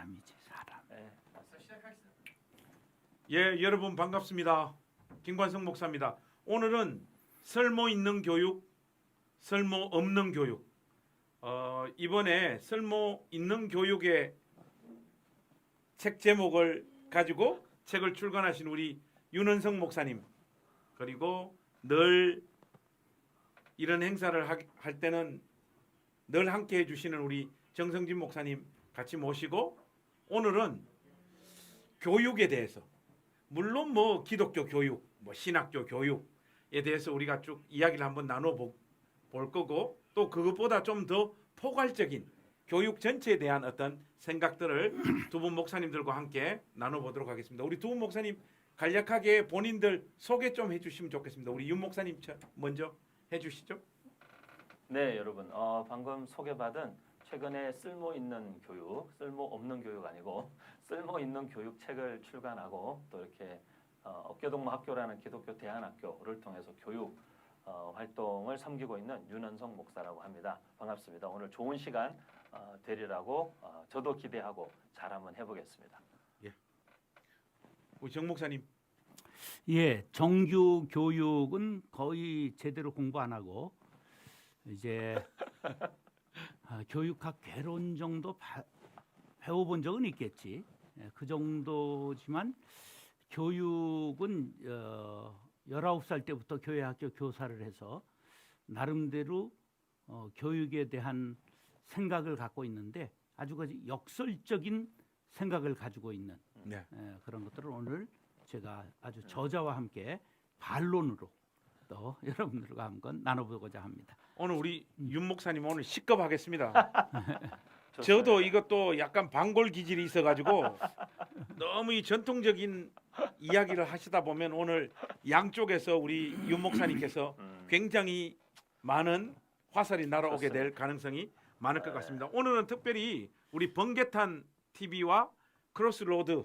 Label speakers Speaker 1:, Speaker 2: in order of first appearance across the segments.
Speaker 1: 사람이지 사람.
Speaker 2: 네.
Speaker 3: 예, 여러분 반갑습니다. 김관성 목사입니다. 오늘은 쓸모 있는 교육, 쓸모 없는 교육. 이번에 쓸모 있는 교육의 책 제목을 가지고 책을 출간하신 우리 윤은성 목사님, 그리고 늘 이런 행사를 할 때는 늘 함께 해주시는 우리 정성진 목사님 같이 모시고, 오늘은 교육에 대해서, 물론 뭐 기독교 교육, 뭐 신학교 교육에 대해서 우리가 쭉 이야기를 한번 나눠볼 거고, 또 그것보다 좀 더 포괄적인 교육 전체에 대한 어떤 생각들을 두 분 목사님들과 함께 나눠보도록 하겠습니다. 우리 두 분 목사님 간략하게 본인들 소개 좀 해주시면 좋겠습니다. 우리 윤 목사님 먼저 해주시죠.
Speaker 2: 네, 여러분. 방금 소개받은 최근에 쓸모 있는 교육, 쓸모 없는 교육 아니고 쓸모 있는 교육 책을 출간하고 또 이렇게 어깨동무 학교라는 기독교 대안학교를 통해서 교육 활동을 섬기고 있는 윤은성 목사라고 합니다. 반갑습니다. 오늘 좋은 시간 되리라고 저도 기대하고 잘 한번 해보겠습니다.
Speaker 3: 예. 우리 정 목사님.
Speaker 1: 예, 정규 교육은 거의 제대로 공부 안 하고 이제 교육학 개론 정도 배워본 적은 있겠지. 예, 그 정도지만 교육은 19살 때부터 교회학교 교사를 해서 나름대로 교육에 대한 생각을 갖고 있는데 아주 역설적인 생각을 가지고 있는
Speaker 3: 네.
Speaker 1: 그런 것들을 오늘 제가 아주 저자와 함께 반론으로 또 여러분들과 한번 나눠보고자 합니다.
Speaker 3: 오늘 우리 윤 목사님 오늘 시급하겠습니다. 저도 이것도 약간 방골 기질이 있어가지고 너무 이 전통적인 이야기를 하시다 보면 오늘 양쪽에서 우리 윤 목사님께서 굉장히 많은 화살이 날아오게 될 가능성이 많을 것 같습니다. 오늘은 특별히 우리 번개탄 TV와 크로스로드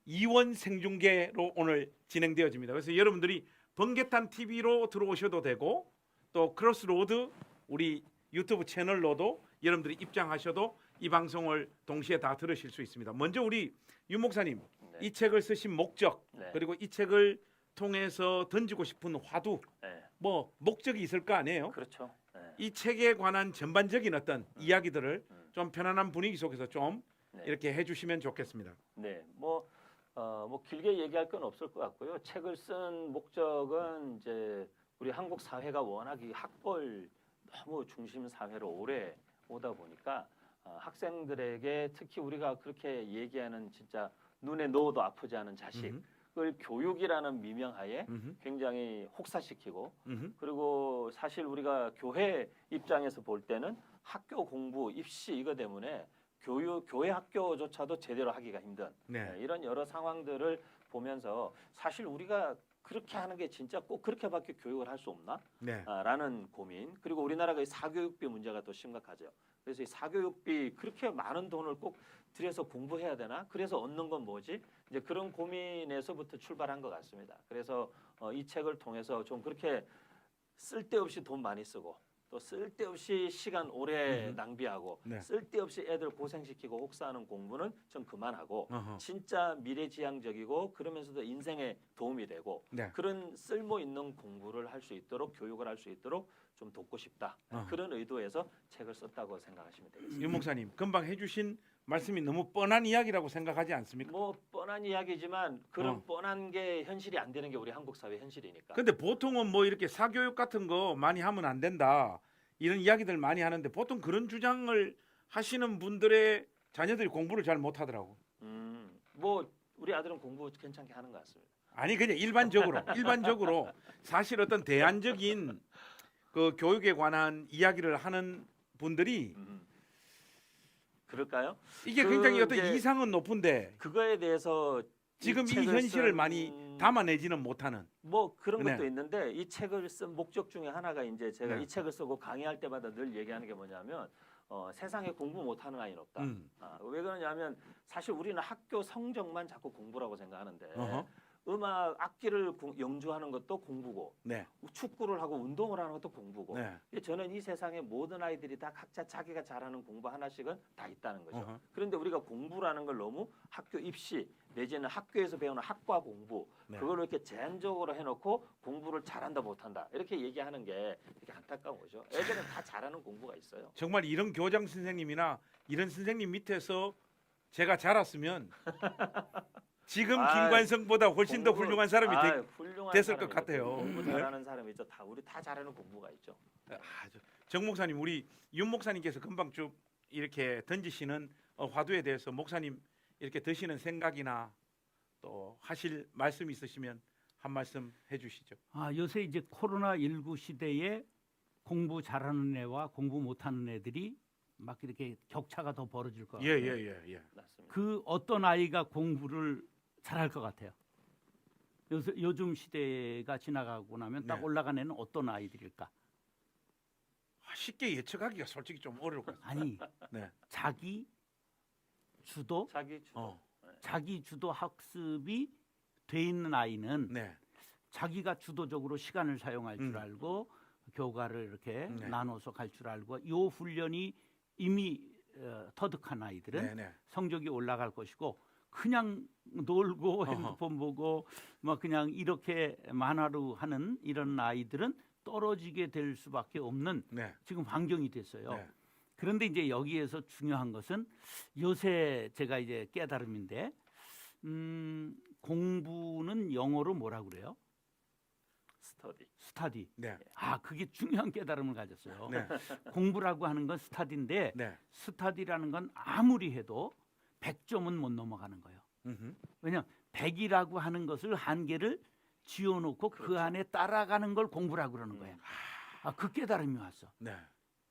Speaker 3: 이원 생중계로 오늘 진행되어집니다. 그래서 여러분들이 번개탄 TV로 들어오셔도 되고 또 크로스로드 우리 유튜브 채널로도 여러분들이 입장하셔도 이 방송을 동시에 다 들으실 수 있습니다. 먼저 우리 윤 목사님,
Speaker 2: 네.
Speaker 3: 이 책을 쓰신 목적,
Speaker 2: 네.
Speaker 3: 그리고 이 책을 통해서 던지고 싶은 화두,
Speaker 2: 네.
Speaker 3: 뭐 목적이 있을 거 아니에요?
Speaker 2: 그렇죠. 네.
Speaker 3: 이 책에 관한 전반적인 어떤 이야기들을 좀 편안한 분위기 속에서 좀
Speaker 2: 네.
Speaker 3: 이렇게 해주시면 좋겠습니다.
Speaker 2: 네, 뭐 길게 얘기할 건 없을 것 같고요. 책을 쓴 목적은 이제 우리 한국 사회가 워낙 이 학벌 너무 중심 사회로 오래 오다 보니까 학생들에게 특히 우리가 그렇게 얘기하는 진짜 눈에 넣어도 아프지 않은 자식을 교육이라는 미명하에 굉장히 혹사시키고 그리고 사실 우리가 교회 입장에서 볼 때는 학교 공부, 입시 이거 때문에 교회 학교조차도 제대로 하기가 힘든 이런 여러 상황들을 보면서 사실 우리가 그렇게 하는 게 진짜 꼭 그렇게밖에 교육을 할 수 없나? 라는 고민. 그리고 우리나라가 이 사교육비 문제가 더 심각하죠. 그래서 이 사교육비 그렇게 많은 돈을 꼭 들여서 공부해야 되나? 그래서 얻는 건 뭐지? 이제 그런 고민에서부터 출발한 것 같습니다. 그래서 이 책을 통해서 좀 그렇게 쓸데없이 돈 많이 쓰고 또 쓸데없이 시간 오래 낭비하고 쓸데없이 애들 고생시키고 혹사하는 공부는 좀 그만하고 진짜 미래지향적이고 그러면서도 인생에 도움이 되고 그런 쓸모 있는 공부를 할 수 있도록 교육을 할 수 있도록 좀 돕고 싶다. 그런 의도에서 책을 썼다고 생각하시면 되겠습니다.
Speaker 3: 윤 목사님, 금방 해주신 말씀이 너무 뻔한 이야기라고 생각하지 않습니까?
Speaker 2: 뭐 뻔한 이야기지만 그런 뻔한 게 현실이 안 되는 게 우리 한국 사회 현실이니까.
Speaker 3: 근데 보통은 뭐 이렇게 사교육 같은 거 많이 하면 안 된다 이런 이야기들 많이 하는데 보통 그런 주장을 하시는 분들의 자녀들이 공부를 잘 못하더라고.
Speaker 2: 뭐 우리 아들은 공부 괜찮게 하는 것 같습니다.
Speaker 3: 아니 그냥 일반적으로 사실 어떤 대안적인 그 교육에 관한 이야기를 하는 분들이
Speaker 2: 그럴까요?
Speaker 3: 이게 굉장히 어떤
Speaker 2: 이제
Speaker 3: 이상은 높은데
Speaker 2: 그거에 대해서
Speaker 3: 지금 이 현실을 많이 담아내지는 못하는
Speaker 2: 뭐 그런 것도 있는데 이 책을 쓴 목적 중에 하나가 이제 제가 이 책을 쓰고 강의할 때마다 늘 얘기하는 게 뭐냐면 세상에 공부 못하는 아이는 없다. 왜 그러냐면 사실 우리는 학교 성적만 자꾸 공부라고 생각하는데 음악 악기를 연주하는 것도 공부고
Speaker 3: 네.
Speaker 2: 축구를 하고 운동을 하는 것도 공부고
Speaker 3: 네.
Speaker 2: 저는 이 세상의 모든 아이들이 다 각자 자기가 잘하는 공부 하나씩은 다 있다는 거죠.
Speaker 3: 어허.
Speaker 2: 그런데 우리가 공부라는 걸 너무 학교 입시 내지는 학교에서 배우는 학과 공부
Speaker 3: 네.
Speaker 2: 그걸 이렇게 제한적으로 해놓고 공부를 잘한다 못한다 이렇게 얘기하는 게 되게 안타까운 거죠. 애들은 다 잘하는 공부가 있어요.
Speaker 3: 정말 이런 교장 선생님이나 이런 선생님 밑에서 제가 자랐으면 지금
Speaker 2: 아이,
Speaker 3: 김관성보다 훨씬 더 훌륭한 사람이
Speaker 2: 훌륭한
Speaker 3: 됐을 것
Speaker 2: 사람이죠.
Speaker 3: 같아요.
Speaker 2: 공부
Speaker 3: 네.
Speaker 2: 잘하는 사람이 있죠. 우리 다 잘하는 공부가 있죠.
Speaker 3: 정 목사님, 우리 윤 목사님께서 금방 쭉 이렇게 던지시는 화두에 대해서 목사님 이렇게 드시는 생각이나 또 하실 말씀 있으시면 한 말씀 해주시죠.
Speaker 1: 요새 이제 코로나19 시대에 공부 잘하는 애와 공부 못하는 애들이 막 이렇게 격차가 더 벌어질 것 같아요.
Speaker 3: 예.
Speaker 2: 맞습니다.
Speaker 1: 그 어떤 아이가 공부를 잘할 것 같아요. 요즘 시대가 지나가고 나면 딱
Speaker 3: 네.
Speaker 1: 올라간 애는 어떤 아이들일까?
Speaker 3: 쉽게 예측하기가 솔직히 좀 어려울 것 같아요.
Speaker 1: 아니,
Speaker 3: 네.
Speaker 1: 자기 주도,
Speaker 2: 자기 주도.
Speaker 3: 어.
Speaker 1: 자기 주도 학습이 돼 있는 아이는
Speaker 3: 네.
Speaker 1: 자기가 주도적으로 시간을 사용할 줄 알고 교과를 이렇게
Speaker 3: 네.
Speaker 1: 나눠서 갈 줄 알고 요 훈련이 이미 터득한 아이들은
Speaker 3: 네.
Speaker 1: 성적이 올라갈 것이고 그냥 놀고
Speaker 3: 어허.
Speaker 1: 핸드폰 보고 뭐 그냥 이렇게 만화로 하는 이런 아이들은 떨어지게 될 수밖에 없는
Speaker 3: 네.
Speaker 1: 지금 환경이 됐어요.
Speaker 3: 네.
Speaker 1: 그런데 이제 여기에서 중요한 것은 요새 제가 이제 깨달음인데 공부는 영어로 뭐라 그래요?
Speaker 2: 스터디.
Speaker 1: 스타디.
Speaker 3: 네.
Speaker 1: 그게 중요한 깨달음을 가졌어요.
Speaker 3: 네.
Speaker 1: 공부라고 하는 건 스타디인데
Speaker 3: 네.
Speaker 1: 스타디라는 건 아무리 해도 100점은 못 넘어가는 거예요.
Speaker 3: 음흠.
Speaker 1: 왜냐하면 100이라고 하는 것을 한계를 지어놓고 그
Speaker 2: 그렇죠.
Speaker 1: 안에 따라가는 걸 공부라고 그러는 거예요. 그 깨달음이 왔어.
Speaker 3: 네.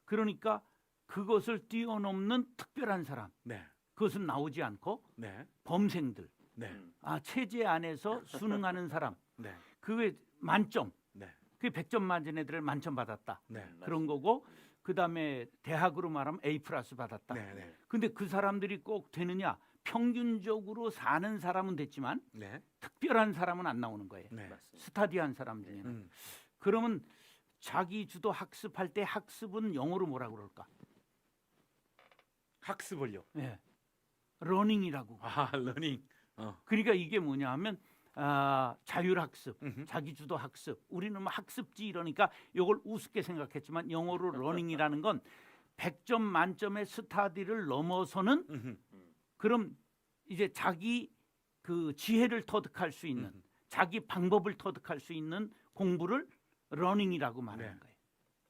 Speaker 1: 그러니까 그것을 뛰어넘는 특별한 사람,
Speaker 3: 네.
Speaker 1: 그것은 나오지 않고
Speaker 3: 네.
Speaker 1: 범생들,
Speaker 3: 네.
Speaker 1: 체제 안에서 수능하는 사람,
Speaker 3: 네.
Speaker 1: 그게 만점,
Speaker 3: 네.
Speaker 1: 그게 100점 맞은 애들을 만점 받았다.
Speaker 3: 네.
Speaker 1: 그런 거고 그다음에 대학으로 말하면 A+ 받았다.
Speaker 3: 네. 네.
Speaker 1: 근데 그 사람들이 꼭 되느냐? 평균적으로 사는 사람은 됐지만
Speaker 3: 네.
Speaker 1: 특별한 사람은 안 나오는 거예요.
Speaker 3: 네.
Speaker 2: 맞습니다.
Speaker 1: 스타디한 사람 중에는. 그러면 자기 주도 학습할 때 학습은 영어로 뭐라 그럴까?
Speaker 3: 학습을요.
Speaker 1: 예. 러닝이라고.
Speaker 3: 러닝.
Speaker 1: 그러니까 이게 뭐냐 하면 자율학습,
Speaker 3: 음흠.
Speaker 1: 자기주도 학습. 우리는 뭐 학습지 이러니까 이걸 우습게 생각했지만 영어로 러닝이라는 건 100점 만점의 스타디를 넘어서는
Speaker 3: 음흠.
Speaker 1: 그럼 이제 자기 그 지혜를 터득할 수 있는 자기 방법을 터득할 수 있는 공부를 러닝이라고 말하는
Speaker 3: 네.
Speaker 1: 거예요.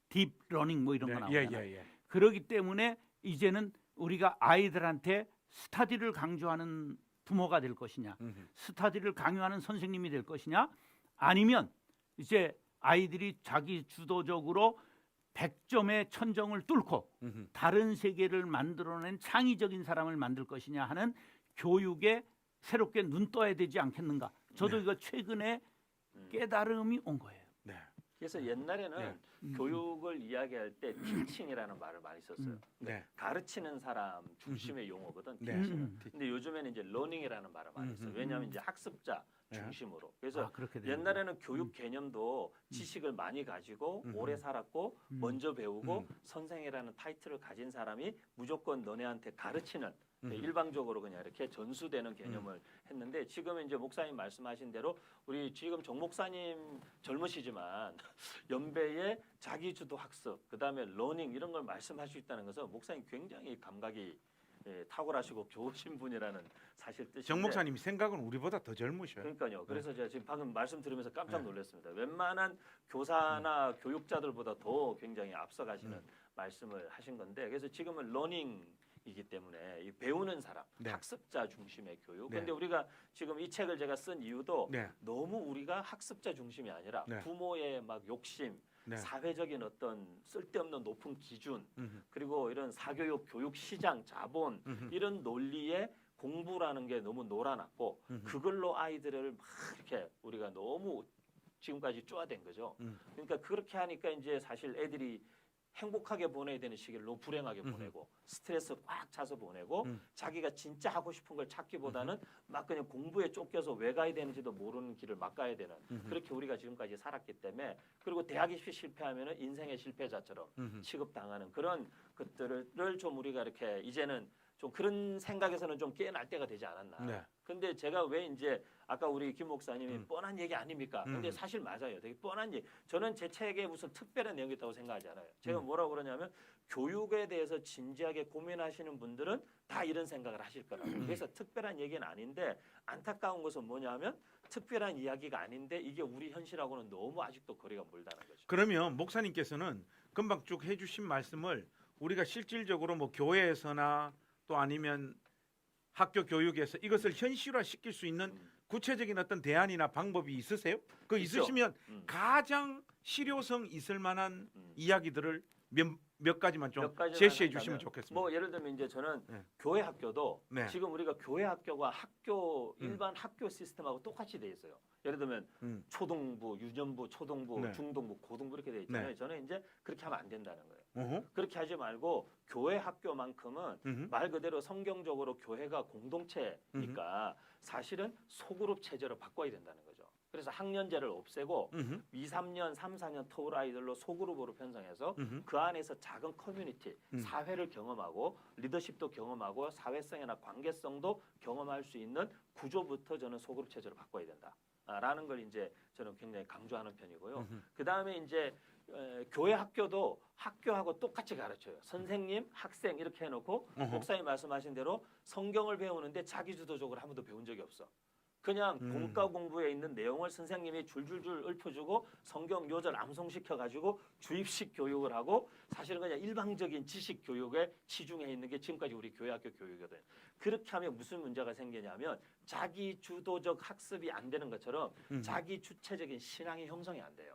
Speaker 1: 딥 러닝 뭐 이런
Speaker 3: 네.
Speaker 1: 거 나오잖아요.
Speaker 3: 예.
Speaker 1: 그렇기 때문에 이제는 우리가 아이들한테 스타디를 강조하는 부모가 될 것이냐, 스타디를 강요하는 선생님이 될 것이냐, 아니면 이제 아이들이 자기 주도적으로 100점의 천정을 뚫고 다른 세계를 만들어낸 창의적인 사람을 만들 것이냐 하는 교육에 새롭게 눈 떠야 되지 않겠는가. 저도
Speaker 3: 네.
Speaker 1: 이거 최근에 깨달음이 온 거예요.
Speaker 3: 네.
Speaker 2: 그래서 옛날에는 교육을 이야기할 때 티칭이라는 말을 많이 썼어요.
Speaker 3: 네.
Speaker 2: 가르치는 사람 중심의 용어거든.
Speaker 3: 네.
Speaker 2: 티칭은. 근데 요즘에는 이제 러닝이라는 말을 많이 써요. 왜냐하면 이제 학습자
Speaker 3: 네.
Speaker 2: 중심으로. 그래서
Speaker 1: 그렇게 되는
Speaker 2: 옛날에는 교육 개념도 지식을 많이 가지고 오래 살았고 먼저 배우고 선생이라는 타이틀을 가진 사람이 무조건 너네한테 가르치는 일방적으로 그냥 이렇게 전수되는 개념을 했는데 지금은 이제 목사님 말씀하신 대로 우리 지금 정 목사님 젊으시지만 연배에 자기주도 학습 그다음에 러닝 이런 걸 말씀할 수 있다는 것은 목사님 굉장히 감각이 탁월하시고 좋으신 분이라는 사실 뜻인데
Speaker 3: 정 목사님이 생각은 우리보다 더 젊으셔요.
Speaker 2: 그러니까요. 그래서 제가 지금 방금 말씀 들으면서 깜짝 놀랐습니다. 웬만한 교사나 교육자들보다 더 굉장히 앞서가시는 말씀을 하신 건데 그래서 지금은 러닝이기 때문에 이 배우는 사람,
Speaker 3: 네.
Speaker 2: 학습자 중심의 교육.
Speaker 3: 네.
Speaker 2: 그런데 우리가 지금 이 책을 제가 쓴 이유도
Speaker 3: 네.
Speaker 2: 너무 우리가 학습자 중심이 아니라
Speaker 3: 네.
Speaker 2: 부모의 막 욕심,
Speaker 3: 네.
Speaker 2: 사회적인 어떤 쓸데없는 높은 기준
Speaker 3: 음흠.
Speaker 2: 그리고 이런 사교육, 교육 시장, 자본 이런 논리에 공부라는 게 너무 놀아났고 그걸로 아이들을 막 이렇게 우리가 너무 지금까지 쪼아댄 거죠. 그러니까 그렇게 하니까 이제 사실 애들이 행복하게 보내야 되는 시기를 너무 불행하게 보내고 스트레스 꽉 차서 보내고 자기가 진짜 하고 싶은 걸 찾기보다는 막 그냥 공부에 쫓겨서 왜 가야 되는지도 모르는 길을 막 가야 되는 그렇게 우리가 지금까지 살았기 때문에 그리고 대학이 실패하면은 인생의 실패자처럼 취급당하는 그런 것들을 좀 우리가 이렇게 이제는 좀 그런 생각에서는 좀 깨어날 때가 되지 않았나.
Speaker 3: 네.
Speaker 2: 근데 제가 왜 이제 아까 우리 김 목사님이 뻔한 얘기 아닙니까? 근데 사실 맞아요. 되게 뻔한 얘기. 저는 제 책에 무슨 특별한 내용이 있다고 생각하지 않아요. 제가 뭐라고 그러냐면 교육에 대해서 진지하게 고민하시는 분들은 다 이런 생각을 하실 거라고. 그래서 특별한 얘기는 아닌데 안타까운 것은 뭐냐면 특별한 이야기가 아닌데 이게 우리 현실하고는 너무 아직도 거리가 멀다는 거죠.
Speaker 3: 그러면 목사님께서는 금방 쭉 해주신 말씀을 우리가 실질적으로 뭐 교회에서나 또 아니면 학교 교육에서 이것을 현실화 시킬 수 있는 구체적인 어떤 대안이나 방법이 있으세요? 그
Speaker 2: 있죠.
Speaker 3: 있으시면 가장 실효성 있을 만한 이야기들을 몇 가지만 좀
Speaker 2: 몇 가지만
Speaker 3: 제시해
Speaker 2: 한다면
Speaker 3: 주시면 좋겠습니다.
Speaker 2: 뭐 예를 들면 이제 저는
Speaker 3: 네.
Speaker 2: 교회 학교도
Speaker 3: 네.
Speaker 2: 지금 우리가 교회 학교가 학교 일반 학교 시스템하고 똑같이 돼 있어요. 예를 들면 초등부, 유년부, 초등부,
Speaker 3: 네.
Speaker 2: 중등부, 고등부 이렇게 돼 있잖아요.
Speaker 3: 네.
Speaker 2: 저는 이제 그렇게 하면 안 된다는 거예요.
Speaker 3: 어허.
Speaker 2: 그렇게 하지 말고 교회 학교만큼은
Speaker 3: 음흠.
Speaker 2: 말 그대로 성경적으로 교회가 공동체니까 사실은 소그룹 체제로 바꿔야 된다는 거죠. 그래서 학년제를 없애고 2, 3년, 3, 4년 터울 아이들로 소그룹으로 편성해서 그 안에서 작은 커뮤니티, 사회를 경험하고 리더십도 경험하고 사회성이나 관계성도 경험할 수 있는 구조부터 저는 소그룹 체제로 바꿔야 된다라는 걸 이제 저는 굉장히 강조하는 편이고요. 그 다음에 이제 교회 학교도 학교하고 똑같이 가르쳐요. 선생님, 학생 이렇게 해놓고 목사님 말씀하신 대로 성경을 배우는데 자기주도적으로 한 번도 배운 적이 없어. 그냥 공과 공부에 있는 내용을 선생님이 줄줄줄 읊어주고 성경 요절 암송시켜가지고 주입식 교육을 하고 사실은 그냥 일방적인 지식 교육에 치중해 있는 게 지금까지 우리 교회 학교 교육이거든요. 그렇게 하면 무슨 문제가 생기냐면 자기 주도적 학습이 안 되는 것처럼 자기 주체적인 신앙의 형성이 안 돼요.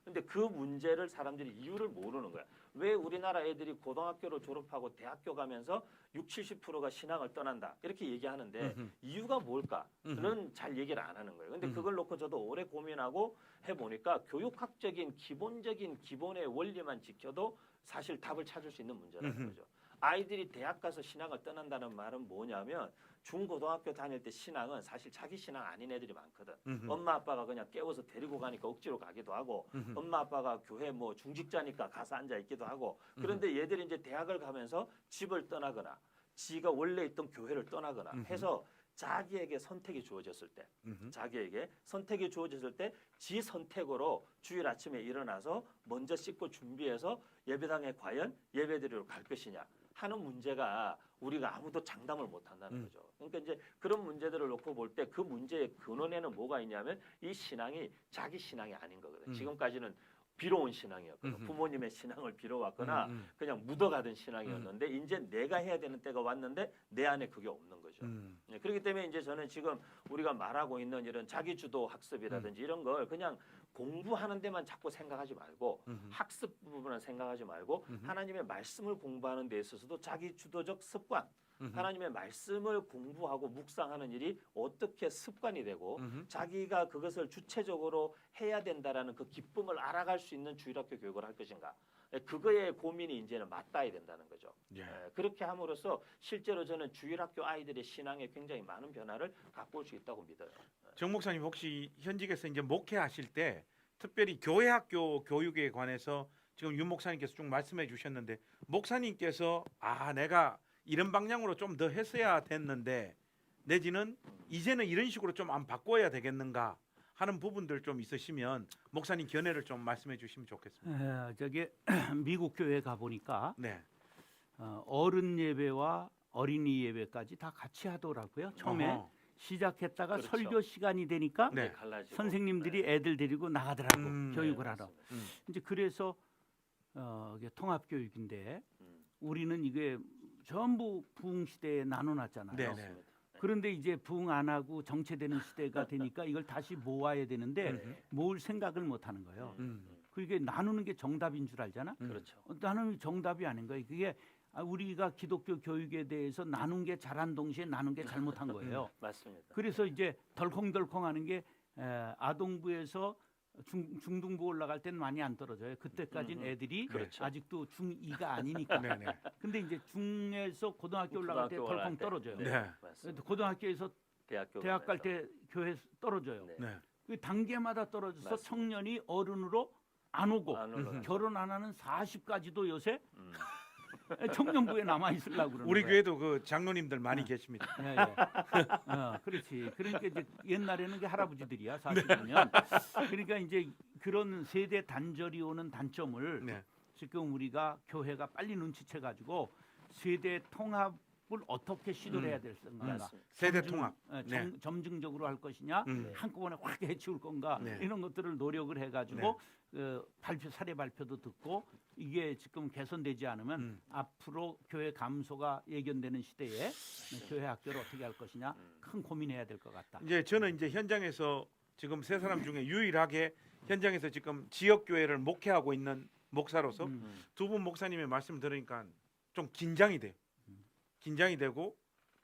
Speaker 2: 근데 그 문제를 사람들이 이유를 모르는 거야. 왜 우리나라 애들이 고등학교를 졸업하고 대학교 가면서 60, 70%가 신앙을 떠난다 이렇게 얘기하는데 이유가 뭘까?는 잘 얘기를 안 하는 거예요. 근데 그걸 놓고 저도 오래 고민하고 해보니까 교육학적인 기본적인 기본의 원리만 지켜도 사실 답을 찾을 수 있는 문제라는 거죠. 아이들이 대학 가서 신앙을 떠난다는 말은 뭐냐면 중고등학교 다닐 때 신앙은 사실 자기 신앙 아닌 애들이 많거든. 엄마 아빠가 그냥 깨워서 데리고 가니까 억지로 가기도 하고 엄마 아빠가 교회 뭐 중직자니까 가서 앉아 있기도 하고 그런데 얘들이 이제 대학을 가면서 집을 떠나거나 지가 원래 있던 교회를 떠나거나 해서 자기에게 선택이 주어졌을 때 자기에게 선택이 주어졌을 때 지 선택으로 주일 아침에 일어나서 먼저 씻고 준비해서 예배당에 과연 예배드리러 갈 것이냐 하는 문제가 우리가 아무도 장담을 못 한다는 거죠. 그러니까 이제 그런 문제들을 놓고 볼 때 그 문제의 근원에는 뭐가 있냐면 이 신앙이 자기 신앙이 아닌 거거든요. 지금까지는 빌어온 신앙이었거든요. 부모님의 신앙을 빌어왔거나 그냥 묻어가던 신앙이었는데 이제 내가 해야 되는 때가 왔는데 내 안에 그게 없는 거죠. 네, 그렇기 때문에 이제 저는 지금 우리가 말하고 있는 이런 자기주도 학습이라든지 이런 걸 그냥 공부하는 데만 자꾸 생각하지 말고 학습 부분을 생각하지 말고 하나님의 말씀을 공부하는 데 있어서도 자기주도적 습관 하나님의 말씀을 공부하고 묵상하는 일이 어떻게 습관이 되고 자기가 그것을 주체적으로 해야 된다라는 그 기쁨을 알아갈 수 있는 주일학교 교육을 할 것인가 그거에 고민이 이제는 맞닿아야 된다는 거죠.
Speaker 3: 예.
Speaker 2: 그렇게 함으로써 실제로 저는 주일학교 아이들의 신앙에 굉장히 많은 변화를 갖고 올 수 있다고 믿어요.
Speaker 3: 정 목사님 혹시 현직에서 이제 목회하실 때 특별히 교회 학교 교육에 관해서 지금 윤 목사님께서 쭉 말씀해 주셨는데 목사님께서 내가 이런 방향으로 좀 더 했어야 됐는데 내지는 이제는 이런 식으로 좀 안 바꿔야 되겠는가 하는 부분들 좀 있으시면 목사님 견해를 좀 말씀해 주시면 좋겠습니다.
Speaker 1: 저기 미국 교회 가 보니까
Speaker 3: 네.
Speaker 1: 어른 예배와 어린이 예배까지 다 같이 하더라고요. 처음에
Speaker 3: 어허.
Speaker 1: 시작했다가
Speaker 2: 그렇죠.
Speaker 1: 설교 시간이 되니까
Speaker 3: 네.
Speaker 2: 갈라지고.
Speaker 1: 선생님들이 애들 데리고 나가더라고 교육을 하러.
Speaker 2: 맞습니다.
Speaker 1: 이제 그래서 이게 통합 교육인데 우리는 이게 전부 부흥 시대에 나눠놨잖아요.
Speaker 3: 네,
Speaker 2: 맞습니다. 네.
Speaker 1: 그런데 이제 부흥 안 하고 정체되는 시대가 되니까 이걸 다시 모아야 되는데 모을 생각을 못 하는 거예요. 그게 나누는 게 정답인 줄 알잖아.
Speaker 2: 그렇죠.
Speaker 1: 나누는 게 정답이 아닌 거예요. 그게 우리가 기독교 교육에 대해서 나눈 게 잘한 동시에 나눈 게 잘못한 거예요.
Speaker 2: 맞습니다.
Speaker 1: 그래서 이제 덜컹덜컹하는 게 아동부에서 중등부 올라갈 땐 많이 안 떨어져요. 그때까지는 애들이
Speaker 2: 그렇죠.
Speaker 1: 아직도 중2가 아니니까.
Speaker 3: 네네.
Speaker 1: 근데 이제 중에서 고등학교 올라갈 때
Speaker 2: 고등학교
Speaker 1: 덜컹
Speaker 2: 올라갈 때.
Speaker 1: 떨어져요.
Speaker 3: 네.
Speaker 2: 맞습니다.
Speaker 1: 고등학교에서 대학 갈
Speaker 2: 가면서.
Speaker 1: 때 교회 떨어져요.
Speaker 2: 네.
Speaker 3: 네.
Speaker 1: 그 단계마다 떨어져서
Speaker 2: 맞습니다.
Speaker 1: 청년이 어른으로 안 오고
Speaker 2: 안 올라가죠.
Speaker 1: 결혼 안 하는 40까지도 요새
Speaker 2: 음.
Speaker 1: 청년부에 남아 있으려고 그러는
Speaker 3: 우리
Speaker 1: 거예요.
Speaker 3: 교회도 그 장로님들 많이
Speaker 1: 네.
Speaker 3: 계십니다.
Speaker 1: 예, 예. 그렇지. 그러니까 이제 옛날에는 게 할아버지들이야, 사실은요. 그러니까 이제 그런 세대 단절이 오는 단점을
Speaker 3: 네.
Speaker 1: 지금 우리가 교회가 빨리 눈치채 가지고 세대 통합을 어떻게 시도를 해야 될 건가.
Speaker 2: 맞습니다.
Speaker 3: 세대 통합. 네.
Speaker 1: 점증적으로 할 것이냐,
Speaker 3: 음.
Speaker 1: 한꺼번에 확 해치울 건가
Speaker 3: 네.
Speaker 1: 이런 것들을 노력을 해가지고 사례 발표도 듣고 이게 지금 개선되지 않으면 앞으로 교회 감소가 예견되는 시대에 교회 학교를 어떻게 할 것이냐 큰 고민해야 될 것 같다.
Speaker 3: 이제 저는 이제 현장에서 지금 세 사람 중에 유일하게 현장에서 지금 지역 교회를 목회하고 있는 목사로서 두 분 목사님의 말씀 들으니까 좀 긴장이 돼요. 긴장이 되고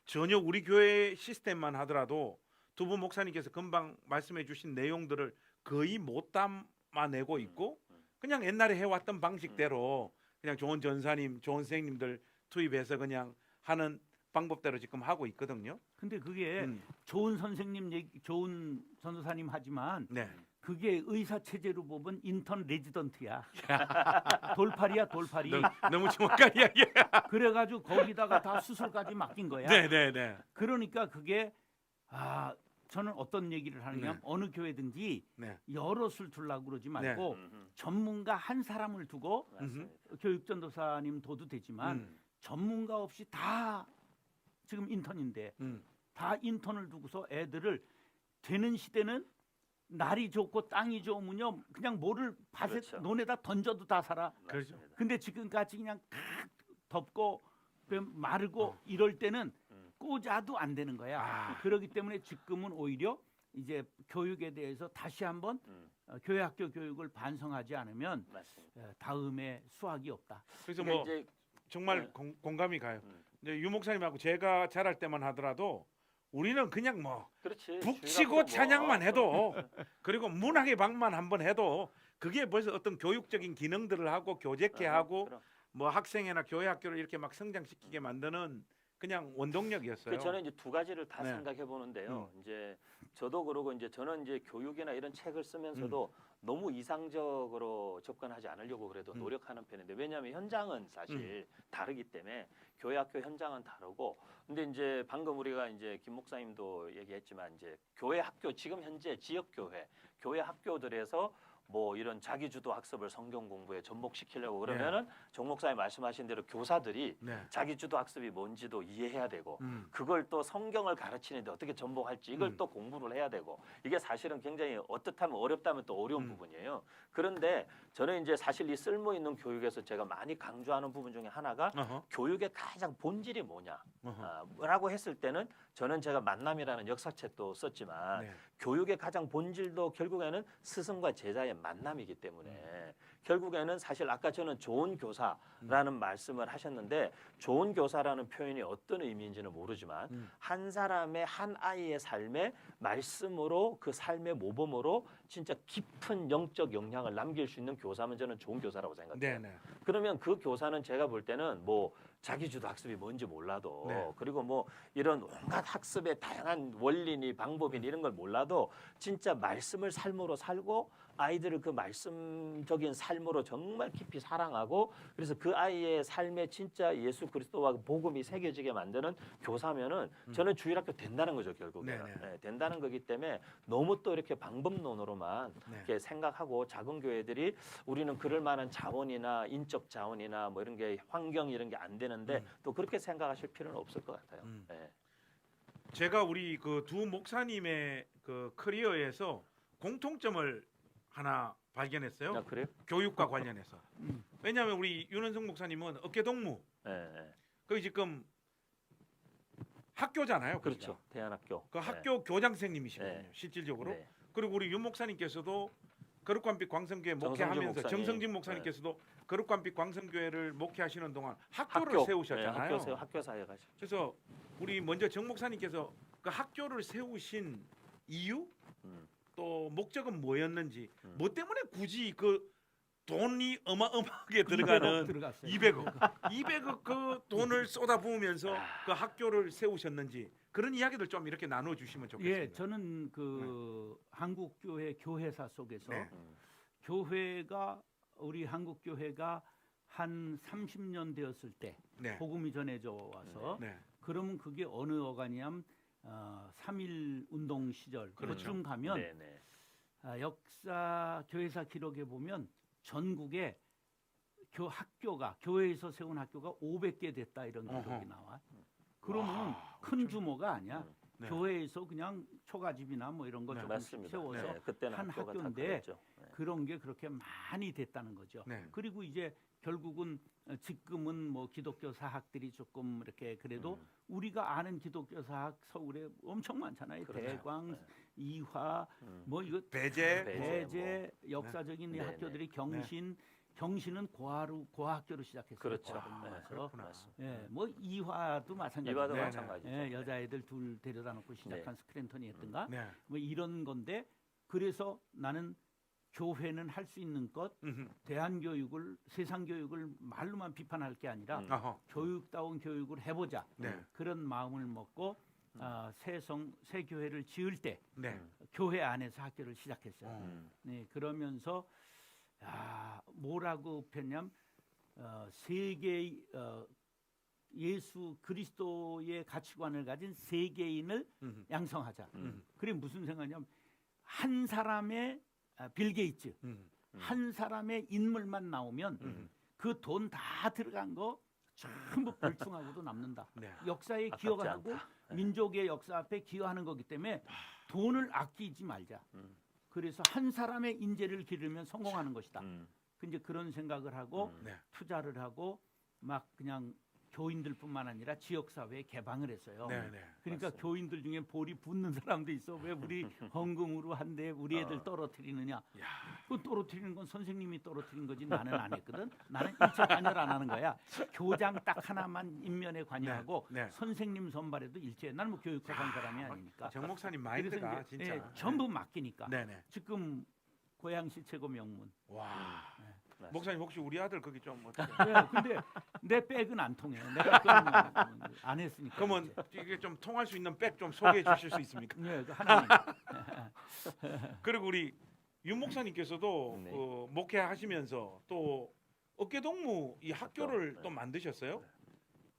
Speaker 3: 전혀 우리 교회 시스템만 하더라도 두 분 목사님께서 금방 말씀해 주신 내용들을 거의 못 담아내고 있고 그냥 옛날에 해왔던 방식대로 그냥 좋은 전사님, 좋은 선생님들 투입해서 그냥 하는 방법대로 지금 하고 있거든요.
Speaker 1: 근데 그게 좋은 선생님 얘기, 좋은 전도사님 하지만
Speaker 3: 네.
Speaker 1: 그게 의사 체제로 보면 인턴 레지던트야. 돌팔이야, 돌팔이.
Speaker 3: 너무 정확한 이야기.
Speaker 1: 그래가지고 거기다가 다 수술까지 맡긴 거야.
Speaker 3: 네.
Speaker 1: 그러니까 그게 저는 어떤 얘기를 하느냐,
Speaker 3: 네.
Speaker 1: 어느 교회든지
Speaker 3: 네.
Speaker 1: 여럿을 두려고 그러지 말고
Speaker 2: 음.
Speaker 1: 전문가 한 사람을 두고
Speaker 2: 맞습니다.
Speaker 1: 교육전도사님 둬도 되지만 전문가 없이 다 지금 인턴인데 다 인턴을 두고서 애들을 되는 시대는 날이 좋고 땅이 좋으면요 그냥 뭐를 밭에
Speaker 2: 그렇죠.
Speaker 1: 논에다 던져도 다 살아.
Speaker 3: 그렇죠.
Speaker 2: 맞습니다.
Speaker 1: 근데 지금까지 그냥 칵 덮고 마르고 이럴 때는 꽂아도 안 되는 거야. 그렇기 때문에 지금은 오히려 이제 교육에 대해서 다시 한번 교회 학교 교육을 반성하지 않으면
Speaker 2: 맞습니다.
Speaker 1: 다음에 수학이 없다.
Speaker 3: 그래서
Speaker 2: 그러니까
Speaker 3: 뭐
Speaker 2: 이제
Speaker 3: 정말
Speaker 2: 네.
Speaker 3: 공감이 가요.
Speaker 2: 음.
Speaker 3: 이제 유 목사님하고 제가 자랄 때만 하더라도 우리는 그냥 뭐
Speaker 2: 그렇지.
Speaker 3: 북치고 찬양만 해도 그리고 문학의 방만 한번 해도 그게 벌써 어떤 교육적인 기능들을 하고 교제케 하고
Speaker 2: 그럼.
Speaker 3: 뭐 학생이나 교회 학교를 이렇게 막 성장시키게 만드는 그냥 원동력이었어요.
Speaker 2: 그 저는 이제 두 가지를 다
Speaker 3: 네.
Speaker 2: 생각해 보는데요. 이제 저도 그러고 이제 저는 이제 교육이나 이런 책을 쓰면서도 너무 이상적으로 접근하지 않으려고 그래도 노력하는 편인데 왜냐하면 현장은 사실 다르기 때문에 교회 학교 현장은 다르고 근데 이제 방금 우리가 이제 김 목사님도 얘기했지만 이제 교회 학교 지금 현재 지역 교회 학교들에서 뭐 이런 자기주도 학습을 성경 공부에 접목시키려고 그러면은 정 목사님 말씀하신 대로 교사들이
Speaker 3: 네.
Speaker 2: 자기주도 학습이 뭔지도 이해해야 되고
Speaker 3: 그걸
Speaker 2: 그걸 또 성경을 가르치는데 어떻게 전복할지 이걸 또 공부를 해야 되고 이게 사실은 굉장히 어떻다면 어렵다면 또 어려운 부분이에요. 그런데 저는 이제 사실 이 쓸모 있는 교육에서 제가 많이 강조하는 부분 중에 하나가 교육의 가장 본질이 뭐냐라고 했을 때는 저는 제가 만남이라는 역사책도 썼지만
Speaker 3: 네.
Speaker 2: 교육의 가장 본질도 결국에는 스승과 제자의 만남이기 때문에 결국에는 사실 아까 저는 좋은 교사라는 말씀을 하셨는데 좋은 교사라는 표현이 어떤 의미인지는 모르지만 한 사람의 한 아이의 삶에 말씀으로 그 삶의 모범으로 진짜 깊은 영적 영향을 남길 수 있는 교사면 저는 좋은 교사라고 생각해요.
Speaker 3: 네.
Speaker 2: 그러면 그 교사는 제가 볼 때는 뭐 자기주도 학습이 뭔지 몰라도
Speaker 3: 네.
Speaker 2: 그리고 뭐 이런 온갖 학습의 다양한 원리니 방법이니 이런 걸 몰라도 진짜 말씀을 삶으로 살고 아이들을 그 말씀적인 삶으로 정말 깊이 사랑하고 그래서 그 아이의 삶에 진짜 예수 그리스도와 복음이 새겨지게 만드는 교사면은 저는 주일학교 된다는 거죠 결국에는.
Speaker 3: 네네.
Speaker 2: 네, 된다는 거기 때문에 너무 또 이렇게 방법론으로만
Speaker 3: 네.
Speaker 2: 이렇게 생각하고 작은 교회들이 우리는 그럴 만한 자원이나 인적 자원이나 뭐 이런 게 환경 이런 게 안 되는데 또 그렇게 생각하실 필요는 없을 것 같아요. 네.
Speaker 3: 제가 우리 그 두 목사님의 그 커리어에서 공통점을 하나 발견했어요.
Speaker 2: 아, 그래요?
Speaker 3: 교육과 관련해서. 왜냐하면 우리 윤은성 목사님은 어깨동무.
Speaker 2: 네, 네.
Speaker 3: 거기 지금 학교잖아요.
Speaker 2: 그렇죠.
Speaker 3: 거기가.
Speaker 2: 대안학교.
Speaker 3: 그 학교 교장 선생님이시거든요.
Speaker 2: 네.
Speaker 3: 실질적으로.
Speaker 2: 네.
Speaker 3: 그리고 우리 윤 목사님께서도 거룩관빛 광성교회 목회하면서
Speaker 2: 목사님.
Speaker 3: 정성진 목사님께서도 거룩관빛 광성교회를 목회하시는 동안 학교를
Speaker 2: 학교
Speaker 3: 세우셨잖아요.
Speaker 2: 네, 학교 사역하죠.
Speaker 3: 그래서 우리 먼저 정 목사님께서 그 학교를 세우신 이유
Speaker 2: 음.
Speaker 3: 또 목적은 뭐였는지, 뭐 때문에 굳이 그 돈이 어마어마하게 들어가는
Speaker 1: 들어갔어요.
Speaker 3: 200억 그 돈을 쏟아부으면서 그 학교를 세우셨는지 그런 이야기들 좀 이렇게 나눠 주시면 좋겠습니다.
Speaker 1: 예, 저는 그 한국 교회 교회사 속에서
Speaker 3: 네.
Speaker 1: 교회가 우리 한국 교회가 한 30년 되었을 때
Speaker 3: 네.
Speaker 1: 복음이 전해져 와서
Speaker 3: 네.
Speaker 1: 그러면 그게 어느 어간이냐면 3.1 운동 시절
Speaker 3: 그렇죠.
Speaker 1: 그쯤 가면
Speaker 2: 네네.
Speaker 1: 역사 교회사 기록에 보면 전국에 학교가 교회에서 세운 학교가 500개 됐다 이런 기록이
Speaker 3: 어허.
Speaker 1: 나와. 그러면
Speaker 3: 와,
Speaker 1: 큰 규모가 아니야.
Speaker 3: 네.
Speaker 1: 교회에서 그냥 초가집이나 뭐 이런 거
Speaker 3: 네.
Speaker 1: 조금씩
Speaker 2: 맞습니다.
Speaker 1: 세워서
Speaker 2: 네, 그때는
Speaker 1: 한
Speaker 2: 학교가 다
Speaker 1: 학교인데
Speaker 2: 그랬죠. 네.
Speaker 1: 그런 게 그렇게 많이 됐다는 거죠.
Speaker 3: 네.
Speaker 1: 그리고 이제 결국은 지금은 뭐 기독교 사학들이 조금 이렇게 그래도 우리가 아는 기독교 사학 서울에 엄청 많잖아요.
Speaker 2: 그렇죠.
Speaker 1: 대광,
Speaker 2: 네.
Speaker 1: 이화, 뭐 이거
Speaker 3: 배제,
Speaker 2: 배제,
Speaker 1: 역사적인 이
Speaker 2: 네네.
Speaker 1: 학교들이 경신은 고학교로 시작했어요.
Speaker 2: 그렇죠.
Speaker 1: 고학교
Speaker 2: 네,
Speaker 1: 모아서.
Speaker 3: 그렇구나.
Speaker 2: 맞습니다.
Speaker 1: 예, 뭐 이화도 마찬가지고.
Speaker 2: 이화도
Speaker 3: 네,
Speaker 2: 마찬가지죠.
Speaker 1: 예, 여자애들 둘 데려다 놓고 시작한
Speaker 2: 네.
Speaker 1: 스크랜턴이었던가
Speaker 3: 네.
Speaker 1: 뭐 이런 건데 그래서 나는 교회는 할 수 있는 것 대한교육을 세상교육을 말로만 비판할 게 아니라
Speaker 3: 어허.
Speaker 1: 교육다운 교육을 해보자
Speaker 3: 네.
Speaker 1: 그런 마음을 먹고 새 교회를 지을 때
Speaker 3: 네.
Speaker 1: 교회 안에서 학교를 시작했어요.
Speaker 2: 음.
Speaker 1: 그러면서 뭐라고 폈냐면 세계 예수 그리스도의 가치관을 가진 세계인을 양성하자. 그게 무슨 생각이냐면 한 사람의 빌 게이츠 한 사람의 인물만 나오면 그 돈 다 들어간 거 전부 벌충하고도 남는다.
Speaker 3: 네.
Speaker 1: 역사에
Speaker 2: 아깝지
Speaker 1: 기여가 하고
Speaker 2: 않다. 네.
Speaker 1: 민족의 역사 앞에 기여하는 거기 때문에 돈을 아끼지 말자. 그래서 한 사람의 인재를 기르면 성공하는 것이다. 이제 그런 생각을 하고
Speaker 3: 네.
Speaker 1: 투자를 하고 막 그냥 교인들뿐만 아니라 지역 사회에 개방을 했어요.
Speaker 3: 네. 네.
Speaker 1: 그러니까
Speaker 2: 맞습니다.
Speaker 1: 교인들 중에 볼이 붙는 사람도 있어. 왜 우리 헌금으로 한데 우리 애들 떨어뜨리느냐?
Speaker 3: 야.
Speaker 1: 그 떨어뜨리는 건 선생님이 떨어뜨린 거지 나는 안 했거든. 나는 일체 관여를 안 하는 거야. 교장 딱 하나만 인면에 관여하고
Speaker 3: 네, 네.
Speaker 1: 선생님 선발에도 일체. 나는 뭐 교육학 한 사람이 아니니까.
Speaker 3: 정 목사님
Speaker 1: 그래서
Speaker 3: 마인드가
Speaker 1: 이제,
Speaker 3: 진짜
Speaker 1: 예, 전부 맡기니까.
Speaker 3: 네네.
Speaker 1: 지금 고양시 최고 명문.
Speaker 3: 와.
Speaker 2: 맞습니다.
Speaker 3: 목사님 혹시 우리 아들 거기 좀 어떻게?
Speaker 1: 네, 근데 내 백은 안 통해. 내가 그건 안 했으니까.
Speaker 3: 그러면
Speaker 1: 이제.
Speaker 3: 이게 좀 통할 수 있는 백 좀 소개해 주실 수 있습니까?
Speaker 1: 네, 그 하나님.
Speaker 3: 그리고 우리 윤 목사님께서도
Speaker 2: 네.
Speaker 3: 목회하시면서 또 어깨동무 이 학교를
Speaker 2: 네.
Speaker 3: 또 만드셨어요.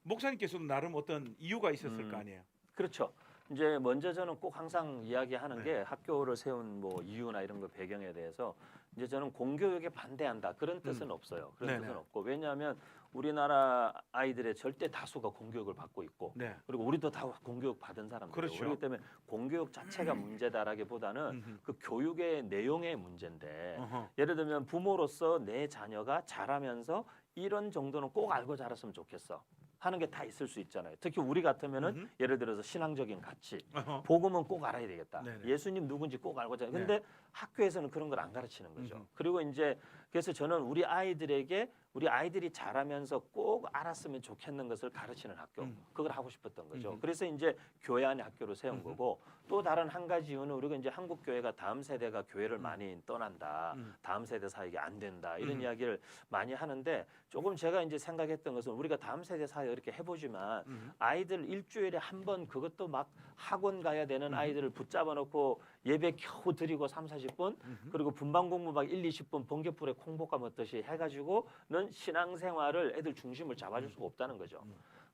Speaker 3: 목사님께서도 나름 어떤 이유가 있었을 거 아니에요.
Speaker 2: 그렇죠. 이제 먼저 저는 꼭 항상 이야기하는
Speaker 3: 네.
Speaker 2: 게 학교를 세운 뭐 이유나 이런 거 배경에 대해서 이제 저는 공교육에 반대한다 그런 뜻은 없어요. 그런
Speaker 3: 네네.
Speaker 2: 뜻은 없고 왜냐하면 우리나라 아이들의 절대 다수가 공교육을 받고 있고
Speaker 3: 네.
Speaker 2: 그리고 우리도 다 공교육 받은 사람들이에요.
Speaker 3: 그렇죠.
Speaker 2: 그렇기 때문에 공교육 자체가 문제다라기보다는 그 교육의 내용의 문제인데
Speaker 3: 어허.
Speaker 2: 예를 들면 부모로서 내 자녀가 자라면서 이런 정도는 꼭 알고 자랐으면 좋겠어 하는 게 다 있을 수 있잖아요. 특히 우리 같으면은 예를 들어서 신앙적인 가치,
Speaker 3: 어허.
Speaker 2: 복음은 꼭 알아야 되겠다.
Speaker 3: 네네.
Speaker 2: 예수님 누군지 꼭 알고 자라. 근데 학교에서는 그런 걸 안 가르치는 거죠.
Speaker 3: 음흠.
Speaker 2: 그리고 이제 그래서 저는 우리 아이들이 자라면서 꼭 알았으면 좋겠는 것을 가르치는 학교. 그걸 하고 싶었던 거죠. 그래서 이제 교회 안에 학교를 세운 거고 또 다른 한 가지 이유는 우리가 이제 한국 교회가 다음 세대가 교회를 많이 떠난다. 다음 세대 사역이 안 된다. 이런 이야기를 많이 하는데 조금 제가 이제 생각했던 것은 우리가 다음 세대 사역 이렇게 해보지만 아이들 일주일에 한 번 그것도 막 학원 가야 되는 아이들을 붙잡아 놓고 예배 겨우 드리고 3-40분 그리고 분방 공부 막 1-20분 번개불에 콩볶아 먹듯이 해가지고는 신앙생활을 애들 중심을 잡아줄 수가 없다는 거죠.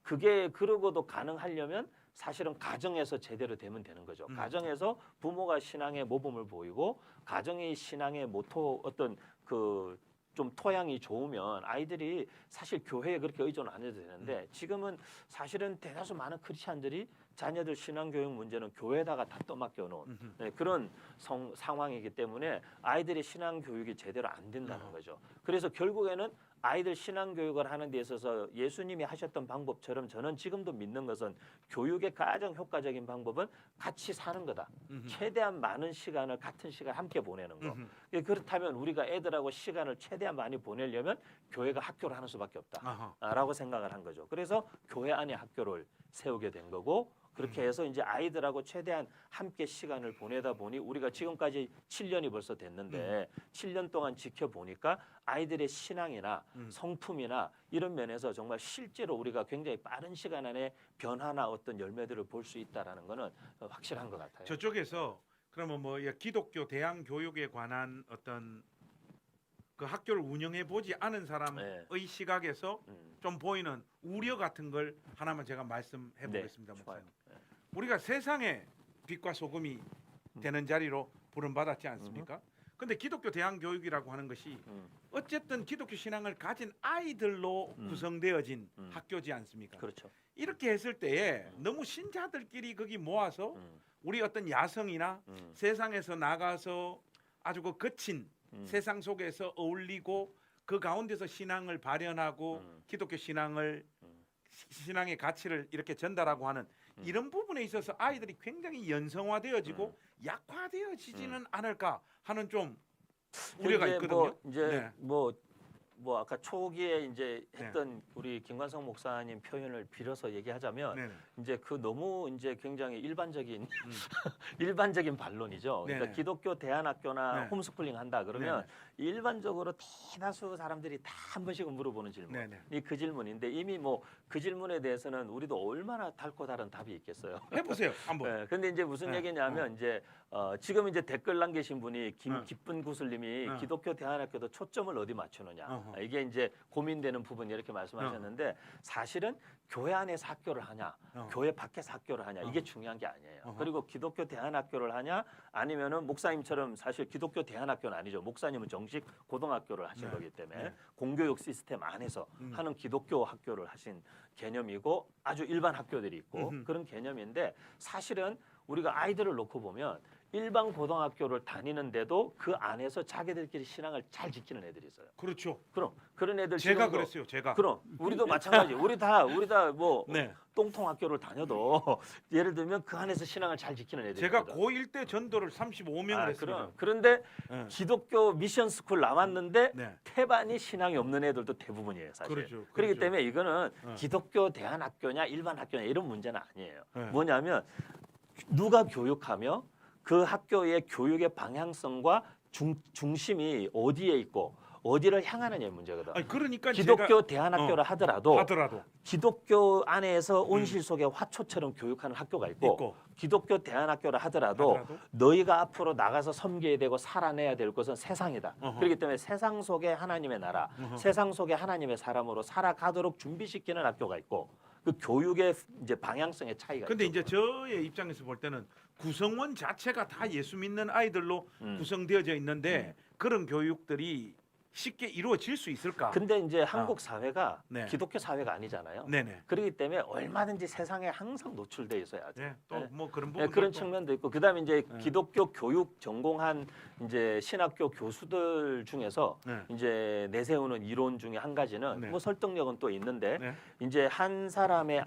Speaker 2: 그게 그러고도 가능하려면 사실은 가정에서 제대로 되면 되는 거죠. 가정에서 부모가 신앙의 모범을 보이고 가정의 신앙의 모토 어떤 그 좀 토양이 좋으면 아이들이 사실 교회에 그렇게 의존 안 해도 되는데 지금은 사실은 대다수 많은 크리스찬들이 자녀들 신앙교육 문제는 교회에다가 다 떠맡겨 놓은 그런 상황이기 때문에 아이들의 신앙교육이 제대로 안 된다는 거죠. 그래서 결국에는 아이들 신앙교육을 하는 데 있어서 예수님이 하셨던 방법처럼 저는 지금도 믿는 것은 교육의 가장 효과적인 방법은 같이 사는 거다. 최대한 많은 시간을 같은 시간 함께 보내는 거. 그렇다면 우리가 애들하고 시간을 최대한 많이 보내려면 교회가 학교를 하는 수밖에 없다라고 생각을 한 거죠. 그래서 교회 안에 학교를 세우게 된 거고 그렇게 해서 이제 아이들하고 최대한 함께 시간을 보내다 보니 우리가 지금까지 7년이 벌써 됐는데 7년 동안 지켜보니까 아이들의 신앙이나 성품이나 이런 면에서 정말 실제로 우리가 굉장히 빠른 시간 안에 변화나 어떤 열매들을 볼 수 있다라는 거는 확실한 것 같아요.
Speaker 3: 저쪽에서 그러면 뭐 기독교 대학 교육에 관한 어떤 그 학교를 운영해 보지 않은 사람의
Speaker 2: 네.
Speaker 3: 시각에서 좀 보이는 우려 같은 걸 하나만 제가 말씀해
Speaker 2: 네,
Speaker 3: 보겠습니다.
Speaker 2: 좋아요.
Speaker 3: 목사님. 우리가 세상에 빛과 소금이 되는 자리로 부름받았지 않습니까? 근데 기독교 대학 교육이라고 하는 것이 어쨌든 기독교 신앙을 가진 아이들로 구성되어진 학교지 않습니까?
Speaker 2: 그렇죠.
Speaker 3: 이렇게 했을 때에 너무 신자들끼리 거기 모아서 우리 어떤 야성이나 세상에서 나가서 아주 그 거친 세상 속에서 어울리고 그 가운데서 신앙을 발현하고 기독교 신앙을 신앙의 가치를 이렇게 전달하고 하는 이런 부분에 있어서 아이들이 굉장히 연성화되어지고 약화되어지지는 않을까 하는 좀 우려가
Speaker 2: 이제
Speaker 3: 있거든요.
Speaker 2: 뭐 이제
Speaker 3: 네.
Speaker 2: 뭐 아까 초기에 이제 했던 우리 김관성 목사님 표현을 빌어서 얘기하자면
Speaker 3: 네네.
Speaker 2: 이제 그 너무 이제 굉장히 일반적인 일반적인 반론이죠. 그러니까
Speaker 3: 네네.
Speaker 2: 기독교 대안학교나
Speaker 3: 네.
Speaker 2: 홈스쿨링 한다 그러면 일반적으로 대다수 사람들이 다 한 번씩은 물어보는 질문.
Speaker 3: 네네.
Speaker 2: 이 그 질문인데 이미 뭐 그 질문에 대해서는 우리도 얼마나 달고 다른 답이 있겠어요.
Speaker 3: 해보세요 한번.
Speaker 2: 네, 근데 이제 무슨
Speaker 3: 네.
Speaker 2: 얘기냐면 이제 지금 이제 댓글 남기신 분이 기쁜 구슬님이
Speaker 3: 어.
Speaker 2: 기독교 대안학교도 초점을 어디 맞추느냐
Speaker 3: 어허.
Speaker 2: 이게 이제 고민되는 부분 이렇게 말씀하셨는데 사실은 교회 안에서 학교를 하냐 교회 밖에서 학교를 하냐 이게 중요한 게 아니에요.
Speaker 3: 어허.
Speaker 2: 그리고 기독교 대안학교를 하냐 아니면은 목사님처럼 사실 기독교 대안학교는 아니죠. 목사님은 정식 고등학교를 하신
Speaker 3: 네.
Speaker 2: 거기 때문에
Speaker 3: 네.
Speaker 2: 공교육 시스템 안에서 하는 기독교 학교를 하신 개념이고 아주 일반 학교들이 있고 그런 개념인데 사실은 우리가 아이들을 놓고 보면 일반 고등학교를 다니는데도 그 안에서 자기들끼리 신앙을 잘 지키는 애들이 있어요.
Speaker 3: 그렇죠.
Speaker 2: 그럼 그런 애들
Speaker 3: 제가
Speaker 2: 지금도
Speaker 3: 그랬어요. 제가.
Speaker 2: 그럼 우리도 마찬가지. 우리 다 뭐
Speaker 3: 네.
Speaker 2: 똥통 학교를 다녀도 예를 들면 그 안에서 신앙을 잘 지키는 애들이
Speaker 3: 제가
Speaker 2: 있거든.
Speaker 3: 고1 때 전도를 35명을 했습니다.
Speaker 2: 그런데
Speaker 3: 네.
Speaker 2: 기독교 미션 스쿨 나왔는데
Speaker 3: 네.
Speaker 2: 태반이 신앙이 없는 애들도 대부분이에요, 사실.
Speaker 3: 그렇죠.
Speaker 2: 그렇기
Speaker 3: 그렇죠.
Speaker 2: 때문에 이거는
Speaker 3: 네.
Speaker 2: 기독교 대안학교냐 일반 학교냐 이런 문제는 아니에요.
Speaker 3: 네.
Speaker 2: 뭐냐면 누가 교육하며 그 학교의 교육의 방향성과 중심이 어디에 있고 어디를 향하느냐의 문제거든.
Speaker 3: 아니 그러니까
Speaker 2: 기독교
Speaker 3: 제가
Speaker 2: 대안학교를
Speaker 3: 하더라도
Speaker 2: 기독교 안에서 온실 속에 화초처럼 교육하는 학교가 있고 기독교 대안학교를 하더라도 너희가 앞으로 나가서 섬겨야 되고 살아내야 될 것은 세상이다.
Speaker 3: 어허.
Speaker 2: 그렇기 때문에 세상 속에 하나님의 나라, 세상 속에 하나님의 사람으로 살아가도록 준비시키는 학교가 있고 그 교육의 이제 방향성의 차이가
Speaker 3: 근데
Speaker 2: 있죠.
Speaker 3: 이제 저의 입장에서 볼 때는 구성원 자체가 다 예수 믿는 아이들로 구성되어져 있는데 그런 교육들이 쉽게 이루어질 수 있을까?
Speaker 2: 근데 이제 한국 사회가
Speaker 3: 네.
Speaker 2: 기독교 사회가 아니잖아요.
Speaker 3: 네네.
Speaker 2: 그렇기 때문에 얼마든지 세상에 항상 노출돼 있어야 돼.
Speaker 3: 네. 또
Speaker 2: 네.
Speaker 3: 뭐 그런
Speaker 2: 네,
Speaker 3: 부분
Speaker 2: 그런 측면도 있고 그다음에 이제 기독교 교육 전공한 이제 신학교 교수들 중에서
Speaker 3: 네.
Speaker 2: 이제 내세우는 이론 중에 한 가지는
Speaker 3: 네.
Speaker 2: 뭐 설득력은 또 있는데
Speaker 3: 네.
Speaker 2: 이제 한 사람이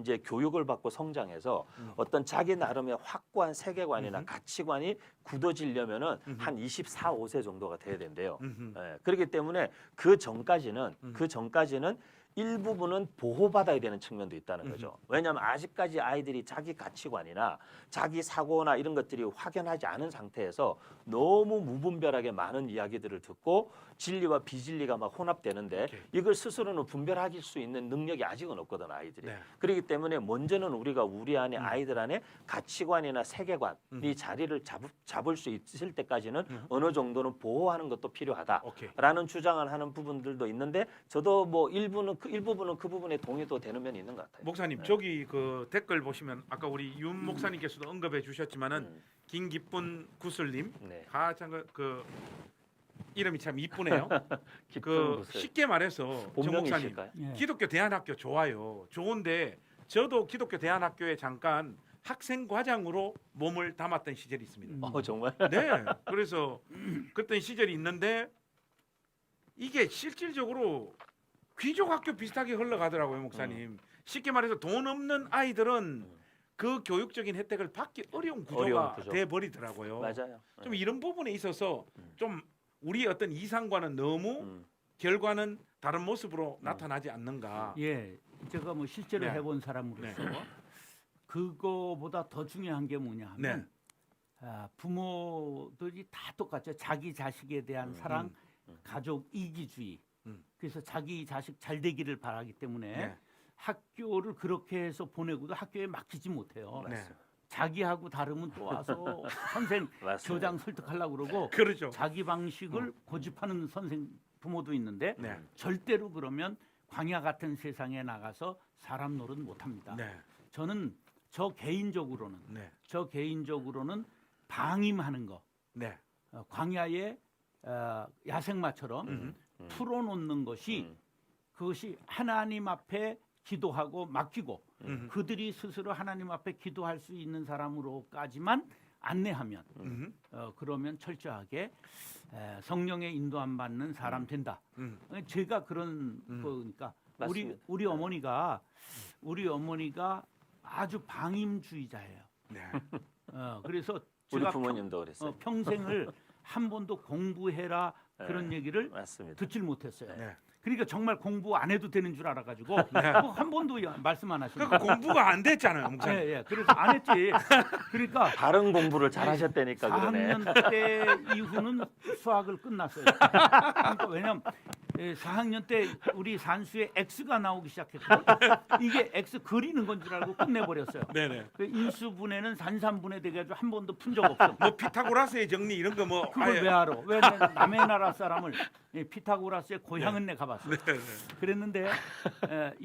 Speaker 2: 이제 교육을 받고 성장해서 어떤 자기 나름의 확고한 세계관이나 가치관이 굳어지려면은 한 24, 5세 정도가 돼야 된대요. 예, 그렇기 때문에 그 전까지는 일부분은 보호받아야 되는 측면도 있다는 거죠. 왜냐하면 아직까지 아이들이 자기 가치관이나 자기 사고나 이런 것들이 확연하지 않은 상태에서 너무 무분별하게 많은 이야기들을 듣고 진리와 비진리가 막 혼합되는데
Speaker 3: 오케이.
Speaker 2: 이걸 스스로는 분별할 수 있는 능력이 아직은 없거든 아이들이.
Speaker 3: 네.
Speaker 2: 그렇기 때문에 먼저는 우리가 우리 안에 아이들 안에 가치관이나 세계관이 자리를 잡을 수 있을 때까지는 어느 정도는 보호하는 것도 필요하다라는
Speaker 3: 오케이.
Speaker 2: 주장을 하는 부분들도 있는데 저도 뭐 일부분은 그 부분에 동의도 되는 면이 있는 것 같아요.
Speaker 3: 목사님 저기 그 댓글 보시면 아까 우리 윤 목사님께서도 언급해 주셨지만은 김기쁜 구슬님
Speaker 2: 네.
Speaker 3: 가장 그 이름이 참 이쁘네요.
Speaker 2: 깊은
Speaker 3: 그
Speaker 2: 곳을.
Speaker 3: 쉽게 말해서 정 목사님
Speaker 2: 본명이실까요?
Speaker 1: 예.
Speaker 3: 기독교 대안학교 좋아요. 좋은데 저도 기독교 대안학교에 잠깐 학생 과장으로 몸을 담았던 시절이 있습니다.
Speaker 2: 정말.
Speaker 3: 네. 그래서 그랬던 시절이 있는데 이게 실질적으로 귀족 학교 비슷하게 흘러가더라고요, 목사님. 쉽게 말해서 돈 없는 아이들은 그 교육적인 혜택을 받기 어려운 구조가
Speaker 2: 구조.
Speaker 3: 돼 버리더라고요.
Speaker 2: 맞아요.
Speaker 3: 좀 이런 부분에 있어서 좀 우리 어떤 이상과는 너무 결과는 다른 모습으로 나타나지 않는가.
Speaker 1: 예, 제가 뭐 실제로
Speaker 3: 네.
Speaker 1: 해본 사람으로서 그거보다 더 중요한 게 뭐냐
Speaker 3: 네.
Speaker 1: 하면 부모들이 다 똑같죠. 자기 자식에 대한 사랑, 가족 이기주의. 그래서 자기 자식 잘 되기를 바라기 때문에
Speaker 3: 네.
Speaker 1: 학교를 그렇게 해서 보내고도 학교에 막히지 못해요.
Speaker 3: 네.
Speaker 1: 자기하고 다르면 또 와서 선생
Speaker 2: 맞습니다.
Speaker 1: 교장 설득하려고 그러고
Speaker 3: 그렇죠.
Speaker 1: 자기 방식을 고집하는 선생 부모도 있는데
Speaker 3: 네.
Speaker 1: 절대로 그러면 광야 같은 세상에 나가서 사람 노릇 못합니다.
Speaker 3: 네.
Speaker 1: 저는 저 개인적으로는 방임하는 거,
Speaker 3: 네.
Speaker 1: 광야의 야생마처럼 풀어놓는 것이 그것이 하나님 앞에 기도하고 맡기고 그들이 스스로 하나님 앞에 기도할 수 있는 사람으로까지만 안내하면 그러면 철저하게 성령의 인도 안 받는 사람 된다. 제가 그런 거니까
Speaker 2: 맞습니다.
Speaker 1: 우리 어머니가 아주 방임주의자예요.
Speaker 3: 네.
Speaker 1: 그래서
Speaker 2: 우리
Speaker 1: 제가
Speaker 2: 부모님도 그랬어요.
Speaker 1: 평생을 한 번도 공부해라 그런 얘기를
Speaker 2: 맞습니다.
Speaker 1: 듣질 못했어요.
Speaker 3: 네.
Speaker 1: 그러니까 정말 공부 안 해도 되는 줄 알아가지고 한 번도 말씀 안 하시는
Speaker 3: 그러니까 공부가 안 됐잖아요, 목사님.
Speaker 1: 예. 그래서 안 했지. 그러니까
Speaker 2: 다른 공부를 잘 하셨다니까 그러네.
Speaker 1: 4학년 때 이후는 수학을 끝났어요. 그러니까 왜냐면 4학년 때 우리 산수에 X가 나오기 시작했거든요. 이게 X 그리는 건 줄 알고 끝내버렸어요.
Speaker 3: 네네.
Speaker 1: 그 인수분해는 산삼분해 돼가지고 한 번도 푼 적 없어.
Speaker 3: 뭐 피타고라스의 정리 이런 거 뭐
Speaker 1: 그걸 왜 알아? 왜 남의 나라 사람을 피타고라스의 고향은 내 가봤어.
Speaker 3: 네.
Speaker 1: 그랬는데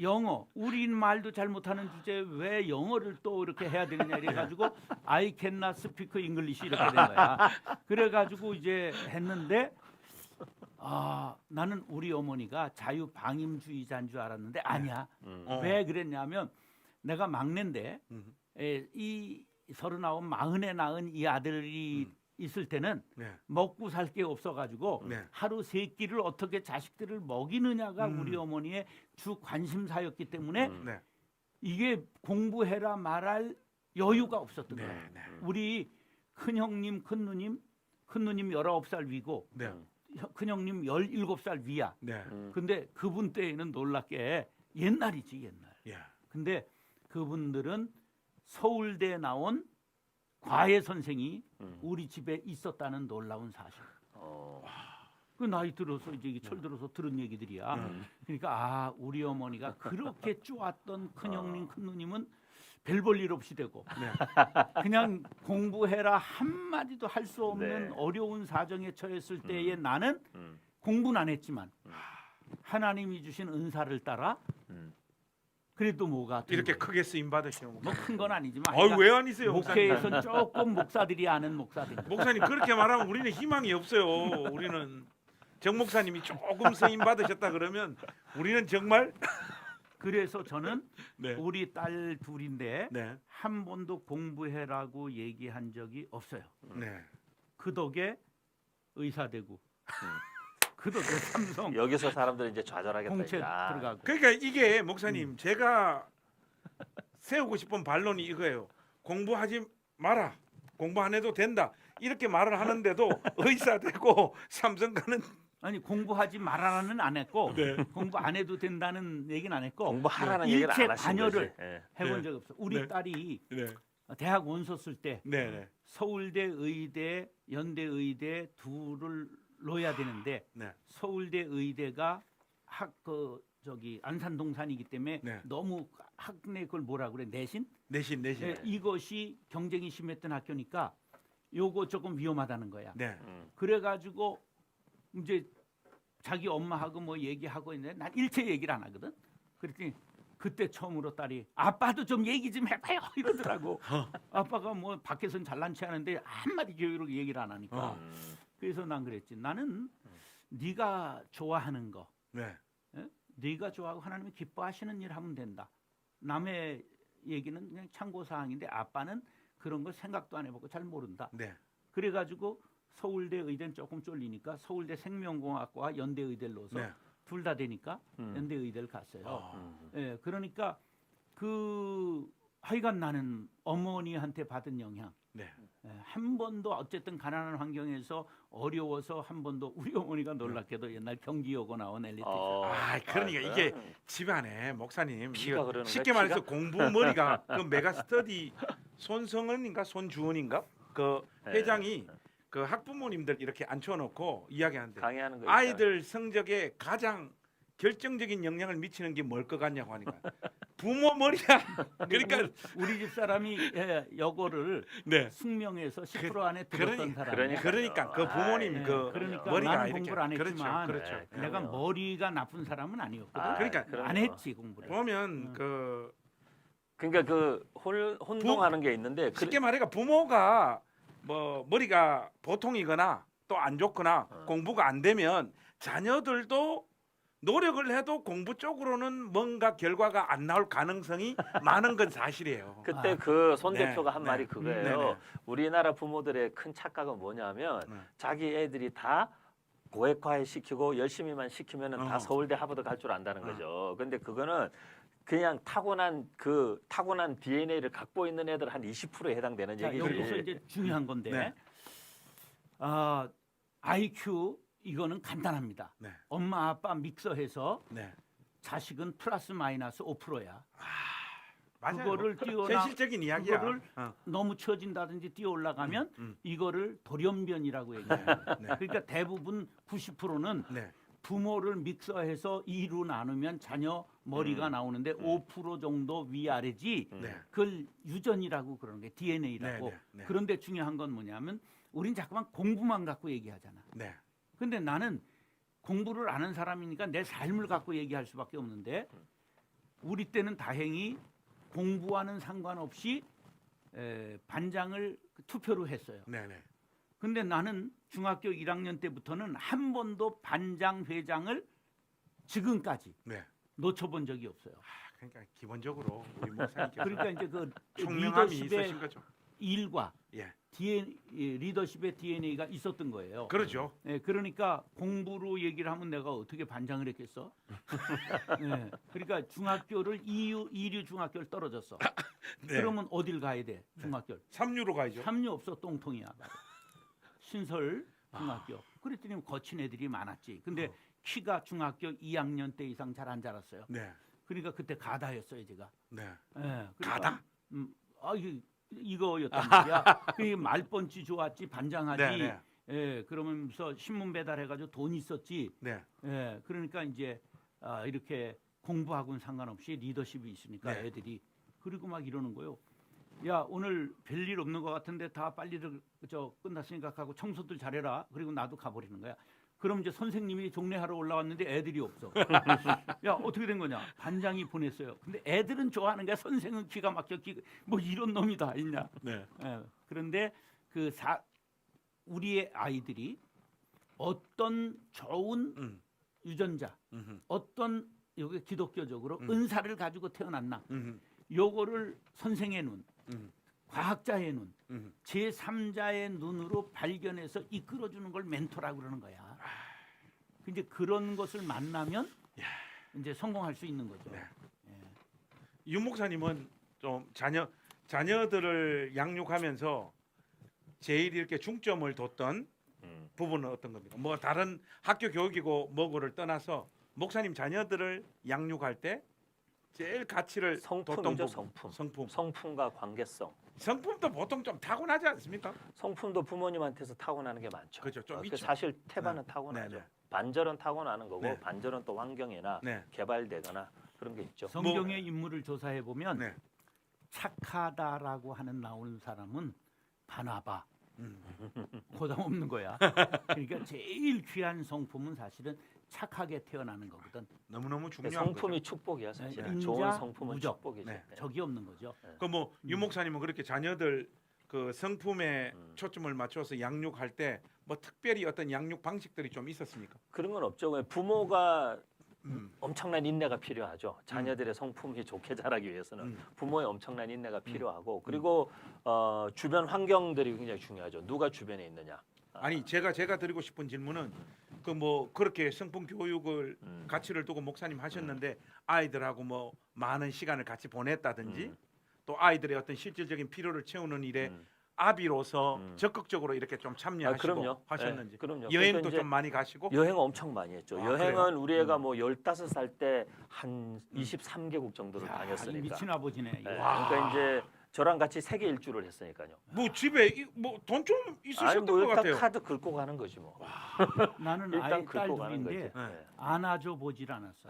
Speaker 1: 영어 우리 말도 잘 못하는 주제에 왜 영어를 또 이렇게 해야 되느냐 이래가지고 I cannot speak English 이렇게 된 거야. 그래가지고 이제 했는데 나는 우리 어머니가 자유방임주의자인 줄 알았는데 아니야. 왜 그랬냐면 내가 막내인데 이 39, 40에 낳은 이 아들이 있을 때는
Speaker 3: 네.
Speaker 1: 먹고 살 게 없어가지고
Speaker 3: 네.
Speaker 1: 하루 세 끼를 어떻게 자식들을 먹이느냐가 우리 어머니의 주 관심사였기 때문에
Speaker 3: 네.
Speaker 1: 이게 공부해라 말할 여유가 없었던
Speaker 3: 네.
Speaker 1: 거예요.
Speaker 3: 네.
Speaker 1: 우리 큰형님, 큰누님 19살 위고
Speaker 3: 네.
Speaker 1: 큰형님 17살 위야.
Speaker 3: 네.
Speaker 1: 근데 그분 때에는 놀랍게 옛날이지 옛날.
Speaker 3: 예.
Speaker 1: 근데 그분들은 서울대 나온 과외 선생이 우리 집에 있었다는 놀라운 사실. 그 나이 들어서 이제 철 들어서 들은 얘기들이야. 그러니까 우리 어머니가 그렇게 쪼았던 큰형님 큰누님은 별 볼 일 없이 되고 그냥 공부해라 한마디도 할 수 없는
Speaker 2: 네.
Speaker 1: 어려운 사정에 처했을 때에 나는 공부는 안 했지만 하나님이 주신 은사를 따라 그래도 뭐가
Speaker 3: 이렇게 크게 쓰임 받으시는 목사님.
Speaker 1: 뭐 큰 건 아니지만
Speaker 3: 왜 아니세요, 목사님?
Speaker 1: 목회에선 조금 목사들이 아는 목사들.
Speaker 3: 목사님 그렇게 말하면 우리는 희망이 없어요. 우리는 정 목사님이 조금 쓰임 받으셨다 그러면 우리는 정말
Speaker 1: 그래서 저는
Speaker 3: 네.
Speaker 1: 우리 딸 둘인데
Speaker 3: 네.
Speaker 1: 한 번도 공부해라고 얘기한 적이 없어요.
Speaker 3: 네.
Speaker 1: 그 덕에 의사 되고 그 덕에 삼성
Speaker 2: 여기서 사람들이 이제 좌절하겠다.
Speaker 1: 공채
Speaker 2: 이제.
Speaker 1: 들어가고.
Speaker 3: 그러니까 이게 목사님 제가 세우고 싶은 반론이 이거예요. 공부하지 마라. 공부 안 해도 된다. 이렇게 말을 하는데도 의사 되고 삼성 가는
Speaker 1: 아니 공부하지 말아라는 안 했고
Speaker 3: 네.
Speaker 1: 공부 안 해도 된다는 얘기는 안 했고
Speaker 2: 공부하라는 얘기를
Speaker 1: 일체
Speaker 2: 안 하신
Speaker 1: 관여를
Speaker 2: 거지. 예.
Speaker 1: 해본
Speaker 3: 네.
Speaker 1: 적이 없어. 우리
Speaker 3: 네.
Speaker 1: 딸이
Speaker 3: 네.
Speaker 1: 대학 원서 쓸 때
Speaker 3: 네. 네.
Speaker 1: 서울대 의대, 연대 의대 둘을 넣어야 되는데
Speaker 3: 네.
Speaker 1: 서울대 의대가 안산 동산이기 때문에
Speaker 3: 네.
Speaker 1: 너무 학내 그걸 뭐라 그래 내신?
Speaker 3: 내신.
Speaker 1: 이것이 경쟁이 심했던 학교니까 요거 조금 위험하다는 거야.
Speaker 3: 네.
Speaker 1: 그래가지고 이제 자기 엄마하고 뭐 얘기하고 있는데 난 일체 얘기를 안 하거든. 그랬더니 그때 처음으로 딸이 아빠도 좀 얘기 좀 해봐요 이러더라고. 아빠가 뭐 밖에서는 잘난 체 하는데 한마디 교육으로 얘기를 안 하니까. 그래서 난 그랬지. 나는 네가 좋아하는 거,
Speaker 3: 네.
Speaker 1: 네가 좋아하고 하나님이 기뻐하시는 일 하면 된다. 남의 얘기는 그냥 참고 사항인데 아빠는 그런 걸 생각도 안 해보고 잘 모른다.
Speaker 3: 네.
Speaker 1: 그래가지고 서울대 의대는 조금 쫄리니까 서울대 생명공학과 연대 의대를 넣어서
Speaker 3: 네.
Speaker 1: 둘 다 되니까 연대 의대를 갔어요.
Speaker 2: 음.
Speaker 1: 그러니까 하여간 나는 어머니한테 받은 영향.
Speaker 3: 네.
Speaker 1: 한 번도 어쨌든 가난한 환경에서 어려워서 한 번도 우리 어머니가 놀랍게도 옛날 경기 오고 나온 엘리트.
Speaker 3: 그러니까 이게 집안에 목사님
Speaker 2: 피가
Speaker 3: 이거
Speaker 2: 흐르는
Speaker 3: 쉽게
Speaker 2: 거야,
Speaker 3: 말해서 공부 머리가 그 메가 스터디 손성은인가 손주원인가 그
Speaker 2: 네.
Speaker 3: 회장이 그 학부모님들 이렇게 앉혀놓고 이야기하는데
Speaker 2: 강의하는 거
Speaker 3: 아이들 성적에 가장 결정적인 영향을 미치는 게 뭘 것 같냐고 하니까 부모 머리야. 그러니까
Speaker 1: 우리 집 사람이 여거를
Speaker 3: 네.
Speaker 1: 숙명에서 10% 안에 들었던 사람이야.
Speaker 3: 그러니까 그 부모님
Speaker 2: 아이,
Speaker 3: 그
Speaker 1: 그러니까
Speaker 3: 머리가
Speaker 1: 나는
Speaker 3: 이렇게
Speaker 1: 공부를 안 했지만
Speaker 3: 그렇죠.
Speaker 2: 네,
Speaker 1: 내가
Speaker 2: 그럼요.
Speaker 1: 머리가 나쁜 사람은 아니었거든.
Speaker 3: 그러니까
Speaker 2: 그럼요.
Speaker 1: 안 했지 공부를.
Speaker 3: 보면 그
Speaker 2: 그러니까 그 혼동하는 게 있는데
Speaker 3: 쉽게 말해가 부모가 뭐 머리가 보통이거나 또 안 좋거나 공부가 안 되면 자녀들도 노력을 해도 공부 쪽으로는 뭔가 결과가 안 나올 가능성이 많은 건 사실이에요.
Speaker 2: 그때
Speaker 1: 아.
Speaker 2: 그 손
Speaker 3: 네,
Speaker 2: 대표가 한
Speaker 3: 네.
Speaker 2: 말이 그거예요.
Speaker 3: 네네.
Speaker 2: 우리나라 부모들의 큰 착각은 뭐냐면
Speaker 3: 네.
Speaker 2: 자기 애들이 다 고액화해 시키고 열심히만 시키면은 다
Speaker 3: 어.
Speaker 2: 서울대 하버드 갈 줄 안다는
Speaker 3: 어.
Speaker 2: 거죠. 근데 그거는 그냥 타고난 DNA를 갖고 있는 애들 한 20%에 해당되는
Speaker 1: 자,
Speaker 2: 얘기지.
Speaker 1: 여기서 이제 중요한 건데
Speaker 3: 네.
Speaker 1: IQ 이거는 간단합니다.
Speaker 3: 네.
Speaker 1: 엄마 아빠 믹서해서
Speaker 3: 네.
Speaker 1: 자식은 플러스 마이너스 5%야.
Speaker 3: 맞아요.
Speaker 1: 그거를
Speaker 3: 현실적인 이야기야.
Speaker 1: 그거를 너무 처진다든지 뛰어 올라가면 이거를 돌연변이라고 얘기해요.
Speaker 3: 네.
Speaker 1: 그러니까 대부분 90%는
Speaker 3: 네.
Speaker 1: 부모를 믹서해서 2로 나누면 자녀 머리가 나오는데 5% 정도 위아래지
Speaker 3: 네.
Speaker 1: 그걸 유전이라고 그러는 게 DNA라고.
Speaker 3: 네, 네, 네.
Speaker 1: 그런데 중요한 건 뭐냐면 우린 자꾸만 공부만 갖고 얘기하잖아.
Speaker 3: 네.
Speaker 1: 근데 나는 공부를 아는 사람이니까 내 삶을 갖고 얘기할 수밖에 없는데 우리 때는 다행히 공부와는 상관없이 반장을 투표로 했어요.
Speaker 3: 네, 네.
Speaker 1: 근데 나는 중학교 1학년 때부터는 한 번도 반장 회장을 지금까지
Speaker 3: 네.
Speaker 1: 놓쳐본 적이 없어요.
Speaker 3: 그러니까 기본적으로 우리 목사님께서
Speaker 1: 그러니까 이제 그
Speaker 3: 총명함이
Speaker 1: 리더십의
Speaker 3: 있으신 거죠.
Speaker 1: 일과
Speaker 3: 예.
Speaker 1: 리더십의 DNA가 있었던 거예요.
Speaker 3: 그렇죠.
Speaker 1: 그러니까 공부로 얘기를 하면 내가 어떻게 반장을 했겠어? 그러니까 중학교를 이류 중학교를 떨어졌어.
Speaker 3: 네.
Speaker 1: 그러면 어딜 가야 돼? 중학교를.
Speaker 3: 3류로 가야죠.
Speaker 1: 3류 없어 똥통이야. 바로. 신설 중학교. 그랬더니 거친 애들이 많았지. 근데 키가 중학교 2학년 때 이상 잘 안 자랐어요.
Speaker 3: 네.
Speaker 1: 그러니까 그때 가다였어요, 제가.
Speaker 3: 네.
Speaker 1: 그러니까,
Speaker 3: 가다?
Speaker 1: 이거였단 말이야. 그 말번지 좋았지 반장하지.
Speaker 3: 네,
Speaker 1: 그러면서 신문 배달해가지고 돈 있었지.
Speaker 3: 네.
Speaker 1: 그러니까 이제 이렇게 공부하고는 상관없이 리더십이 있으니까
Speaker 3: 네.
Speaker 1: 애들이 그리고 막 이러는 거요. 야 오늘 별일 없는 것 같은데 다 빨리들 끝났으니까 가고 청소들 잘해라. 그리고 나도 가버리는 거야. 그럼 이제 선생님이 종례하러 올라왔는데 애들이 없어. 야 어떻게 된 거냐? 반장이 보냈어요. 근데 애들은 좋아하는 거야. 선생은 기가 막혀. 뭐 이런 놈이 다 있냐?
Speaker 3: 네.
Speaker 1: 그런데 우리의 아이들이 어떤 좋은 유전자, 어떤 여기 기독교적으로 은사를 가지고 태어났나? 요거를 선생의 눈, 과학자의 눈, 제3자의 눈으로 발견해서 이끌어주는 걸 멘토라고 그러는 거야. 근데 그런 것을 만나면 이제 성공할 수 있는 거죠.
Speaker 3: 네. 윤 목사님은 좀 자녀들을 양육하면서 제일 이렇게 중점을 뒀던 부분은 어떤 겁니까? 뭐 다른 학교 교육이고 뭐고를 떠나서 목사님 자녀들을 양육할 때 제일 가치를 뒀던
Speaker 2: 성품이죠,
Speaker 3: 부분.
Speaker 2: 성품과 관계성.
Speaker 3: 성품도 보통 좀 타고나지 않습니까?
Speaker 2: 성품도 부모님한테서 타고나는 게 많죠.
Speaker 3: 그렇죠, 좀
Speaker 2: 그
Speaker 3: 있죠.
Speaker 2: 사실 태반은
Speaker 3: 네.
Speaker 2: 타고나죠.
Speaker 3: 네, 네.
Speaker 2: 반절은 타고나는 거고
Speaker 3: 네.
Speaker 2: 반절은 또 환경이나
Speaker 3: 네.
Speaker 2: 개발되거나 그런 게 있죠.
Speaker 1: 성경의 인물을 조사해 보면
Speaker 3: 네.
Speaker 1: 착하다라고 하는 나오는 사람은 바나바,
Speaker 3: 음.
Speaker 1: 고당 없는 거야. 그러니까 제일 귀한 성품은 사실은 착하게 태어나는 거거든.
Speaker 3: 너무너무 중요한
Speaker 2: 성품이
Speaker 3: 거죠.
Speaker 2: 축복이야 사실.
Speaker 1: 네.
Speaker 2: 좋은
Speaker 1: 인자,
Speaker 2: 성품은
Speaker 1: 무적.
Speaker 2: 축복이죠.
Speaker 3: 네.
Speaker 1: 적이 없는 거죠.
Speaker 3: 그뭐 윤 목사님은 그렇게 자녀들 그 성품에
Speaker 2: 음.
Speaker 3: 초점을 맞춰서 양육할 때 뭐 특별히 어떤 양육 방식들이 좀 있었습니까?
Speaker 2: 그런 건 없죠. 부모가
Speaker 3: 음.
Speaker 2: 엄청난 인내가 필요하죠. 자녀들의 성품이 좋게 자라기 위해서는 부모의 엄청난 인내가 필요하고 그리고 주변 환경들이 굉장히 중요하죠. 누가 주변에 있느냐.
Speaker 3: 아니 제가 드리고 싶은 질문은 그 뭐 그렇게 성품 교육을 가치를 두고 목사님 하셨는데 아이들하고 뭐 많은 시간을 같이 보냈다든지 또 아이들의 어떤 실질적인 필요를 채우는 일에 아비로서 적극적으로 이렇게 좀 참여하시고
Speaker 2: 그럼요.
Speaker 3: 하셨는지.
Speaker 2: 네, 그럼요.
Speaker 3: 여행도
Speaker 2: 그러니까 이제
Speaker 3: 좀 많이 가시고.
Speaker 2: 여행 엄청 많이 했죠.
Speaker 3: 아,
Speaker 2: 여행은
Speaker 3: 그래요?
Speaker 2: 우리 애가 뭐 15살 때 한 23개국 정도를
Speaker 1: 야, 이
Speaker 2: 다녔으니까.
Speaker 1: 미친 아버지네. 이거.
Speaker 2: 네,
Speaker 3: 와.
Speaker 2: 그러니까 이제 저랑 같이 세계 일주를 했으니까요.
Speaker 3: 뭐 집에 뭐 돈 좀
Speaker 2: 아니
Speaker 3: 있으셨던
Speaker 2: 뭐
Speaker 3: 것
Speaker 2: 일단
Speaker 3: 같아요.
Speaker 2: 카드 긁고 가는 거지 뭐.
Speaker 1: 나는
Speaker 2: 일단
Speaker 1: 아이 딸
Speaker 2: 긁고 가는 거지.
Speaker 1: 둘인데
Speaker 3: 네.
Speaker 1: 안아줘 보질 않았어.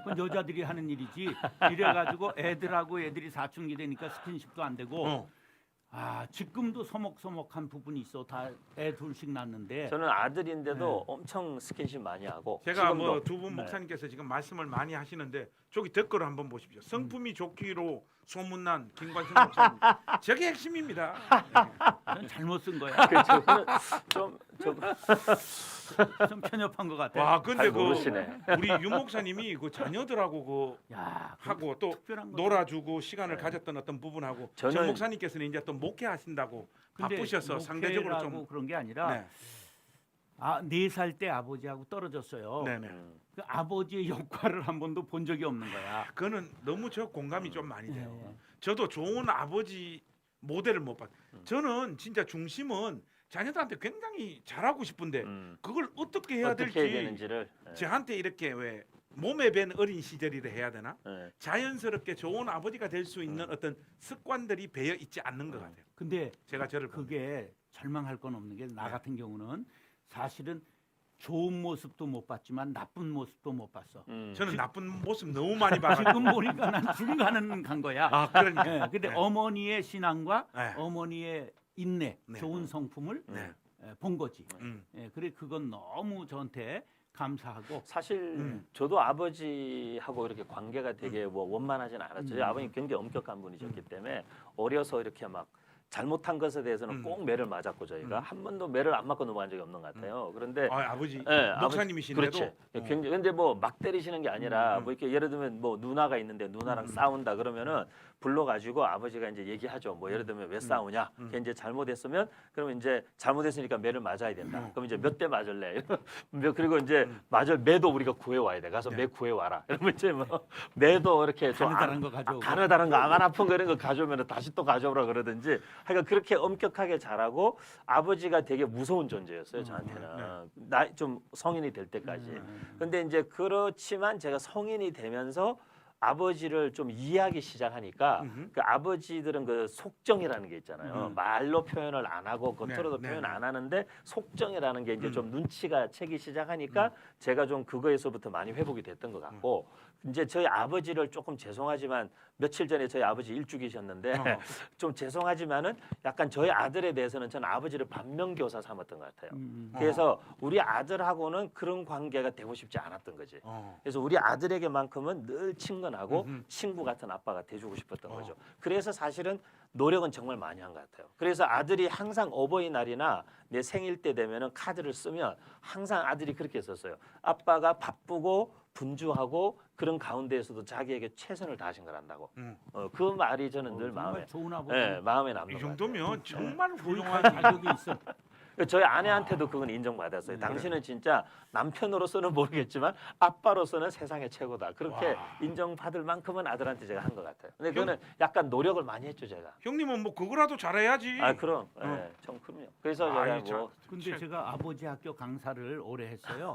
Speaker 1: 그건 여자들이 하는 일이지. 이래가지고 애들이 사춘기 되니까 스킨십도 안 되고.
Speaker 3: 어.
Speaker 1: 아 지금도 서먹서먹한 부분이 있어. 다 애 둘씩 낳는데.
Speaker 2: 저는 아들인데도 엄청 스킨십 많이 하고.
Speaker 3: 제가
Speaker 2: 지금도.
Speaker 3: 뭐 두 분 목사님께서 지금 말씀을 많이 하시는데 저기 댓글을 한번 보십시오. 성품이 좋기로 소문난 김관성 목사님. 저게 핵심입니다.
Speaker 1: 넌 잘못 쓴 거야.
Speaker 2: 그렇죠. 좀
Speaker 1: 좀 편협한 것 같아.
Speaker 3: 와, 근데
Speaker 2: 잘
Speaker 3: 그
Speaker 2: 모르시네.
Speaker 3: 우리 윤 목사님이 그 자녀들하고 그
Speaker 1: 야,
Speaker 3: 하고 또
Speaker 1: 특별한 거.
Speaker 3: 놀아주고 시간을
Speaker 2: 네.
Speaker 3: 가졌던 어떤 부분하고
Speaker 2: 저는-
Speaker 3: 전 목사님께서는 이제 또 목회하신다고 바쁘셔서 상대적으로
Speaker 1: 목회라고
Speaker 3: 좀
Speaker 1: 그런 게 아니라
Speaker 3: 네.
Speaker 1: 4살 때 아버지하고 떨어졌어요.
Speaker 3: 네네.
Speaker 1: 그 아버지의 역할을 한 번도 본 적이 없는 거야.
Speaker 3: 그거는 너무 저 공감이 좀 많이 돼요.
Speaker 1: 네.
Speaker 3: 저도 좋은 아버지 모델을 못 봤. 저는 진짜 중심은 자녀들한테 굉장히 잘하고 싶은데 그걸 어떻게 해야
Speaker 2: 어떻게
Speaker 3: 될지
Speaker 2: 해야 되는지를.
Speaker 3: 저한테 이렇게 왜 몸에 밴 어린 시절이라 해야 되나?
Speaker 2: 네.
Speaker 3: 자연스럽게 좋은 아버지가 될 수 있는 어떤 습관들이 배어 있지 않는 것 같아요.
Speaker 1: 근데
Speaker 3: 제가 저를 보면.
Speaker 1: 그게 절망할 건 없는 게 나
Speaker 3: 네.
Speaker 1: 같은 경우는 사실은 좋은 모습도 못 봤지만 나쁜 모습도 못 봤어.
Speaker 3: 저는 나쁜 모습 너무 많이 봐가지고.
Speaker 1: 지금 보니까 난 중간은 간 거야.
Speaker 3: 아, 그러니까.
Speaker 1: 예, 근데
Speaker 3: 네.
Speaker 1: 어머니의 신앙과
Speaker 3: 네.
Speaker 1: 어머니의 인내,
Speaker 3: 네.
Speaker 1: 좋은 성품을
Speaker 3: 네.
Speaker 1: 본 거지.
Speaker 3: 음.
Speaker 1: 예, 그래 그건 너무 저한테 감사하고.
Speaker 2: 사실 저도 아버지하고 이렇게 관계가 되게 뭐 원만하진 않았죠. 저희 아버님 굉장히 엄격한 분이셨기 때문에 어려서 이렇게 막 잘못한 것에 대해서는 꼭 매를 맞았고 저희가 한 번도 매를 안 맞고 넘어간 적이 없는 것 같아요. 그런데
Speaker 3: 아버지
Speaker 2: 예,
Speaker 3: 목사님이신데도
Speaker 2: 그렇지. 굉장히 근데 뭐 막 때리시는 게 아니라 뭐 이렇게 예를 들면 뭐 누나가 있는데 누나랑 싸운다 그러면은 불러가지고 아버지가 이제 얘기하죠. 뭐 예를 들면 왜 싸우냐? 걔 이제 잘못했으면 그러면 이제 잘못했으니까 매를 맞아야 된다. 그럼 이제 몇 대 맞을래? 그리고 이제 맞을 매도 우리가 구해 와야 돼. 가서 매 구해 와라. 이러면 이제 뭐 매도 이렇게 좀
Speaker 1: 가느다란 거 가져오고.
Speaker 2: 가느다란 거 안 아픈 거 이런 거 가져오면 다시 또 가져오라 그러든지. 그러니까 그렇게 엄격하게 잘하고 아버지가 되게 무서운 존재였어요 저한테는. 나 좀 성인이 될 때까지. 근데 이제 그렇지만 제가 성인이 되면서 아버지를 좀 이해하기 시작하니까 그 아버지들은 그 속정이라는 게 있잖아요. 말로 표현을 안 하고 겉으로도
Speaker 3: 네,
Speaker 2: 표현
Speaker 3: 네,
Speaker 2: 안 하는데 속정이라는 게 이제 좀 눈치가 채기 시작하니까 제가 좀 그거에서부터 많이 회복이 됐던 것 같고 이제 저희 아버지를 조금 죄송하지만 며칠 전에 저희 아버지 일주기셨는데 좀 죄송하지만은 약간 저희 아들에 대해서는 저는 아버지를 반면교사 삼았던 것 같아요. 그래서 우리 아들하고는 그런 관계가 되고 싶지 않았던 거지. 그래서 우리 아들에게만큼은 늘 친근하고 친구 같은 아빠가 돼주고 싶었던 거죠. 그래서 사실은 노력은 정말 많이 한 것 같아요. 그래서 아들이 항상 어버이날이나 내 생일 때 되면은 카드를 쓰면 항상 아들이 그렇게 썼어요. 아빠가 바쁘고 분주하고 그런 가운데에서도 자기에게 최선을 다하신 걸 안다고. 그 말이 저는 늘 마음에,
Speaker 1: 좋은 아버지.
Speaker 2: 마음에 남는
Speaker 3: 이
Speaker 2: 것 같아요.
Speaker 3: 정도면 정말
Speaker 1: 훌륭한
Speaker 3: 훌륭한
Speaker 1: 자격이 있어.
Speaker 2: 저희 아내한테도 그건 인정받았어요. 당신은 진짜 남편으로서는 모르겠지만 아빠로서는 세상의 최고다. 그렇게 인정받을 만큼은 아들한테 제가 한 것 같아요. 근데 그거는 약간 노력을 많이 했죠 제가.
Speaker 3: 형님은 뭐 그거라도 잘해야지.
Speaker 2: 그럼, 좀 그럼요. 그래서
Speaker 3: 아이,
Speaker 2: 제가 뭐
Speaker 1: 근데 제가 아버지 학교 강사를 오래 했어요.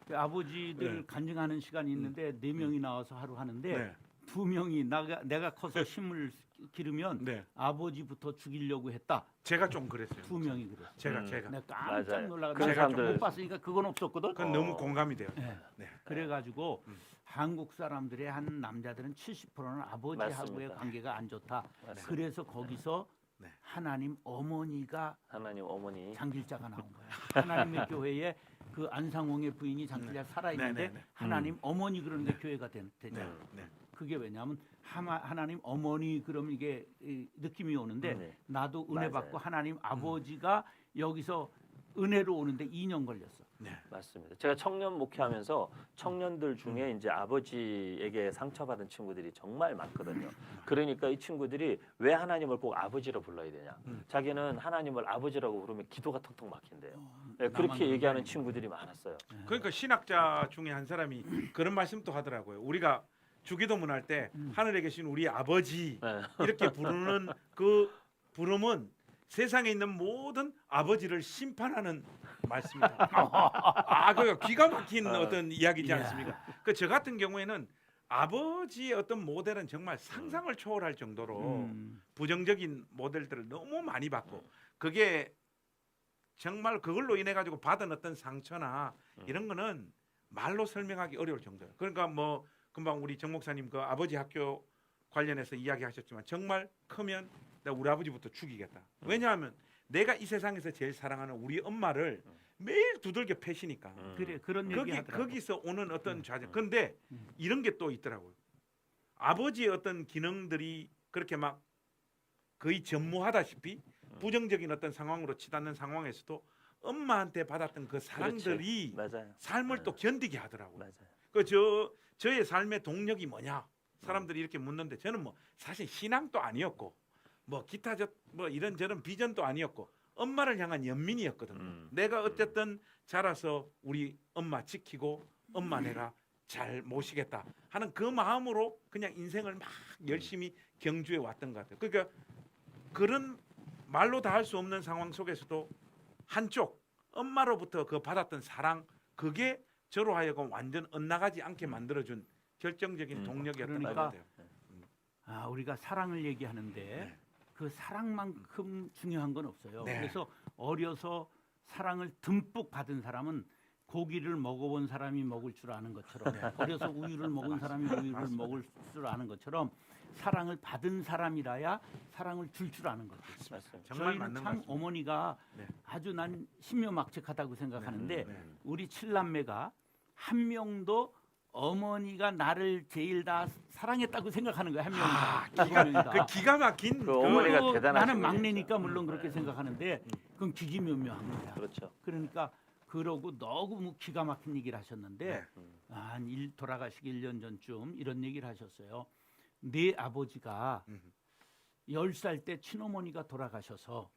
Speaker 1: 그 아버지들
Speaker 3: 네.
Speaker 1: 간증하는 시간이 있는데 4명이 나와서 하루 하는데
Speaker 3: 네.
Speaker 1: 2명이 내가 커서 힘을 기르면
Speaker 3: 네.
Speaker 1: 아버지부터 죽이려고 했다.
Speaker 3: 제가 좀 그랬어요.
Speaker 1: 2명이 그랬어.
Speaker 3: 제가
Speaker 1: 내가 깜짝
Speaker 2: 맞아요.
Speaker 1: 놀라가
Speaker 2: 그런
Speaker 1: 내가
Speaker 2: 사람들-
Speaker 1: 못 봤으니까 그건 없었거든.
Speaker 3: 그건 너무 공감이 돼요.
Speaker 1: 네.
Speaker 3: 네.
Speaker 1: 그래가지고 한국 사람들의 한 남자들은 70%는 아버지하고의
Speaker 2: 맞습니다.
Speaker 1: 관계가 안 좋다.
Speaker 2: 맞습니다.
Speaker 1: 그래서 거기서
Speaker 3: 네.
Speaker 1: 하나님 어머니가
Speaker 2: 하나님 어머니
Speaker 1: 장길자가 나온 거야. 하나님의 교회에 그 안상홍의 부인이 장길자 살아 있는데
Speaker 3: 네, 네, 네.
Speaker 1: 하나님 어머니 그러니까 교회가 되잖아.
Speaker 3: 네.
Speaker 1: 그게 왜냐하면 하나님 어머니 그러면 이게 느낌이 오는데
Speaker 2: 네.
Speaker 1: 나도 은혜
Speaker 2: 맞아요.
Speaker 1: 받고 하나님 아버지가 여기서 은혜로 오는데 2년 걸렸어.
Speaker 3: 네.
Speaker 2: 맞습니다. 제가 청년 목회하면서 청년들 중에 이제 아버지에게 상처받은 친구들이 정말 많거든요. 그러니까 이 친구들이 왜 하나님을 꼭 아버지로 불러야 되냐? 자기는 하나님을 아버지라고 부르면 기도가 턱턱 막힌대요. 네,
Speaker 1: 나만
Speaker 2: 그렇게
Speaker 1: 그런
Speaker 2: 얘기하는
Speaker 1: 게
Speaker 2: 친구들이 많았어요.
Speaker 3: 그러니까 신학자 중에 한 사람이 그런 말씀도 하더라고요. 우리가 주기도문 할 때 하늘에 계신 우리 아버지
Speaker 2: 네.
Speaker 3: 이렇게 부르는 그 부름은 세상에 있는 모든 아버지를 심판하는 말씀입니다. 그 기가 막힌 어떤 이야기지 않습니까? 그 저 같은 경우에는 아버지의 어떤 모델은 정말 상상을 초월할 정도로 부정적인 모델들을 너무 많이 받고 그게 정말 그걸로 인해 가지고 받은 어떤 상처나 이런 거는 말로 설명하기 어려울 정도예요. 그러니까 뭐 금방 우리 정 목사님 그 아버지 학교 관련해서 이야기하셨지만 정말 크면 나 우리 아버지부터 죽이겠다. 왜냐하면 내가 이 세상에서 제일 사랑하는 우리 엄마를 매일 두들겨 패시니까.
Speaker 1: 그래 그런 얘기 하더라고.
Speaker 3: 거기서 오는 어떤 좌절. 그런데 이런 게 또 있더라고요. 아버지의 어떤 기능들이 그렇게 막 거의 전무하다시피 부정적인 어떤 상황으로 치닫는 상황에서도 엄마한테 받았던 그 사랑들이
Speaker 2: 맞아요.
Speaker 3: 삶을 또 견디게 하더라고요.
Speaker 2: 맞아요.
Speaker 3: 저의 삶의 동력이 뭐냐? 사람들이 이렇게 묻는데 저는 뭐 사실 신앙도 아니었고 뭐 기타 뭐 이런저런 비전도 아니었고 엄마를 향한 연민이었거든요. 내가 어쨌든 자라서 우리 엄마 지키고 엄마 내가 잘 모시겠다 하는 그 마음으로 그냥 인생을 막 열심히 경주해 왔던 것 같아요. 그러니까 그런 말로 다 할 수 없는 상황 속에서도 한쪽 엄마로부터 그 받았던 사랑 그게 저로 하여금 완전 엇나가지 않게 만들어준 결정적인 동력이었던 것
Speaker 1: 그러니까
Speaker 3: 같아요.
Speaker 1: 우리가 사랑을 얘기하는데 그 사랑만큼 중요한 건 없어요.
Speaker 3: 네.
Speaker 1: 그래서 어려서 사랑을 듬뿍 받은 사람은 고기를 먹어본 사람이 먹을 줄 아는 것처럼 어려서 우유를 먹은 사람이 우유를 먹을 줄 아는 것처럼 사랑을 받은 사람이라야 사랑을 줄 줄 아는 거죠.
Speaker 2: 맞습니다.
Speaker 3: 정말
Speaker 1: 저희는
Speaker 3: 맞는 것
Speaker 1: 참
Speaker 3: 같습니다.
Speaker 1: 어머니가
Speaker 3: 네.
Speaker 1: 아주 난 신묘막측하다고 생각하는데
Speaker 3: 네.
Speaker 1: 우리 칠남매가 한 명도 어머니가 나를 제일 다 사랑했다고 생각하는 거야 한 명이.
Speaker 3: 그 기가 막힌
Speaker 2: 그 어머니가
Speaker 1: 그리고
Speaker 2: 대단하신
Speaker 1: 나는
Speaker 2: 분이죠.
Speaker 1: 막내니까 물론 그렇게 생각하는데 그건 기기묘묘한 거야.
Speaker 2: 그렇죠.
Speaker 1: 그러니까 그러고 너무 기가 막힌 얘기를 하셨는데
Speaker 3: 네.
Speaker 1: 한 돌아가시기 1년 전쯤 이런 얘기를 하셨어요. 내 아버지가 10살 때 친어머니가 돌아가셔서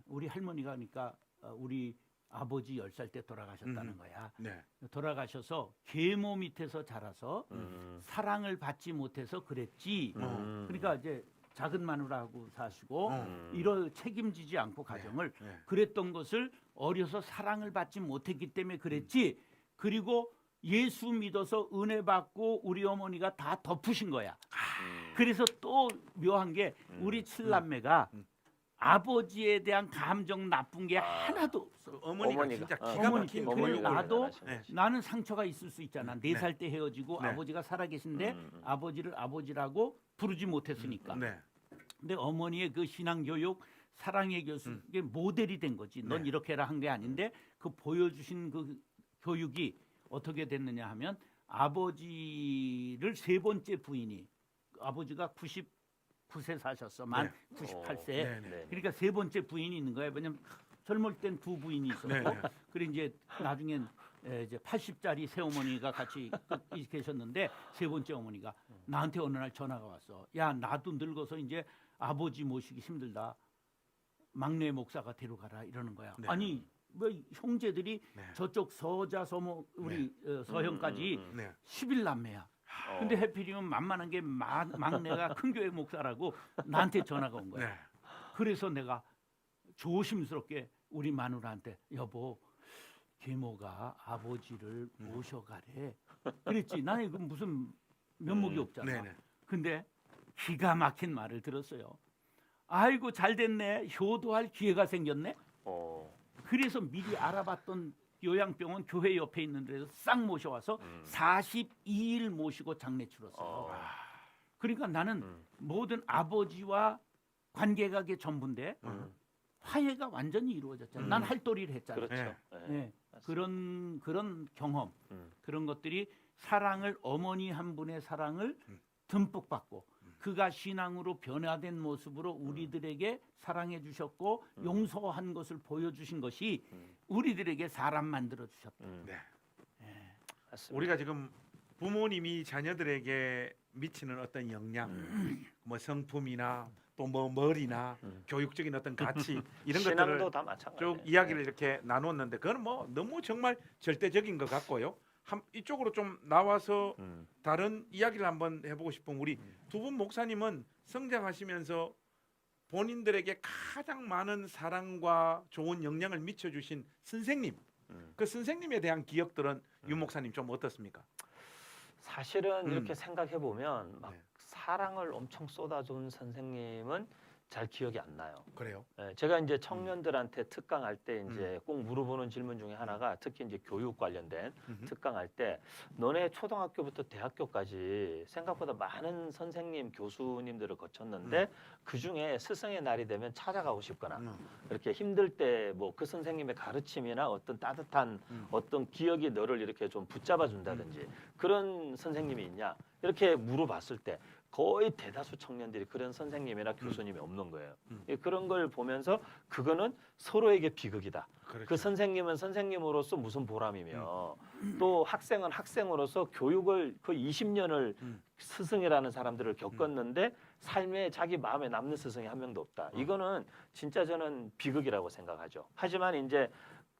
Speaker 1: 우리 할머니가 그러니까 우리 아버지 10살 때 돌아가셨다는 거야.
Speaker 3: 네.
Speaker 1: 돌아가셔서 계모 밑에서 자라서 사랑을 받지 못해서 그랬지. 그러니까 이제 작은 마누라하고 사시고 이런 책임지지 않고 가정을
Speaker 3: 네.
Speaker 1: 그랬던 것을 어려서 사랑을 받지 못했기 때문에 그랬지. 그리고 예수 믿어서 은혜 받고 우리 어머니가 다 덮으신 거야. 그래서 또 묘한 게 우리 칠남매가 아버지에 대한 감정 나쁜 게 하나도 없어.
Speaker 3: 어머니가 진짜 기가 막힌
Speaker 1: 어머니,
Speaker 3: 교육을
Speaker 1: 나도
Speaker 3: 네.
Speaker 1: 나는 상처가 있을 수 있잖아. 4살 때 헤어지고
Speaker 3: 네.
Speaker 1: 아버지가 살아계신데 아버지를 아버지라고 부르지 못했으니까.
Speaker 3: 네.
Speaker 1: 근데 어머니의 그 신앙 교육, 사랑의 교육이 모델이 된 거지. 넌
Speaker 3: 네.
Speaker 1: 이렇게 해라 한 게 아닌데 그 보여주신 그 교육이 어떻게 됐느냐 하면 아버지를 세 번째 부인이 아버지가 99세 사셨어. 만
Speaker 3: 네.
Speaker 1: 98세.
Speaker 3: 네, 네.
Speaker 1: 그러니까 세 번째 부인이 있는 거예요. 왜냐면 젊을 땐 두 부인이 있었고
Speaker 3: 네, 네.
Speaker 1: 그리고 이제 나중엔 이제 80짜리 새어머니가 같이 계셨는데 세 번째 어머니가 나한테 어느 날 전화가 왔어. 야, 나도 늙어서 이제 아버지 모시기 힘들다. 막내 목사가 데려가라 이러는 거야.
Speaker 3: 네.
Speaker 1: 아니 뭐 형제들이
Speaker 3: 네.
Speaker 1: 저쪽 서자 서모 우리 서형까지
Speaker 3: 네.
Speaker 1: 11남매야. 근데 해필이면 만만한 게 막내가 큰 교회 목사라고 나한테 전화가 온 거야.
Speaker 3: 네.
Speaker 1: 그래서 내가 조심스럽게 우리 마누라한테 여보 계모가 아버지를 모셔가래. 그랬지. 나는 이거 무슨 면목이 없잖아.
Speaker 3: 네, 네.
Speaker 1: 근데 기가 막힌 말을 들었어요. 아이고 잘 됐네. 효도할 기회가 생겼네. 그래서 미리 알아봤던 요양병원 교회 옆에 있는 데서 싹 모셔와서 42일 모시고 장례 치렀어요. 그러니까 나는 모든 아버지와 관계가 게 전부인데 화해가 완전히 이루어졌잖아. 난 할도리를 했잖아.
Speaker 2: 그렇죠.
Speaker 3: 네.
Speaker 1: 네. 그런 경험, 그런 것들이 사랑을 어머니 한 분의 사랑을 듬뿍 받고 그가 신앙으로 변화된 모습으로 우리들에게 사랑해 주셨고 용서한 것을 보여주신 것이 우리들에게 사람 만들어 주셨다.
Speaker 3: 네.
Speaker 2: 맞습니다.
Speaker 3: 우리가 지금 부모님이 자녀들에게 미치는 어떤 영향, 뭐 성품이나 또 뭐 머리나 교육적인 어떤 가치 이런
Speaker 2: 신앙도
Speaker 3: 것들을
Speaker 2: 다 마찬가지.
Speaker 3: 쭉 이야기를 이렇게 나누었는데 그건 뭐 너무 정말 절대적인 것 같고요. 이쪽으로 좀 나와서 다른 이야기를 한번 해보고 싶은 우리 두 분 목사님은 성장하시면서 본인들에게 가장 많은 사랑과 좋은 영향을 미쳐주신 선생님, 그 선생님에 대한 기억들은 유 목사님 좀 어떻습니까?
Speaker 2: 사실은 이렇게 생각해 보면 막
Speaker 3: 네.
Speaker 2: 사랑을 엄청 쏟아준 선생님은 잘 기억이 안 나요.
Speaker 3: 그래요?
Speaker 2: 예, 제가 이제 청년들한테 특강할 때 이제 꼭 물어보는 질문 중에 하나가 특히 이제 교육 관련된 특강할 때 너네 초등학교부터 대학교까지 생각보다 많은 선생님, 교수님들을 거쳤는데 그 중에 스승의 날이 되면 찾아가고 싶거나 이렇게 힘들 때 뭐 그 선생님의 가르침이나 어떤 따뜻한 어떤 기억이 너를 이렇게 좀 붙잡아 준다든지 그런 선생님이 있냐 이렇게 물어봤을 때 거의 대다수 청년들이 그런 선생님이나 교수님이 없는 거예요. 예, 그런 걸 보면서 그거는 서로에게 비극이다.
Speaker 3: 그렇죠.
Speaker 2: 그 선생님은 선생님으로서 무슨 보람이며 또 학생은 학생으로서 교육을 그 20년을 스승이라는 사람들을 겪었는데 삶에 자기 마음에 남는 스승이 한 명도 없다. 이거는 진짜 저는 비극이라고 생각하죠. 하지만 이제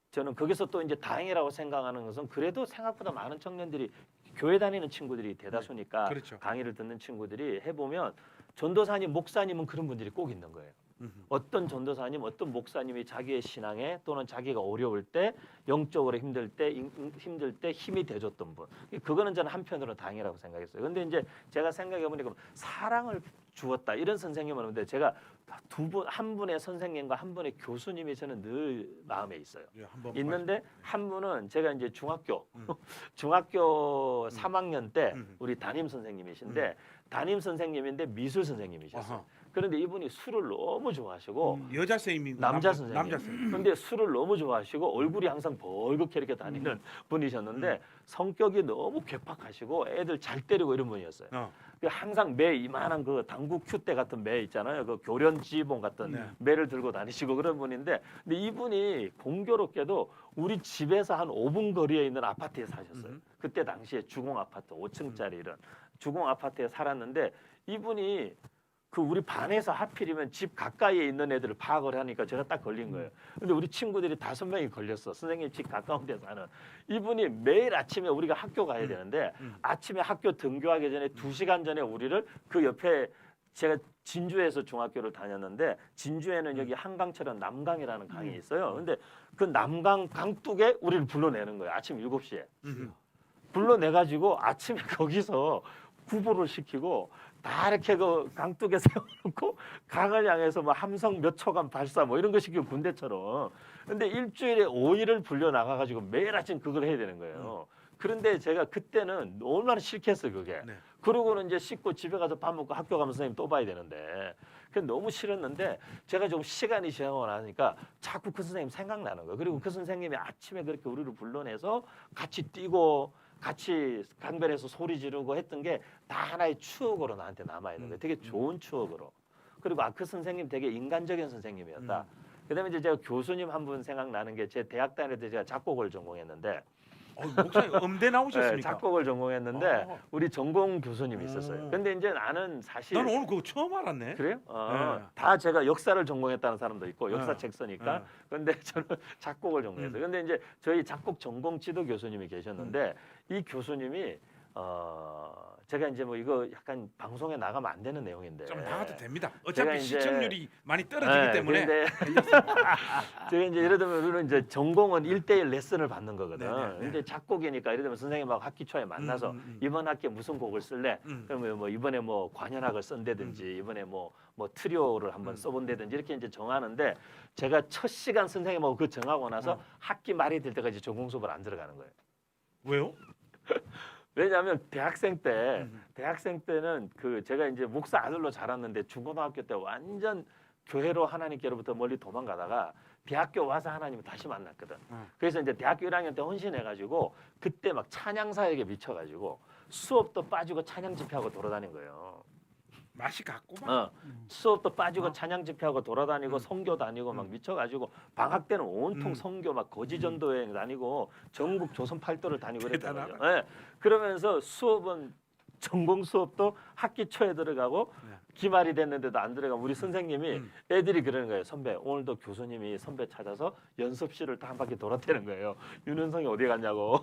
Speaker 2: 저는 거기서 또 이제 다행이라고 생각하는 것은 그래도 생각보다 많은 청년들이 교회 다니는 친구들이 대다수니까
Speaker 3: 그렇죠.
Speaker 2: 강의를 듣는 친구들이 해보면 전도사님, 목사님은 그런 분들이 꼭 있는 거예요. 어떤 전도사님, 어떤 목사님이 자기의 신앙에 또는 자기가 어려울 때, 영적으로 힘들 때 힘이 돼줬던 분. 그거는 저는 한편으로는 다행이라고 생각했어요. 근데 이제 제가 생각해 보니까 사랑을 주었다 이런 선생님은 없는데 제가 한 분의 선생님과 한 분의 교수님이 저는 늘 마음에 있어요.
Speaker 3: 예, 한번
Speaker 2: 있는데 한 분은 제가 이제 중학교 3학년 때 우리 담임 선생님이신데 담임 선생님인데 미술 선생님이셨어요.
Speaker 3: 아하.
Speaker 2: 그런데 이분이 술을 너무 좋아하시고
Speaker 3: 여자 선생님이
Speaker 2: 남자 선생님.
Speaker 3: 남자 선생님.
Speaker 2: 근데 술을 너무 좋아하시고 얼굴이 항상 벌겋게 이렇게 다니는 분이셨는데 성격이 너무 괴팍하시고 애들 잘 때리고 이런 분이었어요. 그 항상 매 이만한 그 당구 큐대 같은 매 있잖아요. 그 교련 지봉 같은
Speaker 3: 네.
Speaker 2: 매를 들고 다니시고 그런 분인데 근데 이분이 공교롭게도 우리 집에서 한 5분 거리에 있는 아파트에 사셨어요. 그때 당시에 주공 아파트 5층짜리 이런 주공 아파트에 살았는데 이분이 그 우리 반에서 하필이면 집 가까이에 있는 애들을 파악을 하니까 제가 딱 걸린 거예요. 근데 우리 친구들이 5명이 걸렸어. 선생님 집 가까운 데 사는. 이분이 매일 아침에 우리가 학교 가야 되는데 아침에 학교 등교하기 전에 2시간 전에 우리를 그 옆에 제가 진주에서 중학교를 다녔는데 진주에는 여기 한강처럼 남강이라는 강이 있어요. 근데 그 남강 강둑에 우리를 불러내는 거예요. 아침 7시에. 불러내가지고 아침에 거기서 구보를 시키고 다 이렇게 그 강둑에 세워놓고 강을 향해서 뭐 함성 몇 초간 발사 뭐 이런 거 시키고 군대처럼. 근데 일주일에 5일을 불려 나가가지고 매일 아침 그걸 해야 되는 거예요. 그런데 제가 그때는 얼마나 싫겠어요 그게.
Speaker 3: 네.
Speaker 2: 그러고는 이제 씻고 집에 가서 밥 먹고 학교 가면 선생님 또 봐야 되는데 그게 너무 싫었는데 제가 좀 시간이 지나고 나니까 자꾸 그 선생님 생각나는 거예요. 그리고 그 선생님이 아침에 그렇게 우리를 불러내서 같이 뛰고 같이 강변에서 소리 지르고 했던 게 다 하나의 추억으로 나한테 남아 있는 거예요. 되게 좋은 추억으로. 그리고 그 선생님 되게 인간적인 선생님이었다. 그다음에 이제 제가 교수님 한 분 생각나는 게 제 대학 다닐 때 제가 작곡을 전공했는데
Speaker 3: 목사님 음대 나오셨습니까?
Speaker 2: 네, 작곡을 전공했는데
Speaker 3: 어.
Speaker 2: 우리 전공 교수님이 있었어요. 근데 이제 나는 사실
Speaker 3: 나는 오늘 그거 처음 알았네.
Speaker 2: 그래요?
Speaker 3: 네.
Speaker 2: 다 제가 역사를 전공했다는 사람도 있고 역사
Speaker 3: 네.
Speaker 2: 책 쓰니까.
Speaker 3: 네.
Speaker 2: 근데 저는 작곡을 전공했어요. 근데 이제 저희 작곡 전공 지도 교수님이 계셨는데 이 교수님이 제가 이제 뭐 이거 약간 방송에 나가면 안 되는 내용인데
Speaker 3: 좀 나가도 됩니다.
Speaker 2: 제가
Speaker 3: 어차피
Speaker 2: 이제-
Speaker 3: 시청률이 많이 떨어지기 때문에.
Speaker 2: 근데 제가 이제 예를 들면 우리는 이제 전공은 1대1 레슨을 받는 거거든.
Speaker 3: 네, 네, 네.
Speaker 2: 근데 작곡이니까 예를 들면 선생님하고 학기 초에 만나서 이번 학기에 무슨 곡을 쓸래? 그러면 뭐 이번에 뭐 관현악을 쓴다든지 이번에 뭐 트리오를 한번 써본다든지 이렇게 이제 정하는데 제가 첫 시간 선생님하고 그 정하고 나서 학기 말이 될 때까지 전공 수업을 안 들어가는 거예요.
Speaker 3: 왜요?
Speaker 2: 왜냐하면 대학생 때는 그 제가 이제 목사 아들로 자랐는데 중고등학교 때 완전 교회로 하나님께로부터 멀리 도망가다가 대학교 와서 하나님을 다시 만났거든. 그래서 이제 대학교 1학년 때 헌신해가지고 그때 막 찬양사역에 미쳐가지고 수업도 빠지고 찬양 집회하고 돌아다닌 거예요.
Speaker 3: 맛이 같구만.
Speaker 2: 수업도 빠지고 찬양 집회하고 돌아다니고 선교 다니고 막 미쳐가지고 방학 때는 온통 선교 막 거지 전도여행 다니고 전국 조선 팔도를 다니고 그랬단 말이에요. 네. 그러면서 수업은 전공 수업도 학기 초에 들어가고 기말이 됐는데도 안 들어가고 우리 선생님이 애들이 그러는 거예요. 선배 오늘도 교수님이 선배 찾아서 연습실을 다 한 바퀴 돌았다는 거예요. 윤은성이 어디 갔냐고.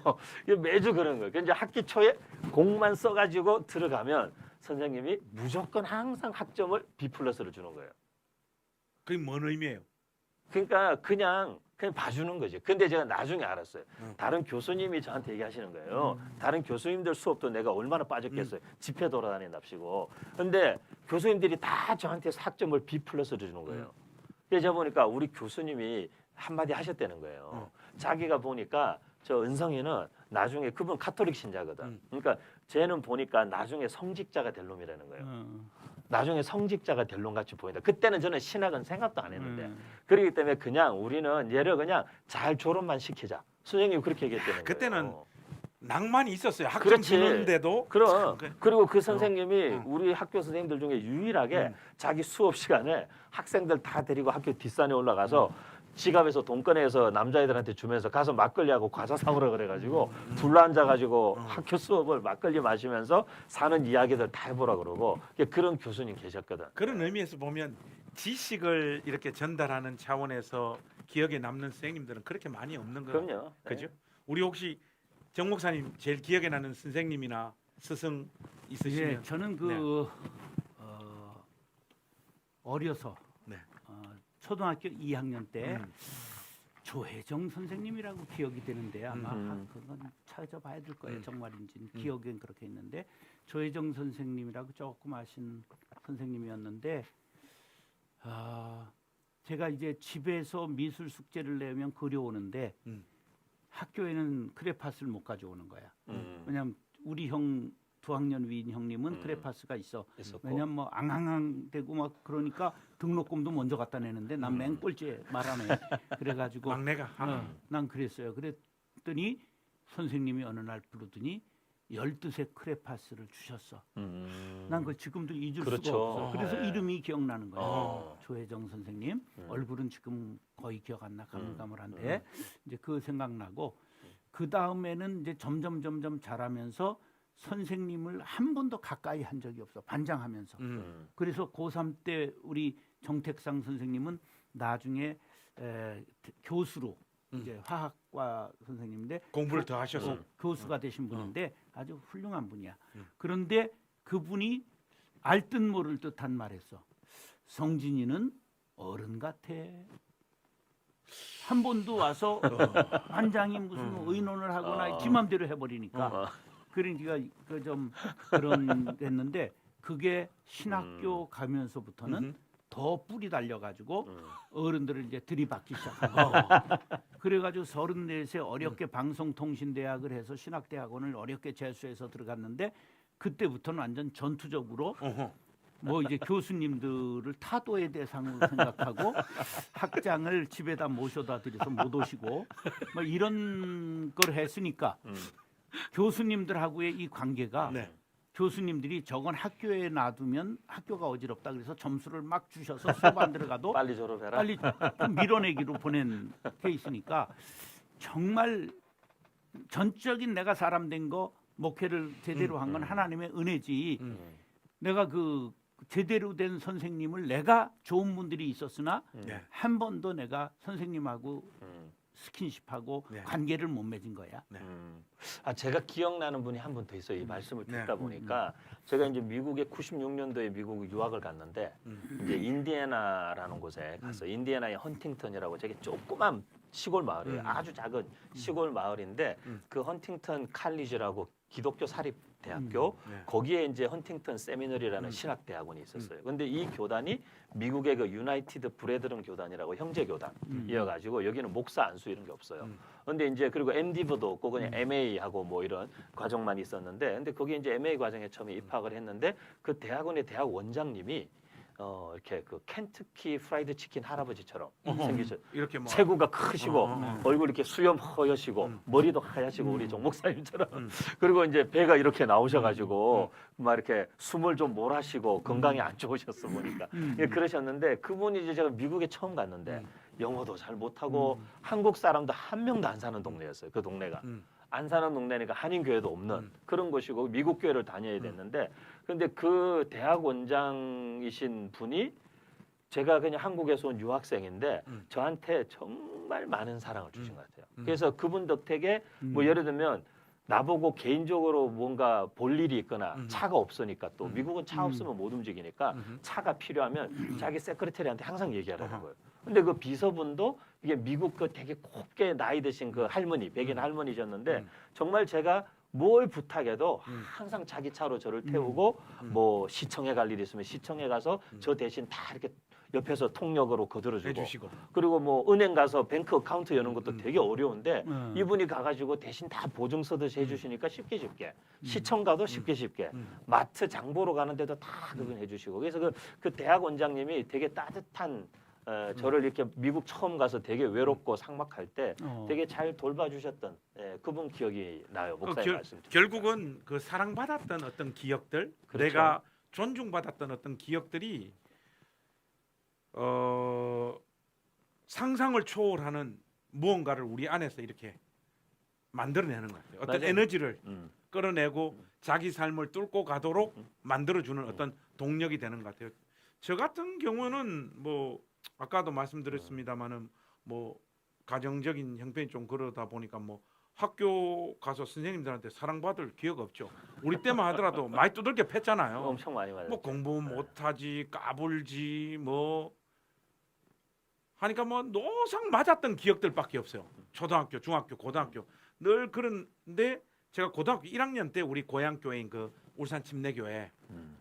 Speaker 2: 매주 그러는 거예요. 이제 학기 초에 곡만 써가지고 들어가면 선생님이 무조건 항상 학점을 B+를 주는 거예요.
Speaker 3: 그게 뭔 의미예요?
Speaker 2: 그러니까 그냥 봐주는 거죠. 근데 제가 나중에 알았어요.
Speaker 3: 음.
Speaker 2: 다른 교수님이 저한테 얘기하시는 거예요. 다른 교수님들 수업도 내가 얼마나 빠졌겠어요. 집회 돌아다닌답시고. 근데 교수님들이 다 저한테 학점을 B 플러스를 주는 거예요. 그래서 제가 보니까 우리 교수님이 한마디 하셨다는 거예요. 자기가 보니까 저 은성이는 나중에 그분 카톨릭 신자거든. 그러니까 쟤는 보니까 나중에 성직자가 될 놈이라는 거예요. 나중에 성직자가 될 놈 같이 보인다. 그때는 저는 신학은 생각도 안 했는데 그렇기 때문에 그냥 우리는 얘를 그냥 잘 졸업만 시키자. 선생님이 그렇게 얘기했다는
Speaker 3: 그때는
Speaker 2: 거예요.
Speaker 3: 낭만이 있었어요. 학점
Speaker 2: 그렇지.
Speaker 3: 주는데도
Speaker 2: 그럼
Speaker 3: 그-
Speaker 2: 그리고 그 선생님이 우리 학교 선생님들 중에 유일하게 자기 수업 시간에 학생들 다 데리고 학교 뒷산에 올라가서 지갑에서 돈 꺼내서 남자애들한테 주면서 가서 막걸리하고 과자 사오라 그래가지고 둘러앉아가지고 학교 수업을 막걸리 마시면서 사는 이야기들 다 해보라 그러고 그런 교수님 계셨거든.
Speaker 3: 그런 의미에서 보면 지식을 이렇게 전달하는 차원에서 기억에 남는 선생님들은 그렇게 많이 없는 거예요.
Speaker 2: 그럼요.
Speaker 3: 그죠? 우리 혹시 정 목사님 제일 기억에 나는 선생님이나 스승 있으시면
Speaker 1: 예, 저는 어려서
Speaker 3: 네.
Speaker 1: 초등학교 2학년 때 조혜정 선생님이라고 기억이 되는데 아마 그건 찾아봐야 될 거예요. 정말인지 기억엔 그렇게 있는데 조혜정 선생님이라고 조금 아신 선생님이었는데 제가 이제 집에서 미술 숙제를 내면 그려오는데 학교에는 크레파스를 못 가져오는 거야. 왜냐하면 우리 형 두 학년 위인 형님은 크레파스가 있었고. 왜냐면 뭐 앙앙앙대고 막 그러니까 등록금도 먼저 갖다 내는데 난 맹꼴찌에 말하네. 그래가지고
Speaker 3: 막내가
Speaker 1: 난 그랬어요. 그랬더니 선생님이 어느 날 부르더니 12색 크레파스를 주셨어. 난 그걸 지금도 잊을
Speaker 2: 그렇죠.
Speaker 1: 수가 없어. 그래서
Speaker 2: 네.
Speaker 1: 이름이 기억나는 거예요.
Speaker 2: 어.
Speaker 1: 조혜정 선생님. 얼굴은 지금 거의 기억 안 나. 가물가물한데 이제 그 생각나고 그 다음에는 이제 점점 자라면서 선생님을 한 번도 가까이 한 적이 없어. 반장하면서. 그래서 고3 때 우리 정택상 선생님은 나중에 교수로 이제 화학과 선생님인데
Speaker 3: 공부를 더 하셔서
Speaker 1: 교수가 되신 분인데 아주 훌륭한 분이야. 그런데 그분이 알듯 모를 듯한 말했어. 성진이는 어른 같아. 한 번도 와서 반장이 무슨 의논을 하거나 지 맘대로 해버리니까. 그러니까 그 좀 그런 했는데 그게 신학교 가면서부터는 더 뿌리 달려가지고 어른들을 이제 들이받기 시작한 거. 그래가지고 34세 어렵게 방송통신대학을 해서 신학대학원을 어렵게 재수해서 들어갔는데 그때부터는 완전 전투적으로 뭐 이제 교수님들을 타도의 대상으로 생각하고 학장을 집에다 모셔다 드려서 못 오시고 뭐 이런 걸 했으니까 교수님들하고의 이 관계가
Speaker 3: 네.
Speaker 1: 교수님들이 저건 학교에 놔두면 학교가 어지럽다 그래서 점수를 막 주셔서 수업 안 들어가도
Speaker 2: 빨리 졸업해라.
Speaker 1: 빨리 밀어내기로 보낸 케이스니까 정말 전적인 내가 사람 된 거 목회를 제대로 한 건 하나님의 은혜지. 내가 그 제대로 된 선생님을 내가 좋은 분들이 있었으나
Speaker 3: 네.
Speaker 1: 한 번도 내가 선생님하고 스킨십하고
Speaker 3: 네.
Speaker 1: 관계를 못 맺은 거야.
Speaker 2: 제가 기억나는 분이 한 분 더 있어요. 이 말씀을 듣다 보니까 제가 이제 미국에 96년도에 미국 유학을 갔는데 이제 인디애나라는 곳에 갔어. 인디애나의 헌팅턴이라고 되게 조그만 시골 마을이에요. 아주 작은 시골 마을인데 그 헌팅턴 칼리지라고 기독교 사립 대학교 거기에 이제 헌팅턴 세미너리라는 신학 대학원이 있었어요. 근데 이 교단이 미국의 그 유나이티드 브레드런 교단이라고 형제 교단이어가지고 여기는 목사 안수 이런 게 없어요. 근데 이제 그리고 MDiv도 없고 그냥 MA 하고 뭐 이런 과정만 있었는데, 근데 거기 이제 MA 과정에 처음에 입학을 했는데 그 대학원의 대학 원장님이 이렇게 그 켄터키 프라이드 치킨 할아버지처럼 생기셨.
Speaker 3: 이렇게 뭐
Speaker 2: 체구가 크시고 얼굴 이렇게 수염 허여시고 머리도 하얗시고 우리 정 목사님처럼 그리고 이제 배가 이렇게 나오셔가지고 막 이렇게 숨을 좀 몰아쉬고 건강이 안 좋으셨어 보니까 예, 그러셨는데 그분이 이제 제가 미국에 처음 갔는데 영어도 잘 못하고 한국 사람도 한 명도 안 사는 동네였어요. 그 동네가. 안 사는 동네니까 한인 교회도 없는 그런 곳이고 미국 교회를 다녀야 됐는데 근데 그 대학 원장이신 분이 제가 그냥 한국에서 온 유학생인데 저한테 정말 많은 사랑을 주신 것 같아요. 그래서 그분 덕택에 뭐 예를 들면 나보고 개인적으로 뭔가 볼 일이 있거나
Speaker 3: 음.
Speaker 2: 차가 없으니까 또
Speaker 3: 음.
Speaker 2: 미국은 차 없으면 못 움직이니까 차가 필요하면 자기 세크리터리한테 항상 얘기하라는
Speaker 3: 아하.
Speaker 2: 거예요. 근데 그 비서분도 이게 미국 그 되게 곱게 나이 드신 그 할머니, 백인 할머니셨는데 정말 제가 뭘 부탁해도 항상 자기 차로 저를 태우고 뭐 시청에 갈 일이 있으면 시청에 가서 저 대신 다 이렇게 옆에서 통역으로 거들어주고
Speaker 3: 해주시고.
Speaker 2: 그리고 뭐 은행 가서 뱅크 어카운트 여는 것도 되게 어려운데
Speaker 1: 음.
Speaker 2: 이분이 가가지고 대신 다 보증 서듯이 해주시니까 쉽게 시청 가도 쉽게 마트 장 보러 가는데도 다 그건 해주시고 그래서 그 대학 원장님이 되게 따뜻한 저를 이렇게 미국 처음 가서 되게 외롭고 삭막할 때 되게 잘 돌봐주셨던 그분 기억이 나요. 목사님 말씀.
Speaker 3: 결국은 그 사랑받았던 어떤 기억들,
Speaker 2: 그렇죠.
Speaker 3: 내가 존중받았던 어떤 기억들이 상상을 초월하는 무언가를 우리 안에서 이렇게 만들어내는 것 같아요. 어떤
Speaker 2: 맞아요.
Speaker 3: 에너지를
Speaker 2: 음.
Speaker 3: 끌어내고 자기 삶을 뚫고 가도록 만들어주는 어떤 동력이 되는 것 같아요. 저 같은 경우는 뭐 아까도 말씀드렸습니다마는 뭐 가정적인 형편이 좀 그러다 보니까 뭐 학교 가서 선생님들한테 사랑받을 기회가 없죠. 우리 때만 하더라도 많이 두들겨 팼잖아요.
Speaker 2: 엄청 많이 맞았죠.
Speaker 3: 뭐 공부 못하지, 까불지, 뭐 하니까 뭐 노상 맞았던 기억들밖에 없어요. 초등학교, 중학교, 고등학교 늘 그런데 제가 고등학교 1학년 때 우리 고향 교회인 그 울산 침례교회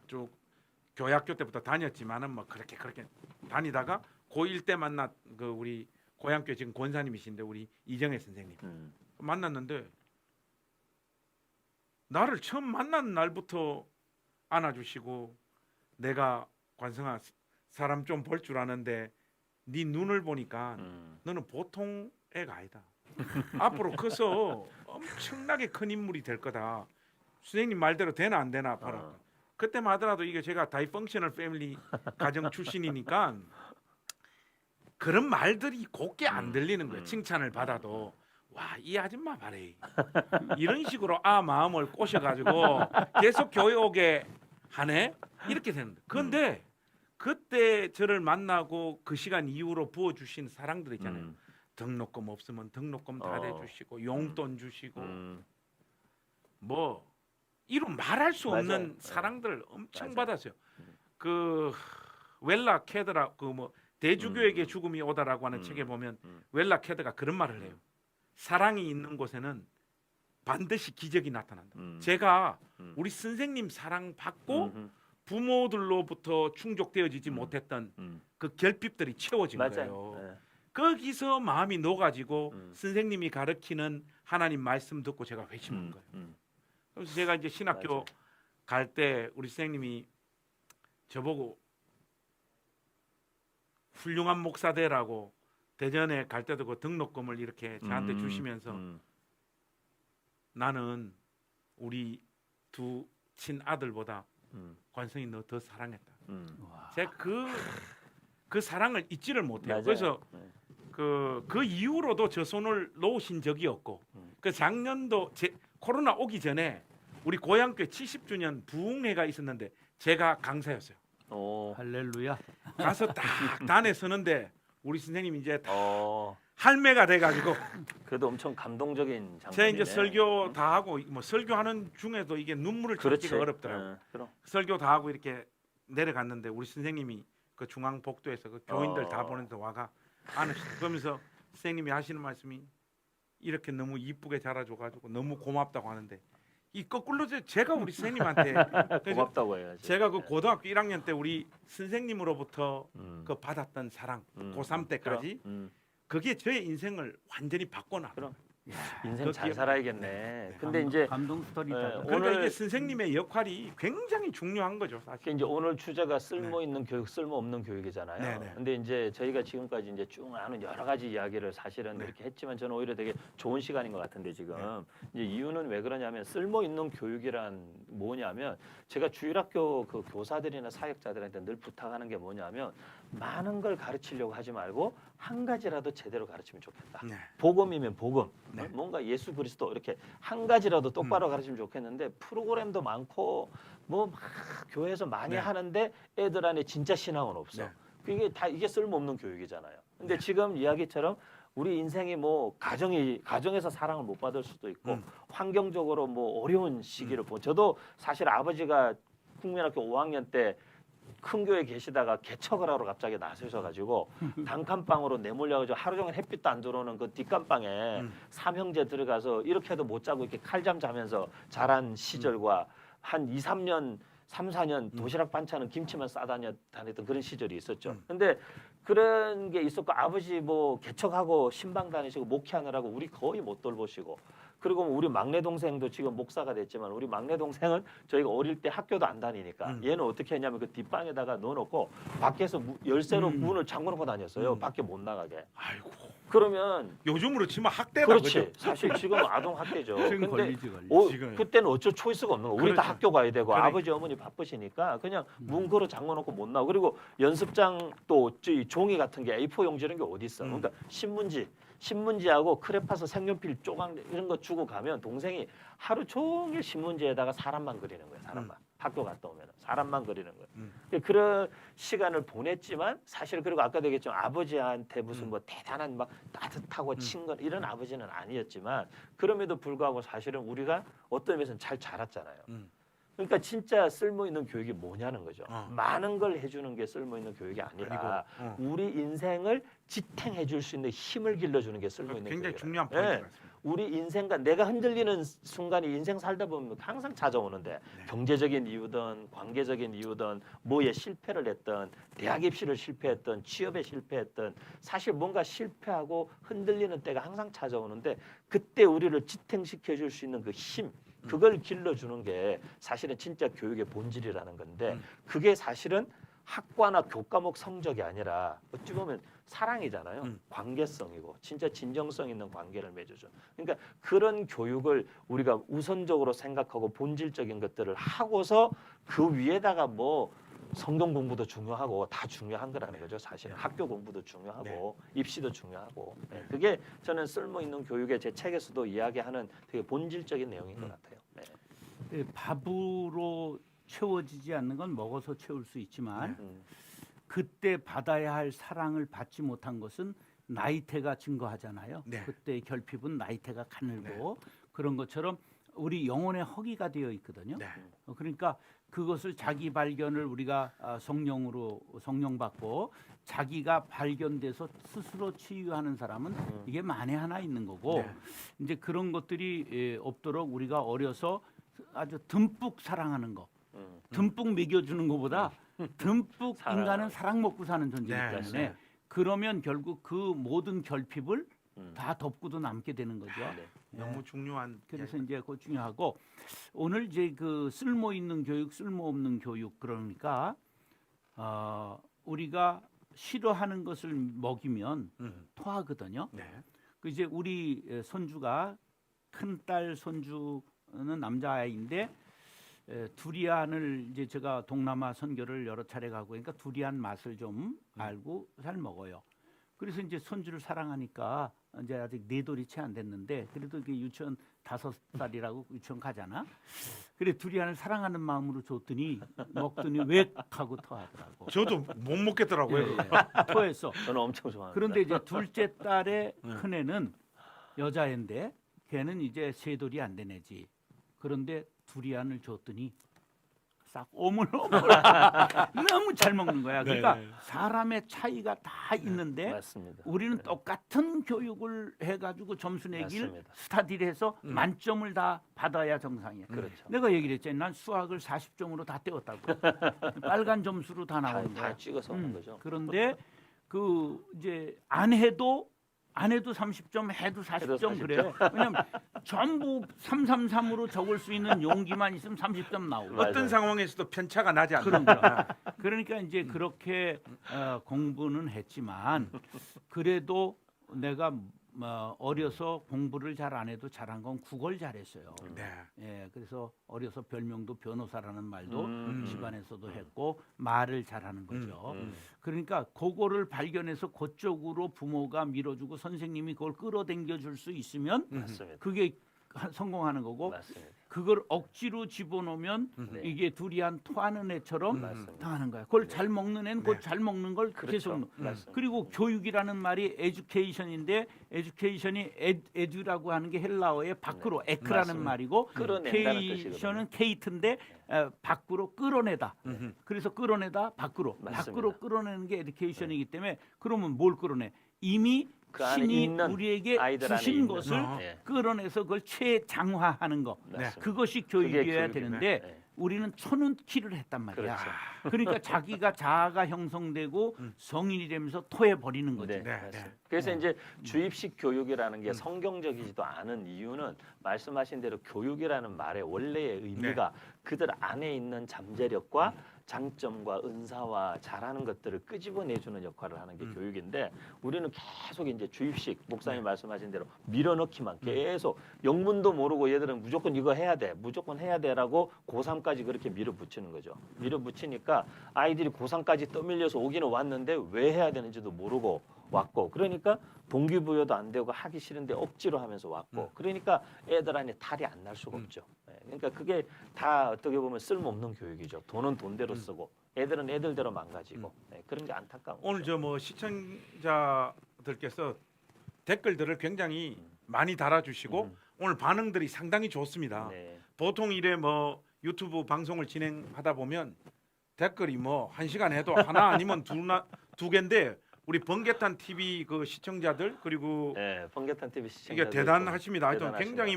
Speaker 3: 쭉 교회학교 때부터 다녔지만은 뭐 그렇게 다니다가 고1 때 만났 그 우리 고향교회 지금 권사님이신데 우리 이정혜 선생님 만났는데 나를 처음 만난 날부터 안아주시고 내가 관성아 사람 좀 볼 줄 아는데 네 눈을 보니까 너는 보통 애가 아니다. 앞으로 커서 엄청나게 큰 인물이 될 거다. 선생님 말대로 되나 안 되나 봐라. 그때만 하더라도 이게 제가 다이펑셔널 패밀리 가정 출신이니까 그런 말들이 곱게 안 들리는 거예요. 칭찬을 받아도 와, 이 아줌마 봐래. 이런 식으로 마음을 꼬셔가지고 계속 교회 오게 하네. 이렇게 되는 거예요. 그런데 그때 저를 만나고 그 시간 이후로 부어주신 사랑들 있잖아요. 등록금 없으면 등록금 다 대주시고 용돈 주시고 뭐 이루 말할 수 없는
Speaker 2: 맞아요.
Speaker 3: 사랑들을 엄청
Speaker 2: 맞아요.
Speaker 3: 받았어요. 그 웰라 캐드라 그 뭐 대주교에게 죽음이 오다라고 하는 책에 보면 웰라 캐드가 그런 말을 해요. 사랑이 있는 곳에는 반드시 기적이 나타난다. 제가 우리 선생님 사랑 받고 부모들로부터 충족되어지지 못했던 그 결핍들이 채워진 거예요.
Speaker 2: 맞아요.
Speaker 3: 거기서 마음이 녹아지고 선생님이 가르치는 하나님 말씀 듣고 제가 회심한 거예요. 그래서 제가 이제 신학교
Speaker 2: 맞아요.
Speaker 3: 갈 때 우리 선생님이 저보고 훌륭한 목사 되라고 대전에 갈 때도 그 등록금을 이렇게 저한테 주시면서 나는 우리 두 친아들보다 관성이 너 더 사랑했다. 제가 그 사랑을 잊지를 못해요.
Speaker 2: 맞아요.
Speaker 3: 그래서 그 이후로도 저 손을 놓으신 적이 없고 그 작년도 코로나 오기 전에 우리 고향교회 70주년 부흥회가 있었는데 제가 강사였어요.
Speaker 1: 할렐루야.
Speaker 3: 가서 딱 단에 서는데 우리 선생님이 이제 다
Speaker 2: 어,
Speaker 3: 할매가 돼가지고
Speaker 2: 그래도 엄청 감동적인 장면이네.
Speaker 3: 제가 이제 설교 다 하고 뭐 설교하는 중에도 이게 눈물을
Speaker 2: 그렇지.
Speaker 3: 참기가 어렵더라고요.
Speaker 2: 그럼.
Speaker 3: 설교 다 하고 이렇게 내려갔는데 우리 선생님이 그 중앙 복도에서 그 교인들 다 보는데 와가 안으시고 그러면서 선생님이 하시는 말씀이 이렇게 너무 이쁘게 자라줘가지고 너무 고맙다고 하는데 이 거꾸로 제가 우리 선생님한테 그래서
Speaker 2: 고맙다고 해야지.
Speaker 3: 제가 그 고등학교 1학년 때 우리 선생님으로부터 그 받았던 사랑 고3 때까지 그게 저의 인생을 완전히 바꿔놔.
Speaker 2: 그럼. 인생
Speaker 3: 그
Speaker 2: 잘
Speaker 3: 기억-
Speaker 2: 살아야겠네. 근데 이제
Speaker 1: 감동 스토리다.
Speaker 3: 그러니까
Speaker 2: 오늘-
Speaker 3: 이게 선생님의 역할이 굉장히 중요한 거죠, 사실.
Speaker 2: 이제 오늘 주제가 쓸모 있는 교육, 쓸모 없는 교육이잖아요.
Speaker 3: 네네.
Speaker 2: 근데 이제 저희가 지금까지 이제 쭉 하는 여러 가지 이야기를 사실은
Speaker 3: 네.
Speaker 2: 이렇게 했지만 저는 오히려 되게 좋은 시간인 것 같은데 지금
Speaker 3: 네.
Speaker 2: 이제 이유는 왜 그러냐면 쓸모 있는 교육이란 뭐냐면 제가 주일학교 그 교사들이나 사역자들한테 늘 부탁하는 게 뭐냐면 많은 걸 가르치려고 하지 말고 한 가지라도 제대로 가르치면 좋겠다.
Speaker 3: 네.
Speaker 2: 복음이면 복음,
Speaker 3: 네.
Speaker 2: 뭔가 예수 그리스도 이렇게 한 가지라도 똑바로 가르치면 좋겠는데 프로그램도 많고 뭐 막 교회에서 많이
Speaker 3: 네.
Speaker 2: 하는데 애들 안에 진짜 신앙은 없어.
Speaker 3: 네.
Speaker 2: 이게 쓸모없는 교육이잖아요. 근데 지금 이야기처럼 우리 인생이 뭐 가정에서 사랑을 못 받을 수도 있고 환경적으로 뭐 어려운 시기를 저도 사실 아버지가 국민학교 5학년 때 큰 교회 계시다가 개척을 하러 갑자기 나서셔가지고 단칸방으로 내몰려가지고 하루 종일 햇빛도 안 들어오는 그 뒷감방에 삼형제 들어가서 이렇게 해도 못 자고 이렇게 칼잠 자면서 자란 시절과 한 2, 3년 3, 4년 도시락 반찬은 김치만 다녔던 그런 시절이 있었죠. 근데 그런 게 있었고 아버지 뭐 개척하고 신방 다니시고 목회하느라고 우리 거의 못 돌보시고 그리고 우리 막내 동생도 지금 목사가 됐지만 우리 막내 동생은 저희가 어릴 때 학교도 안 다니니까 얘는 어떻게 했냐면 그 뒷방에다가 넣어놓고 밖에서 열쇠로 문을 잠궈놓고 다녔어요. 밖에 못 나가게.
Speaker 3: 아이고.
Speaker 2: 그러면
Speaker 3: 요즘으로 치면 학대다
Speaker 2: 그렇지.
Speaker 3: 그죠?
Speaker 2: 사실 지금 아동 학대죠.
Speaker 1: 지금
Speaker 2: 근데
Speaker 1: 걸리지.
Speaker 3: 지금.
Speaker 2: 그때는 어쩔 초이스가 없는 거. 우리 다
Speaker 3: 그렇죠.
Speaker 2: 학교 가야 되고
Speaker 3: 그러니까.
Speaker 2: 아버지 어머니 바쁘시니까 그냥 문 걸어 잠궈놓고 못 나오고 그리고 연습장 또 종이 같은 게 A4 용지 이런 게 어디 있어? 그러니까 신문지하고 크레파스 색연필 조각 이런 거 주고 가면 동생이 하루 종일 신문지에다가 사람만 그리는 거예요. 사람만. 학교 갔다 오면 사람만 그리는 거예요. 그런 시간을 보냈지만 사실 그리고 아까도 얘기했지만 아버지한테 무슨 뭐 대단한 막 따뜻하고 친건 이런 아버지는 아니었지만 그럼에도 불구하고 사실은 우리가 어떤 의미에서는 잘 자랐잖아요. 그러니까 진짜 쓸모 있는 교육이 뭐냐는 거죠. 많은 걸 해주는 게 쓸모 있는 교육이 아니라 우리 인생을 지탱해 줄 수 있는 힘을 길러주는 게 쓸모 있는
Speaker 3: 굉장히
Speaker 2: 교육이에요.
Speaker 3: 중요한 포인트 같습니다.
Speaker 2: 우리 인생과 내가 흔들리는 순간이 인생 살다 보면 항상 찾아오는데 경제적인 이유든 관계적인 이유든 뭐에 실패를 했던 대학 입시를 실패했던 취업에 실패했던 사실 뭔가 실패하고 흔들리는 때가 항상 찾아오는데 그때 우리를 지탱시켜 줄 수 있는 그 힘 그걸 길러주는 게 사실은 진짜 교육의 본질이라는 건데 그게 사실은 학과나 교과목 성적이 아니라 어찌 보면 사랑이잖아요. 관계성이고 진짜 진정성 있는 관계를 맺어줘. 그러니까 그런 교육을 우리가 우선적으로 생각하고 본질적인 것들을 하고서 그 위에다가 뭐 성경 공부도 중요하고 다 중요한 거라는 거죠. 사실은 학교 공부도 중요하고 입시도 중요하고 그게 저는 쓸모 있는 교육의 제 책에서도 이야기하는 되게 본질적인 내용인 것 같아요.
Speaker 1: 예, 밥으로 채워지지 않는 건 먹어서 채울 수 있지만 그때 받아야 할 사랑을 받지 못한 것은 나이테가 증거하잖아요.
Speaker 3: 네.
Speaker 1: 그때 결핍은 나이테가 가늘고 그런 것처럼 우리 영혼의 허기가 되어 있거든요.
Speaker 3: 네.
Speaker 1: 그러니까 그것을 자기 발견을 우리가 성령으로 성령 받고 자기가 발견돼서 스스로 치유하는 사람은 이게 만에 하나 있는 거고 이제 그런 것들이 없도록 우리가 어려서 아주 듬뿍 사랑하는 거, 듬뿍 먹여주는 것보다 듬뿍 인간은 사랑 먹고 사는 존재이기 때문에 그러면 결국 그 모든 결핍을 다 덮고도 남게 되는 거죠.
Speaker 3: 너무 중요한.
Speaker 1: 그래서 이제 그거 중요하고 오늘 이제 그 쓸모 있는 교육, 쓸모 없는 교육 그러니까 우리가 싫어하는 것을 먹이면 토하거든요. 그 이제 우리 손주가 큰딸 손주는 남자아이인데 두리안을 이제 제가 동남아 선교를 여러 차례 가고 그러니까 두리안 맛을 좀 알고 잘 먹어요. 그래서 이제 손주를 사랑하니까 이제 아직 네 돌이 채 안 됐는데 그래도 이게 유치원 5살이라고 유치원 가잖아. 그래 두리안을 사랑하는 마음으로 줬더니 먹더니 웩 하고 토하더라고.
Speaker 3: 저도 못 먹겠더라고요.
Speaker 1: 토했어.
Speaker 2: 저는 엄청 좋아합니다.
Speaker 1: 그런데 이제 둘째 딸의 큰애는 여자애인데 걔는 이제 세 돌이 안 된 애지. 그런데 두리안을 줬더니 싹 오물오물 너무 잘 먹는 거야. 그러니까 사람의 차이가 다 있는데
Speaker 2: 맞습니다.
Speaker 1: 우리는 똑같은 교육을 해가지고 점수 내길
Speaker 2: 맞습니다.
Speaker 1: 스타디를 해서 만점을 다 받아야 정상이야.
Speaker 2: 그렇죠.
Speaker 1: 내가 얘기를 했잖아. 난 수학을 40점으로 다 떼었다고. 빨간 점수로 다 나오는 거야.
Speaker 2: 다 찍어서 오는 거죠.
Speaker 1: 그런데 그 이제 안 해도 30점 해도 40점 그래. 왜냐면 전부 333으로 적을 수 있는 용기만 있으면 30점 나오고.
Speaker 2: 맞아요.
Speaker 3: 어떤 상황에서도 편차가 나지 않는.
Speaker 1: 그런 거야. 그러니까 이제 그렇게 공부는 했지만 그래도 내가 어려서 공부를 잘 안 해도 잘한 건 국어를 잘했어요. 예, 그래서 어려서 별명도 변호사라는 말도 집안에서도 했고 말을 잘하는 거죠. 그러니까 그거를 발견해서 그쪽으로 부모가 밀어주고 선생님이 그걸 끌어당겨 줄 수 있으면
Speaker 2: 맞습니다.
Speaker 1: 그게 성공하는 거고
Speaker 2: 맞습니다.
Speaker 1: 그걸 억지로 집어넣으면
Speaker 2: 네.
Speaker 1: 이게 두리안 토하는 애처럼
Speaker 2: 맞습니다.
Speaker 1: 당하는 거야. 그걸
Speaker 2: 네.
Speaker 1: 잘 먹는 애는
Speaker 3: 네.
Speaker 1: 그걸 잘 먹는 걸 계속
Speaker 2: 그렇죠. 맞습니다.
Speaker 1: 그리고 교육이라는 말이 에듀케이션인데 에듀케이션이 에듀라고 하는 게 헬라어의 밖으로 에크라는
Speaker 2: 맞습니다.
Speaker 1: 말이고
Speaker 2: 끌어낸다는
Speaker 1: 케이션은 케이트인데 밖으로 끌어내다.
Speaker 3: 음흠.
Speaker 1: 그래서 끌어내다 밖으로
Speaker 2: 맞습니다.
Speaker 1: 밖으로 끌어내는 게 에듀케이션이기 때문에 그러면 뭘 끌어내? 이미
Speaker 2: 그 안에
Speaker 1: 신이
Speaker 2: 있는
Speaker 1: 우리에게
Speaker 2: 아이들 안에
Speaker 1: 주신
Speaker 2: 있는
Speaker 1: 것을
Speaker 2: 네.
Speaker 1: 끌어내서 그걸 최장화하는 거.
Speaker 2: 맞습니다.
Speaker 1: 그것이
Speaker 2: 그게
Speaker 1: 교육이어야
Speaker 2: 교육이네.
Speaker 1: 되는데
Speaker 2: 네.
Speaker 1: 우리는 천운키를 했단 말이야.
Speaker 2: 그렇죠.
Speaker 1: 그러니까 자기가 자아가 형성되고 성인이 되면서 토해 버리는 거지.
Speaker 2: 네,
Speaker 3: 네,
Speaker 2: 맞습니다.
Speaker 3: 네.
Speaker 2: 그래서 이제 주입식 교육이라는 게 성경적이지도 않은 이유는 말씀하신 대로 교육이라는 말의 원래의 의미가 그들 안에 있는 잠재력과 장점과 은사와 잘하는 것들을 끄집어내주는 역할을 하는 게 교육인데 우리는 계속 이제 주입식 목사님 말씀하신 대로 밀어넣기만 계속 영문도 모르고 얘들은 무조건 이거 해야 돼, 무조건 해야 돼라고 고3까지 그렇게 밀어붙이는 거죠. 밀어붙이니까 아이들이 고3까지 떠밀려서 오기는 왔는데 왜 해야 되는지도 모르고 왔고 그러니까 동기부여도 안 되고 하기 싫은데 억지로 하면서 왔고 그러니까 애들 안에 탈이 안 날 수가 없죠. 그러니까 그게 다 어떻게 보면 쓸모없는 교육이죠. 돈은 돈대로 쓰고 애들은 애들대로 망가지고 그런 게 안타까운
Speaker 3: 오늘
Speaker 2: 거죠.
Speaker 3: 저 뭐 시청자들께서 댓글들을 굉장히 많이 달아주시고 오늘 반응들이 상당히 좋습니다.
Speaker 2: 네.
Speaker 3: 보통 이래 뭐 유튜브 방송을 진행하다 보면 댓글이 뭐 1시간 해도 하나 아니면 두 개인데 우리 번개탄 TV 그 시청자들 그리고
Speaker 2: 네, 번개탄 TV 시청자
Speaker 3: 이게 대단하십니다. 하여튼
Speaker 2: 대단하십니다.
Speaker 3: 굉장히